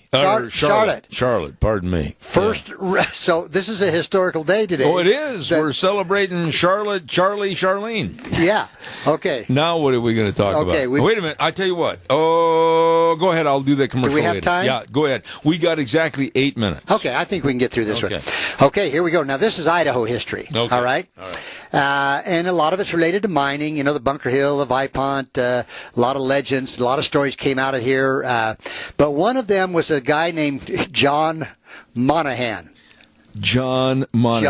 Charlotte, pardon me. First, so this is a historical day today. Oh, it is. We're celebrating Charlotte, Charlene. Yeah. Okay. Now what are we going to talk about? Wait a minute. I tell you what. Oh, go ahead. I'll do that commercial Do we have later. time? Yeah, go ahead. We got exactly 8 minutes. Okay, I think we can get through this Okay. one. Okay, here we go. Now, this is Idaho history. Okay. All right? And a lot of it's related to mining. You know, the Bunker Hill, the Vipont, a lot of legends, a lot of stories came out of here. But one of them was a guy named John Monahan. John Monahan.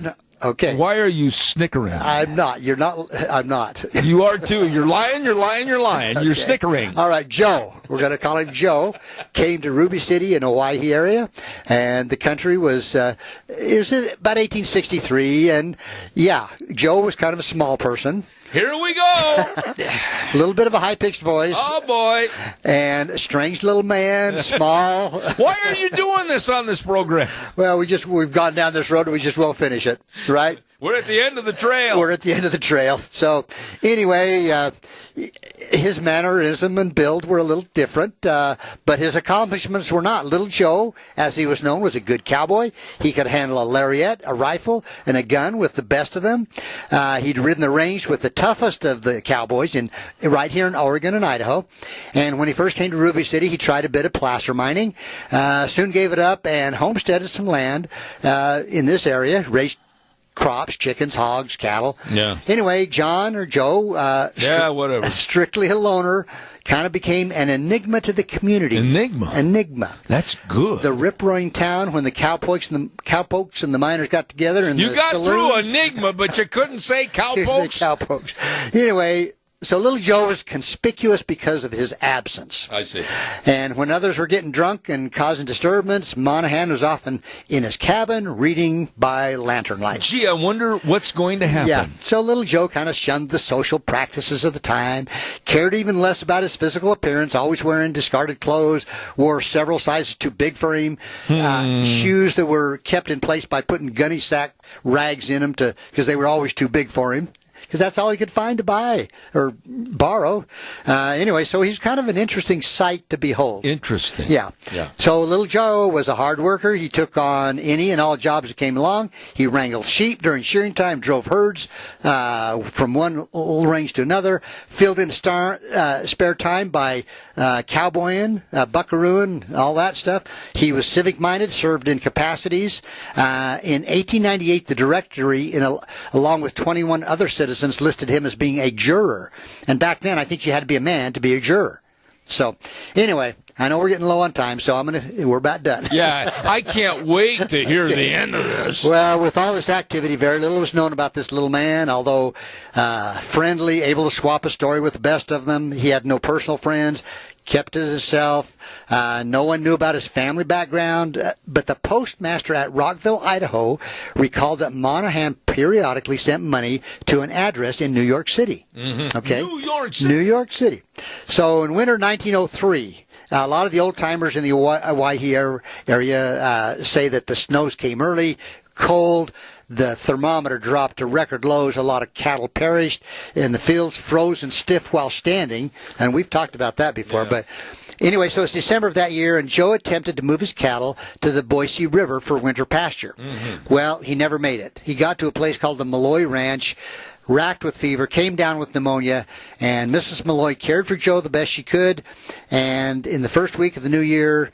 John, okay. Why are you snickering? I'm not. You're not. I'm not. You are too. You're lying. You're Okay. snickering. All right, Joe. We're going to call him Joe. Came to Ruby City in Owyhee area, and the country was it was about 1863. And yeah, Joe was kind of a small person. Here we go. A little bit of a high-pitched voice. Oh, boy. And a strange little man, small. Why are you doing this on this program? Well, we've gone down this road and we just won't finish it, right? We're at the end of the trail. We're at the end of the trail. So, anyway, his mannerism and build were a little different, but his accomplishments were not. Little Joe, as he was known, was a good cowboy. He could handle a lariat, a rifle, and a gun with the best of them. He'd ridden the range with the toughest of the cowboys right here in Oregon and Idaho. And when he first came to Ruby City, he tried a bit of placer mining, soon gave it up and homesteaded some land in this area, raised crops, chickens, hogs, cattle. Yeah. Anyway, John or Joe, whatever. Strictly a loner, kind of became an enigma to the community. Enigma. That's good. The rip-roaring town when the cowpokes and the miners got together and You the got saloons. through enigma, but you couldn't say cowpokes. Cowpokes. Anyway, so Little Joe was conspicuous because of his absence. I see. And when others were getting drunk and causing disturbance, Monahan was often in his cabin reading by lantern light. Gee, I wonder what's going to happen. Yeah. So Little Joe kind of shunned the social practices of the time, cared even less about his physical appearance, always wearing discarded clothes, wore several sizes too big for him, shoes that were kept in place by putting gunny sack rags in them because they were always too big for him. Because that's all he could find to buy or borrow. Anyway, so he's kind of an interesting sight to behold. Interesting. Yeah. So Little Joe was a hard worker. He took on any and all jobs that came along. He wrangled sheep during shearing time, drove herds from one range to another, filled in spare time by cowboying, buckarooing, all that stuff. He was civic-minded, served in capacities. In 1898, the Directory, along with 21 other citizens, listed him as being a juror. And back then, I think you had to be a man to be a juror. So, anyway, I know we're getting low on time, so we're about done. Yeah, I can't wait to hear the end of this. Well, with all this activity, very little was known about this little man. Although friendly, able to swap a story with the best of them, he had no personal friends, kept to himself. No one knew about his family background. But the postmaster at Rockville, Idaho, recalled that Monahan periodically sent money to an address in New York City. Mm-hmm. Okay? New York City. New York City. So in winter 1903, a lot of the old timers in the Owyhee area say that the snows came early, cold. The thermometer dropped to record lows. A lot of cattle perished, and the fields froze and stiff while standing. And we've talked about that before. Yeah. But anyway, so it's December of that year, and Joe attempted to move his cattle to the Boise River for winter pasture. Mm-hmm. Well, he never made it. He got to a place called the Malloy Ranch, racked with fever, came down with pneumonia, and Mrs. Malloy cared for Joe the best she could. And in the first week of the new year,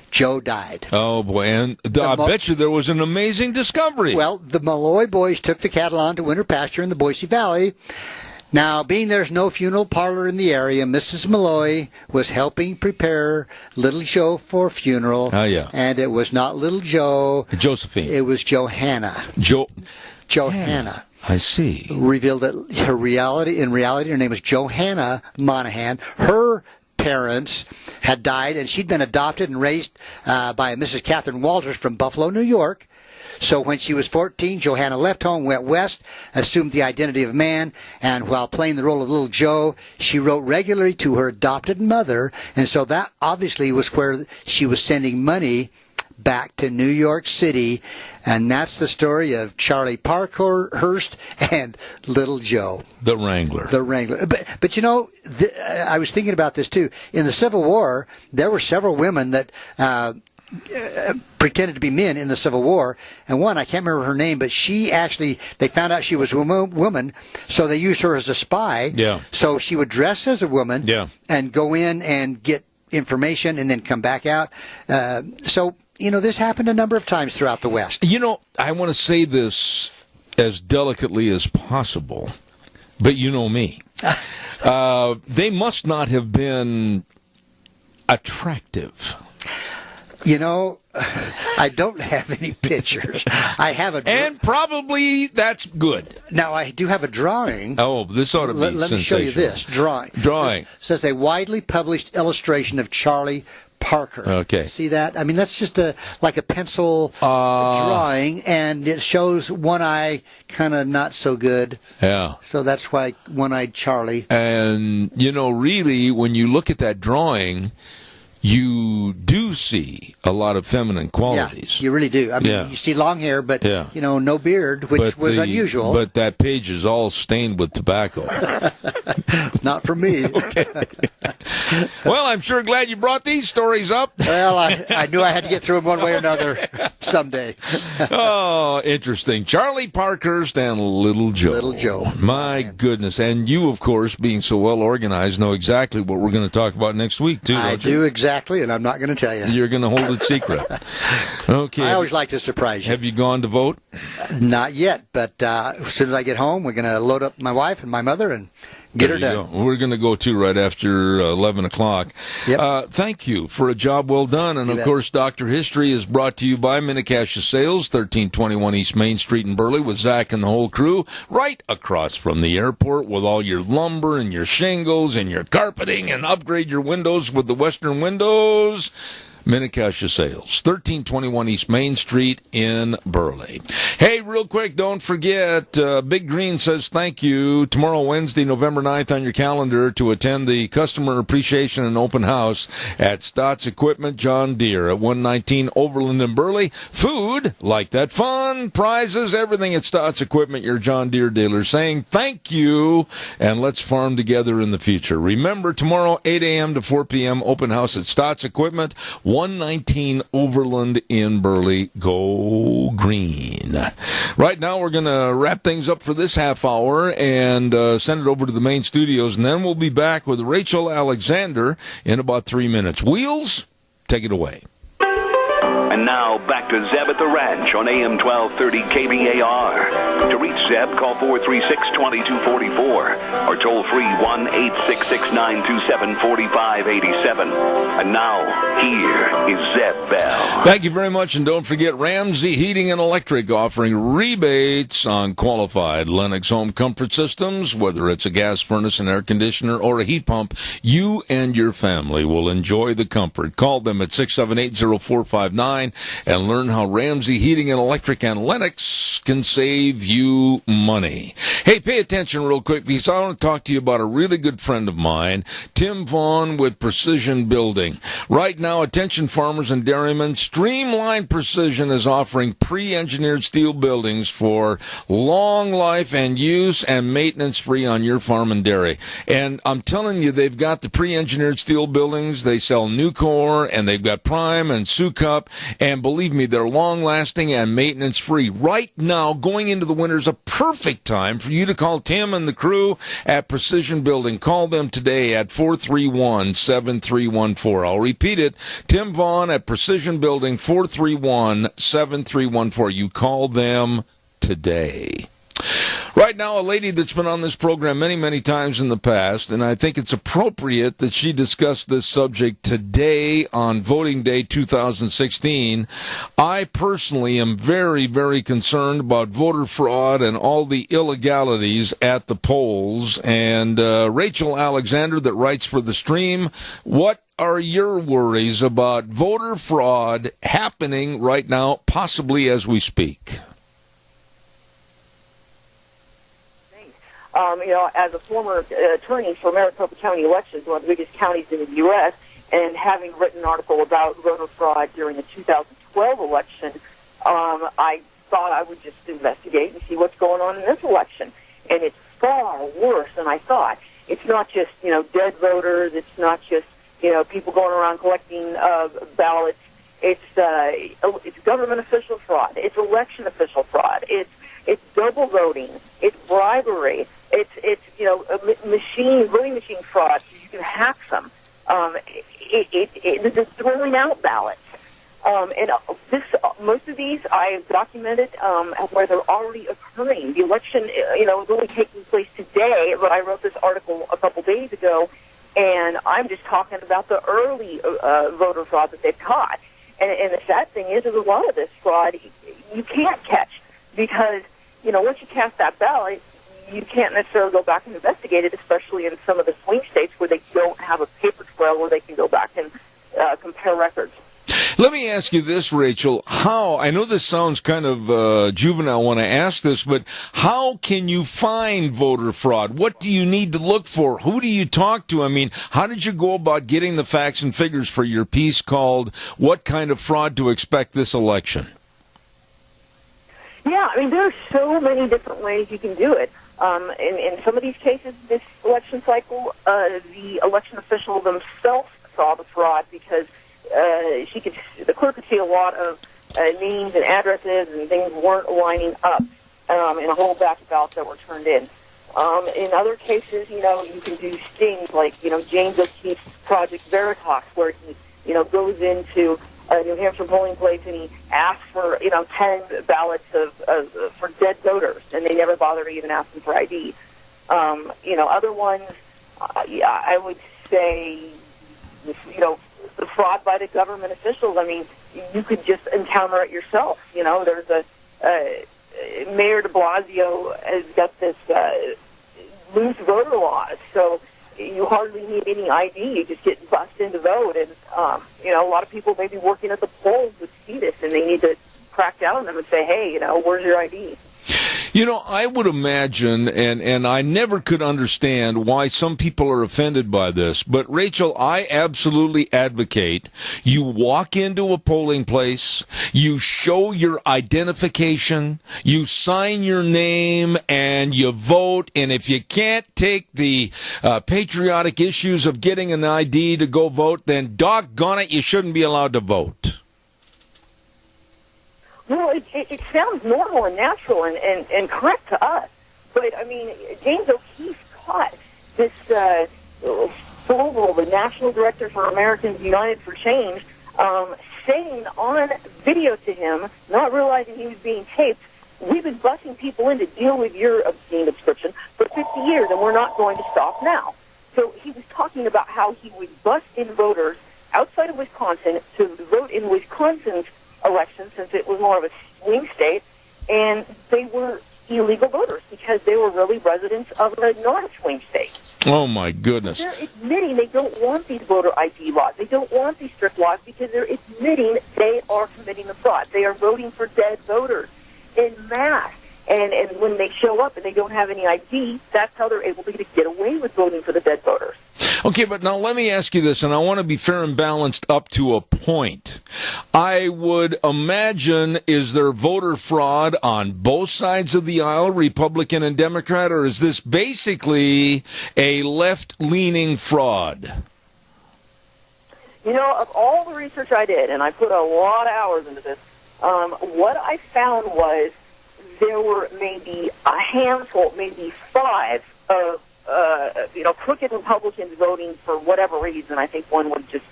Joe died. Oh, boy. And I bet you there was an amazing discovery. Well, the Malloy boys took the cattle on to winter pasture in the Boise Valley. Now, being there's no funeral parlor in the area, Mrs. Malloy was helping prepare Little Joe for a funeral. Oh, yeah. And it was not Little Joe. Josephine. It was Johanna. Johanna. I see. Revealed that in reality, her name was Johanna Monahan. Her parents had died, and she'd been adopted and raised by Mrs. Catherine Walters from Buffalo, New York. So when she was 14, Johanna left home, went west, assumed the identity of man, and while playing the role of Little Joe, she wrote regularly to her adopted mother, and so that obviously was where she was sending money back to New York City, and that's the story of Charlie Parkhurst and Little Joe. The Wrangler. The Wrangler. But you know, I was thinking about this too. In the Civil War, there were several women that pretended to be men in the Civil War, and one, I can't remember her name, but she actually, they found out she was a woman, so they used her as a spy. Yeah. So she would dress as a woman, yeah, and go in and get information and then come back out. So, you know, this happened a number of times throughout the West. You know, I want to say this as delicately as possible, but you know me. They must not have been attractive. You know, I don't have any pictures. I have a... And probably that's good. Now, I do have a drawing. Oh, this ought to be Let me show you this drawing. Drawing. This says a widely published illustration of Charlie Parker. Okay. See that? I mean, that's just like a pencil drawing, and it shows one eye kind of not so good. Yeah. So that's why one-eyed Charlie. And, you know, really, when you look at that drawing, you do see a lot of feminine qualities. Yeah, you really do. I mean, you see long hair, but, you know, no beard, which was unusual. But that page is all stained with tobacco. Not for me. Okay. Well, I'm sure glad you brought these stories up. Well, I knew I had to get through them one way or another someday. Oh, interesting. Charlie Parkhurst and Little Joe. Little Joe. My goodness. And you, of course, being so well organized, know exactly what we're going to talk about next week, too, I don't you? do exactly, and I'm not going to tell you. You're going to hold it secret. Okay. I always like to surprise you. Have you gone to vote? Not yet, but as soon as I get home, we're going to load up my wife and my mother and get her done. We're going to go, too, right after 11 o'clock. Yep. Thank you for a job well done. And, of course, Dr. History is brought to you by Minicacia Sales, 1321 East Main Street in Burley, with Zach and the whole crew, right across from the airport with all your lumber and your shingles and your carpeting, and upgrade your windows with the Western Windows. Minicacia Sales, 1321 East Main Street in Burley. Hey, real quick, don't forget, Big Green says thank you. Tomorrow, Wednesday, November 9th, on your calendar to attend the Customer Appreciation and Open House at Stotts Equipment John Deere at 119 Overland in Burley. Food, like that fun, prizes, everything at Stotts Equipment, your John Deere dealer, saying thank you, and let's farm together in the future. Remember, tomorrow, 8 a.m. to 4 p.m., open house at Stotts Equipment, 119 Overland in Burley. Go green. Right now, we're going to wrap things up for this half hour and send it over to the main studios, and then we'll be back with Rachel Alexander in about 3 minutes. Wheels, take it away. And now, back to Zeb at the Ranch on AM 1230 KBAR. To reach Zeb, call 436-2244 or toll free 1-866-927-4587. And now, here is Zeb Bell. Thank you very much, and don't forget Ramsey Heating and Electric offering rebates on qualified Lennox home comfort systems. Whether it's a gas furnace, an air conditioner, or a heat pump, you and your family will enjoy the comfort. Call them at 678-0459 and learn how Ramsey Heating and Electric and Lennox can save you money. Hey, pay attention real quick, because I want to talk to you about a really good friend of mine, Tim Vaughn with Precision Building. Right now, attention farmers and dairymen, Streamline Precision is offering pre-engineered steel buildings for long life and use and maintenance free on your farm and dairy. And I'm telling you, they've got the pre-engineered steel buildings. They sell Nucor, and they've got Prime and Sucup. And believe me, they're long-lasting and maintenance-free. Right now, going into the winter is a perfect time for you to call Tim and the crew at Precision Building. Call them today at 431-7314. I'll repeat it. Tim Vaughn at Precision Building, 431-7314. You call them today. Right now, a lady that's been on this program many, many times in the past, and I think it's appropriate that she discuss this subject today on Voting Day 2016. I personally am very, very concerned about voter fraud and all the illegalities at the polls. And Rachel Alexander, that writes for The Stream, what are your worries about voter fraud happening right now, possibly as we speak? As a former attorney for Maricopa County elections, one of the biggest counties in the U.S., and having written an article about voter fraud during the 2012 election, I thought I would just investigate and see what's going on in this election. And it's far worse than I thought. It's not just, dead voters. It's not just, people going around collecting ballots. It's government official fraud. It's election official fraud. It's double voting. It's bribery. It's voting machine fraud. So you can hack them. It's throwing out ballots. Most of these I have documented where they're already occurring. The election, is only taking place today, but I wrote this article a couple days ago, and I'm just talking about the early voter fraud that they've caught. And the sad thing is a lot of this fraud you can't catch because, once you cast that ballot, you can't necessarily go back and investigate it, especially in some of the swing states where they don't have a paper trail where they can go back and compare records. Let me ask you this, Rachel. I know this sounds kind of juvenile when I ask this, but how can you find voter fraud? What do you need to look for? Who do you talk to? I mean, how did you go about getting the facts and figures for your piece called What Kind of Fraud to Expect This Election? Yeah, there are so many different ways you can do it. In some of these cases, this election cycle, the election official themselves saw the fraud because the clerk could see a lot of names and addresses and things weren't lining up in a whole batch of ballots that were turned in. In other cases, you can do stings like, James O'Keefe's Project Veritas, where he, goes into a New Hampshire polling place and he asks for, 10 ballots for dead voters, and they never bother to even ask them for ID. Other ones, I would say, the fraud by the government officials. You could just encounter it yourself. There's Mayor de Blasio has got this loose voter laws, so you hardly need any ID. You just get bussed in to vote, and a lot of people may be working at the polls that see this, and they need to crack down on them and say, hey, where's your ID? I would imagine, and I never could understand why some people are offended by this, but Rachel, I absolutely advocate you walk into a polling place, you show your identification, you sign your name, and you vote, and if you can't take the patriotic issues of getting an ID to go vote, then doggone it, you shouldn't be allowed to vote. Well, it sounds normal and natural and correct to us. But, James O'Keefe caught this Sobel, the National Director for Americans United for Change, saying on video to him, not realizing he was being taped, we've been busing people in to deal with your obscene subscription for 50 years, and we're not going to stop now. So he was talking about how he would bust in voters outside of Wisconsin to vote in Wisconsin's election, since it was more of a swing state, and they were illegal voters because they were really residents of a non-swing state. Oh, my goodness. They're admitting they don't want these voter ID laws. They don't want these strict laws because they're admitting they are committing the fraud. They are voting for dead voters in mass. And when they show up and they don't have any ID, that's how they're able to get away with voting for the dead voters. Okay, but now let me ask you this, and I want to be fair and balanced up to a point. I would imagine, is there voter fraud on both sides of the aisle, Republican and Democrat, or is this basically a left-leaning fraud? Of all the research I did, and I put a lot of hours into this, what I found was there were maybe a handful, maybe 5 of crooked Republicans voting for whatever reason. I think one would just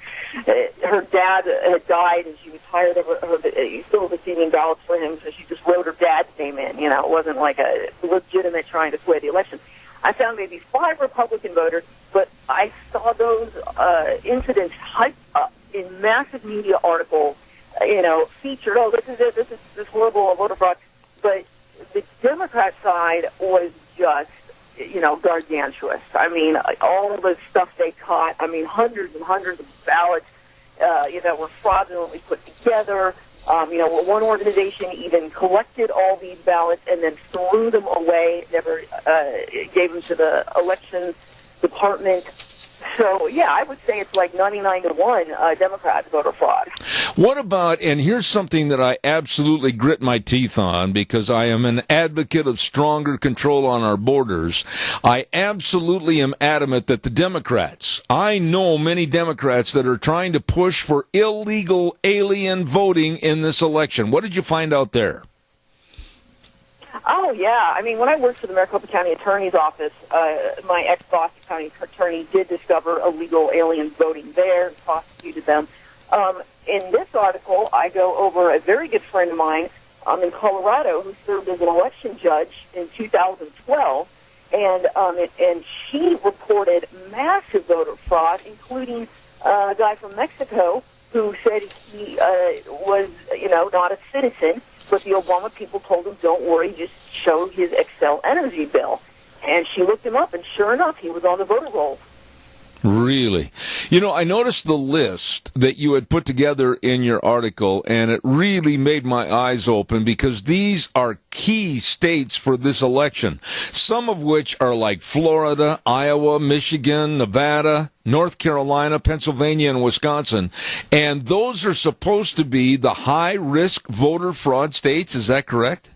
her dad had died, and she was tired of still receiving ballots for him, so she just wrote her dad's name in. You know, it wasn't like a legitimate trying to sway the election. I found maybe 5 Republican voters, but I saw those incidents hyped up in massive media articles, featured, oh, this is it, this is this horrible voter fraud. But the Democrat side was just, gargantuous. I mean, all the stuff they caught, hundreds and hundreds of ballots, were fraudulently put together. One organization even collected all these ballots and then threw them away, never gave them to the election department. So, yeah, I would say it's like 99-1 Democrats voter fraud. What about, and here's something that I absolutely grit my teeth on because I am an advocate of stronger control on our borders. I absolutely am adamant that the Democrats, I know many Democrats that are trying to push for illegal alien voting in this election. What did you find out there? Oh, yeah. I mean, when I worked for the Maricopa County Attorney's Office, my ex-boss, the county attorney, did discover illegal alien voting there and prosecuted them. In this article, I go over a very good friend of mine in Colorado who served as an election judge in 2012, and she reported massive voter fraud, including a guy from Mexico who said he was, not a citizen. But the Obama people told him, don't worry, just show his Excel energy bill. And she looked him up, and sure enough, he was on the voter rolls. Really? I noticed the list that you had put together in your article, and it really made my eyes open because these are key states for this election, some of which are like Florida, Iowa, Michigan, Nevada, North Carolina, Pennsylvania, and Wisconsin. And those are supposed to be the high-risk voter fraud states. Is that correct?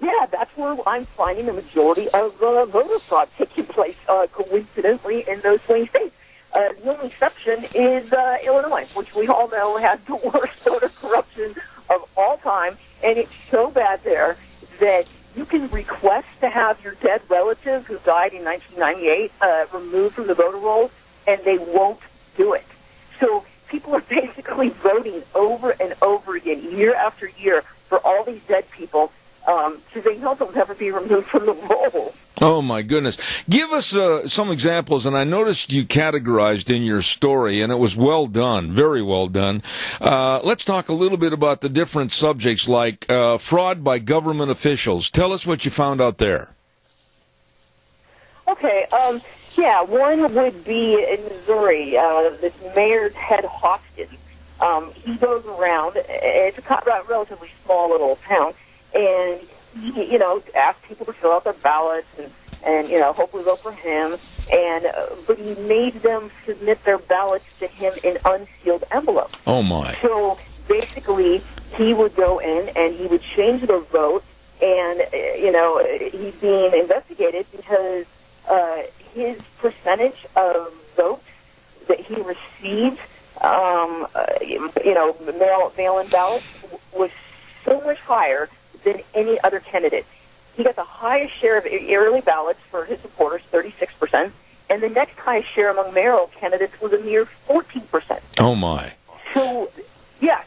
Yeah, that's where I'm finding the majority of voter fraud taking place, coincidentally, in those swing states. The only exception is Illinois, which we all know has the worst voter corruption of all time. And it's so bad there that you can request to have your dead relative who died in 1998 removed from the voter rolls, and they won't do it. So people are basically voting over and over again, year after year, for all these dead people, because they know they'll never be removed from the roll. Oh, my goodness. Give us some examples, and I noticed you categorized in your story, and it was well done, very well done. Let's talk a little bit about the different subjects, like fraud by government officials. Tell us what you found out there. Okay, one would be in Missouri, this mayor, Ted Hoskins. He goes around, it's a relatively small little town, and he, asked people to fill out their ballots and hopefully vote for him. But he made them submit their ballots to him in unsealed envelopes. Oh, my. So basically, he would go in and he would change their vote, and, he's being investigated because his percentage of votes that he received, mail-in ballots was so much higher than any other candidate. He got the highest share of early ballots for his supporters, 36%, and the next highest share among mayoral candidates was a mere 14%. Oh, my. So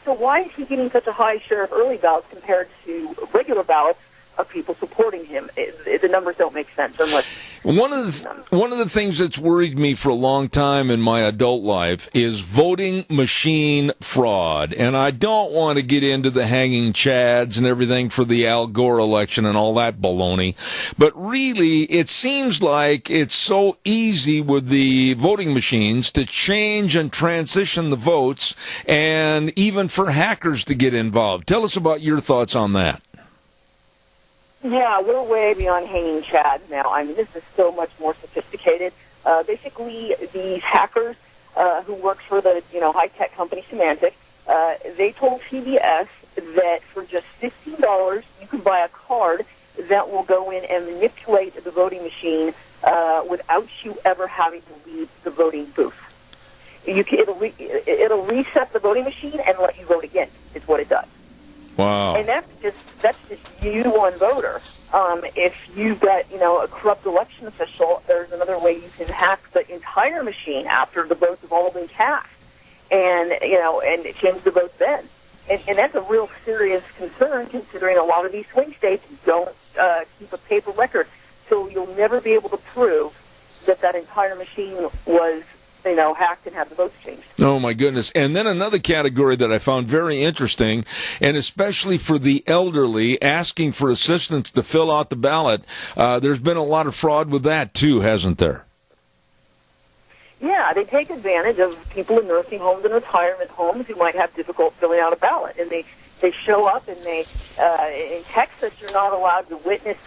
why is he getting such a high share of early ballots compared to regular ballots of people supporting him? The numbers don't make sense unless... One of the things that's worried me for a long time in my adult life is voting machine fraud. And I don't want to get into the hanging chads and everything for the Al Gore election and all that baloney. But really, it seems like it's so easy with the voting machines to change and transition the votes and even for hackers to get involved. Tell us about your thoughts on that. Yeah, we're way beyond hanging chads now. I mean, this is so much more sophisticated. Basically, these hackers who work for the high-tech company Symantec, they told PBS that for just $15 you can buy a card that will go in and manipulate the voting machine without you ever having to leave the voting booth. It'll reset the voting machine and let you vote again, is what it does. Wow. And that's just you, one voter. If you've got, a corrupt election official, there's another way you can hack the entire machine after the votes have all been cast, and change the votes then. And that's a real serious concern, considering a lot of these swing states don't keep a paper record. So you'll never be able to prove that entire machine was, hacked and had the votes changed. Oh, my goodness. And then another category that I found very interesting, and especially for the elderly asking for assistance to fill out the ballot, there's been a lot of fraud with that, too, hasn't there? Yeah, they take advantage of people in nursing homes and retirement homes who might have difficulty filling out a ballot. And they show up, and in Texas, you're not allowed to witness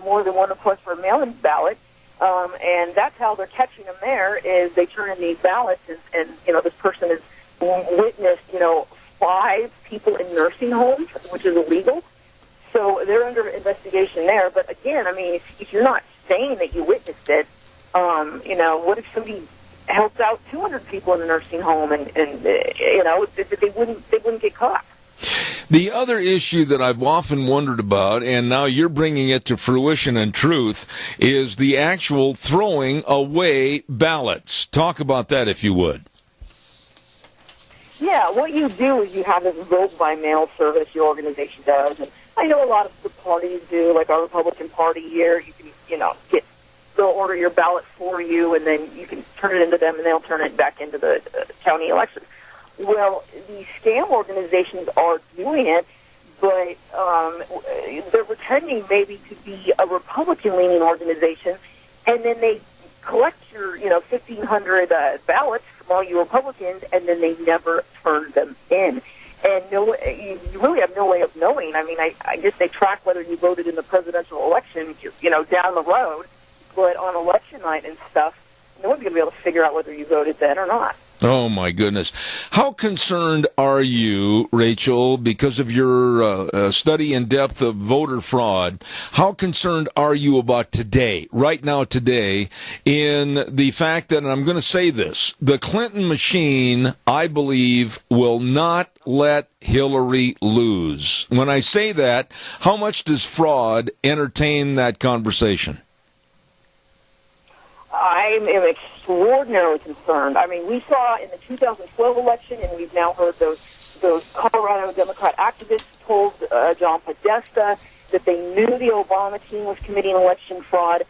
more than one request for a mail-in ballot. And that's how they're catching them there, is they turn in these ballots, and this person has witnessed, 5 people in nursing homes, which is illegal. So they're under investigation there. But again, if you're not saying that you witnessed it, what if somebody helped out 200 people in a nursing home and they wouldn't get caught? The other issue that I've often wondered about, and now you're bringing it to fruition and truth, is the actual throwing away ballots. Talk about that, if you would. Yeah, what you do is you have this vote-by-mail service your organization does, and I know a lot of the parties do, like our Republican Party here. You can, they'll order your ballot for you, and then you can turn it into them, and they'll turn it back into the county elections. Well, these scam organizations are doing it, but they're pretending maybe to be a Republican-leaning organization, and then they collect your, 1,500 ballots from all you Republicans, and then they never turn them in. And you really have no way of knowing. I guess they track whether you voted in the presidential election, down the road, but on election night and stuff, no one's going to be able to figure out whether you voted then or not. Oh, my goodness. How concerned are you, Rachel, because of your study in depth of voter fraud, how concerned are you about today, right now today, in the fact that, and I'm going to say this, the Clinton machine, I believe, will not let Hillary lose. When I say that, how much does fraud entertain that conversation? I am extraordinarily concerned. We saw in the 2012 election, and we've now heard those Colorado Democrat activists told John Podesta that they knew the Obama team was committing election fraud.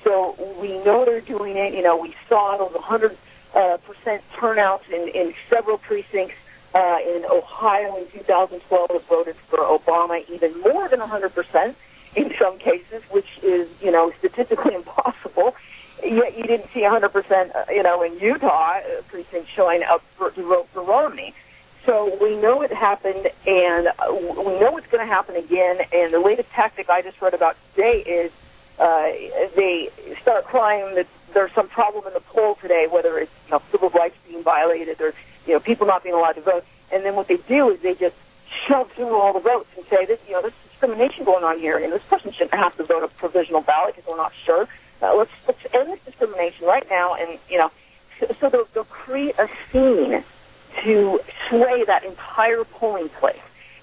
So we know they're doing it. We saw those 100% turnouts in several precincts in Ohio in 2012 that voted for Obama, even more than 100% in some cases, which is, statistically impossible. Yet you didn't see 100%, in Utah precincts showing up to vote for Romney. So we know it happened, and we know it's going to happen again. And the latest tactic I just read about today is they start crying that there's some problem in the poll today, whether it's civil rights being violated or people not being allowed to vote. And then what they do is they just shove through all the votes and say this there's discrimination going on here, and this person shouldn't have to vote a provisional ballot because we're not sure. Let's end this discrimination right now, and so they'll create a scene to sway that entire polling place.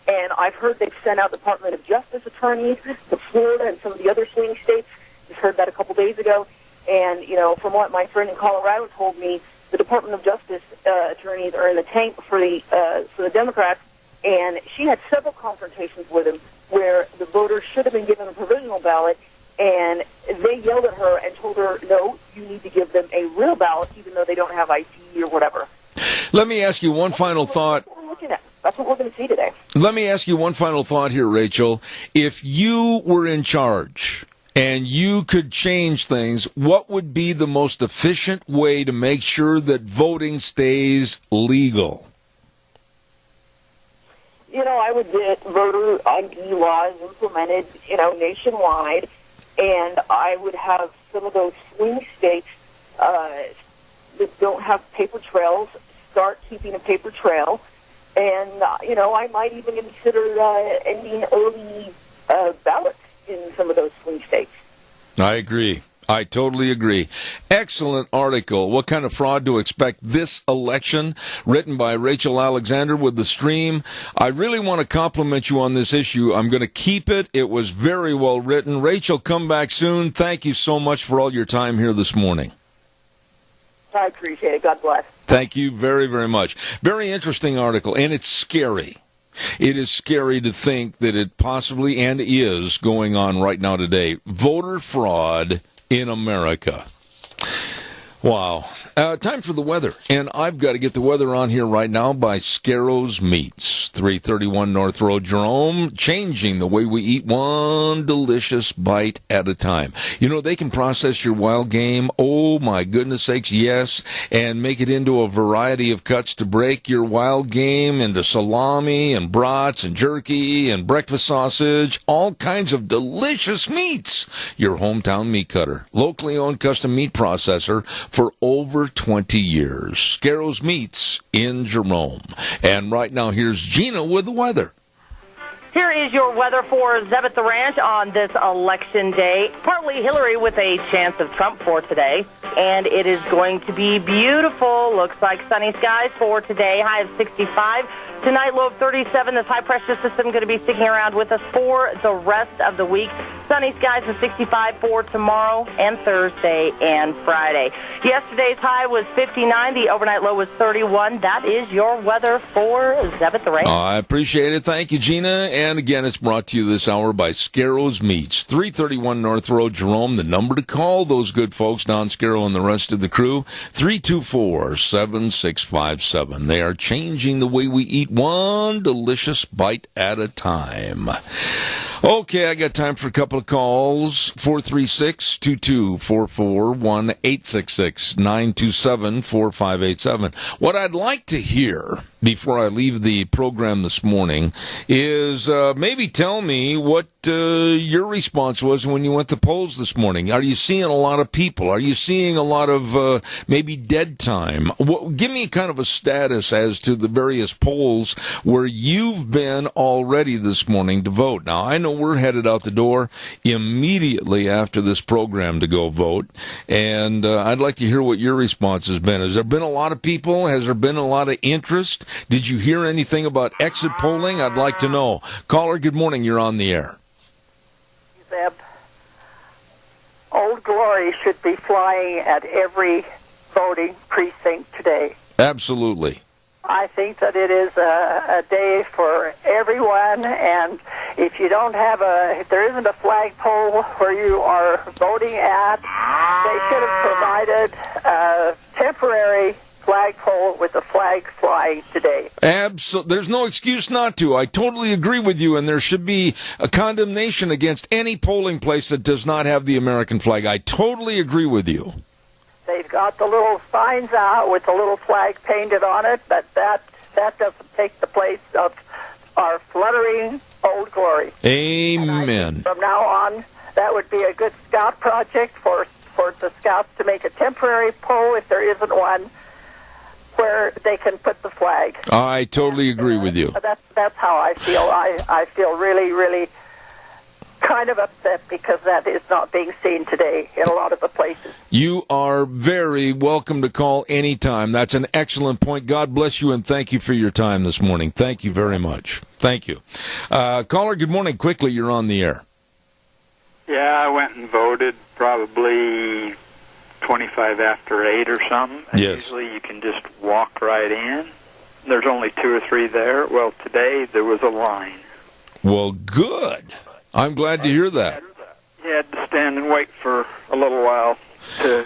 And I've heard they've sent out Department of Justice attorneys to Florida and some of the other swing states. Just heard that a couple days ago. And from what my friend in Colorado told me, the Department of Justice attorneys are in the tank for the Democrats. And she had several confrontations with him where the voters should have been given a provisional ballot. And they yelled at her and told her, no, you need to give them a real ballot, even though they don't have ID or whatever. Let me ask you one final thought. That's what we're going to see today. Let me ask you one final thought here, Rachel. If you were in charge and you could change things, what would be the most efficient way to make sure that voting stays legal? I would get voter ID laws implemented, nationwide. And I would have some of those swing states that don't have paper trails start keeping a paper trail. And, I might even consider ending early ballots in some of those swing states. I agree. I totally agree. Excellent article. What kind of fraud to expect this election? Written by Rachel Alexander with The Stream. I really want to compliment you on this issue. I'm going to keep it. It was very well written. Rachel, come back soon. Thank you so much for all your time here this morning. I appreciate it. God bless. Thank you very, very much. Very interesting article, and it's scary. It is scary to think that it possibly and is going on right now today. Voter fraud in America. Wow. Time for the weather. And I've got to get the weather on here right now by Scarrows Meats, 331 North Road, Jerome, changing the way we eat one delicious bite at a time. You know, they can process your wild game, oh my goodness sakes, yes, and make it into a variety of cuts to break your wild game into salami and brats and jerky and breakfast sausage, all kinds of delicious meats. Your hometown meat cutter, locally owned custom meat processor for over 20 years. Scarrows Meats in Jerome. And right now, here's Gina with the weather. Here is your weather for Zeb at the Ranch on this election day. Partly Hillary with a chance of Trump for today. And it is going to be beautiful. Looks like sunny skies for today. High of 65. Tonight, low of 37. This high-pressure system going to be sticking around with us for the rest of the week. Sunny skies of 65 for tomorrow and Thursday and Friday. Yesterday's high was 59. The overnight low was 31. That is your weather for Zeb at the Ranch. I appreciate it. Thank you, Gina. And again, it's brought to you this hour by Scarrows Meats, 331 North Road, Jerome. The number to call those good folks, Don Scarrow and the rest of the crew, 324-7657. They are changing the way we eat one delicious bite at a time. Okay, I got time for a couple of calls. 436-2244, 1-866-927-4587. What I'd like to hear before I leave the program this morning is maybe tell me what your response was when you went to polls this morning. Are you seeing a lot of people? Are you seeing a lot of maybe dead time? Give me kind of a status as to the various polls where you've been already this morning to vote. Now, I know we're headed out the door immediately after this program to go vote, and I'd like to hear what your response has been. Has there been a lot of people? Has there been a lot of interest? Did you hear anything about exit polling? I'd like to know. Caller, good morning. You're on the air. Zeb, Old Glory should be flying at every voting precinct today. Absolutely. I think that it is a day for everyone, and if you don't have if there isn't a flagpole where you are voting at, they should have provided a temporary flagpole with the flag flying today. Absolutely. There's no excuse not to. I totally agree with you, and there should be a condemnation against any polling place that does not have the American flag. I totally agree with you. They've got the little signs out with the little flag painted on it, but that doesn't take the place of our fluttering Old Glory. Amen. From now on, that would be a good scout project for the scouts to make a temporary pole, if there isn't one, where they can put the flag. I totally agree with you. That's how I feel. I feel really, really kind of upset because that is not being seen today in a lot of the places. You are very welcome to call anytime. That's an excellent point. God bless you, and thank you for your time this morning. Thank you very much. Thank you. Caller, good morning. Quickly, you're on the air. Yeah, I went and voted probably 25 after 8 or something. And yes. Usually you can just walk right in. There's only 2 or 3 there. Well, today there was a line. Well, good. I'm glad to hear that. You had to stand and wait for a little while to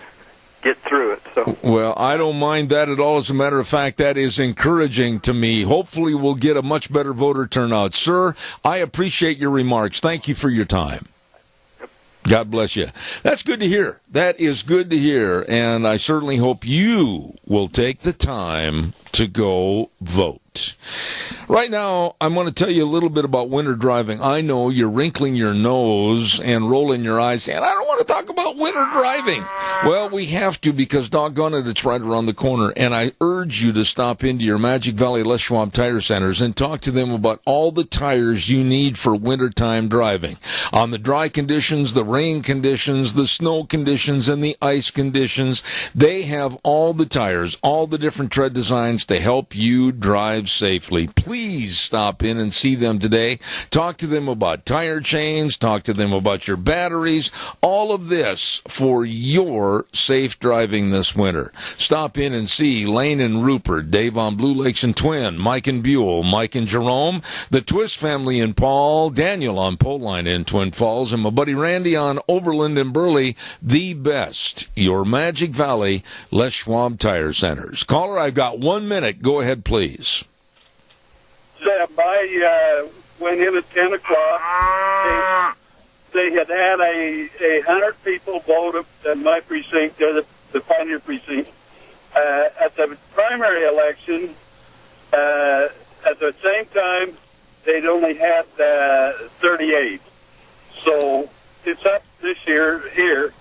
get through it. So. Well, I don't mind that at all. As a matter of fact, that is encouraging to me. Hopefully we'll get a much better voter turnout. Sir, I appreciate your remarks. Thank you for your time. God bless you. That's good to hear. That is good to hear. And I certainly hope you will take the time to go vote. Right now, I'm going to tell you a little bit about winter driving. I know you're wrinkling your nose and rolling your eyes saying, I don't want to talk about winter driving. Well, we have to because, doggone it, it's right around the corner. And I urge you to stop into your Magic Valley Les Schwab Tire Centers and talk to them about all the tires you need for wintertime driving. On the dry conditions, the rain conditions, the snow conditions, and the ice conditions, they have all the tires, all the different tread designs to help you drive safely. Please stop in and see them today. Talk to them about tire chains. Talk to them about your batteries. All of this for your safe driving this winter. Stop in and see Lane and Rupert, Dave on Blue Lakes and Twin, Mike and Buell, Mike and Jerome, the Twist family in Paul, Daniel on Pole Line in Twin Falls, and my buddy Randy on Overland and Burley. The best, your Magic Valley Les Schwab Tire Centers. Caller, I've got 1 minute. Go ahead, please. I went in at 10 o'clock. They had 100 people vote at my precinct, the Pioneer precinct. At the primary election, at the same time, they'd only had 38. So it's up this year here.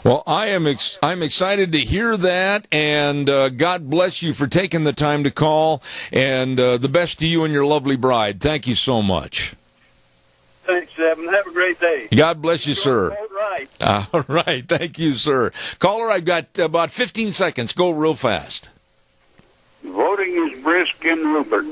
Well, I'm excited to hear that, and God bless you for taking the time to call, and the best to you and your lovely bride. Thank you so much. Thanks, Evan. Have a great day. God bless you, sir. Right. All right. Thank you, sir. Caller, I've got about 15 seconds. Go real fast. Voting is brisk in Rupert.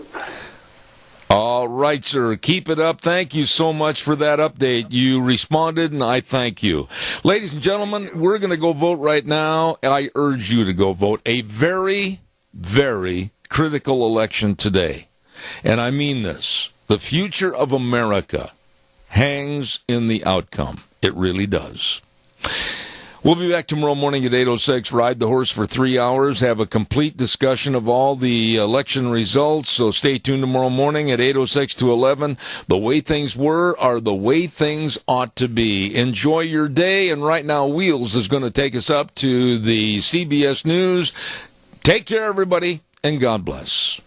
All right, sir. Keep it up. Thank you so much for that update. You responded, and I thank you. Ladies and gentlemen, we're going to go vote right now. I urge you to go vote. A very, very critical election today. And I mean this. The future of America hangs in the outcome. It really does. We'll be back tomorrow morning at 8:06. Ride the horse for 3 hours. Have a complete discussion of all the election results. So stay tuned tomorrow morning at 8:06 to 11. The way things were are the way things ought to be. Enjoy your day. And right now, Wheels is going to take us up to the CBS News. Take care, everybody, and God bless.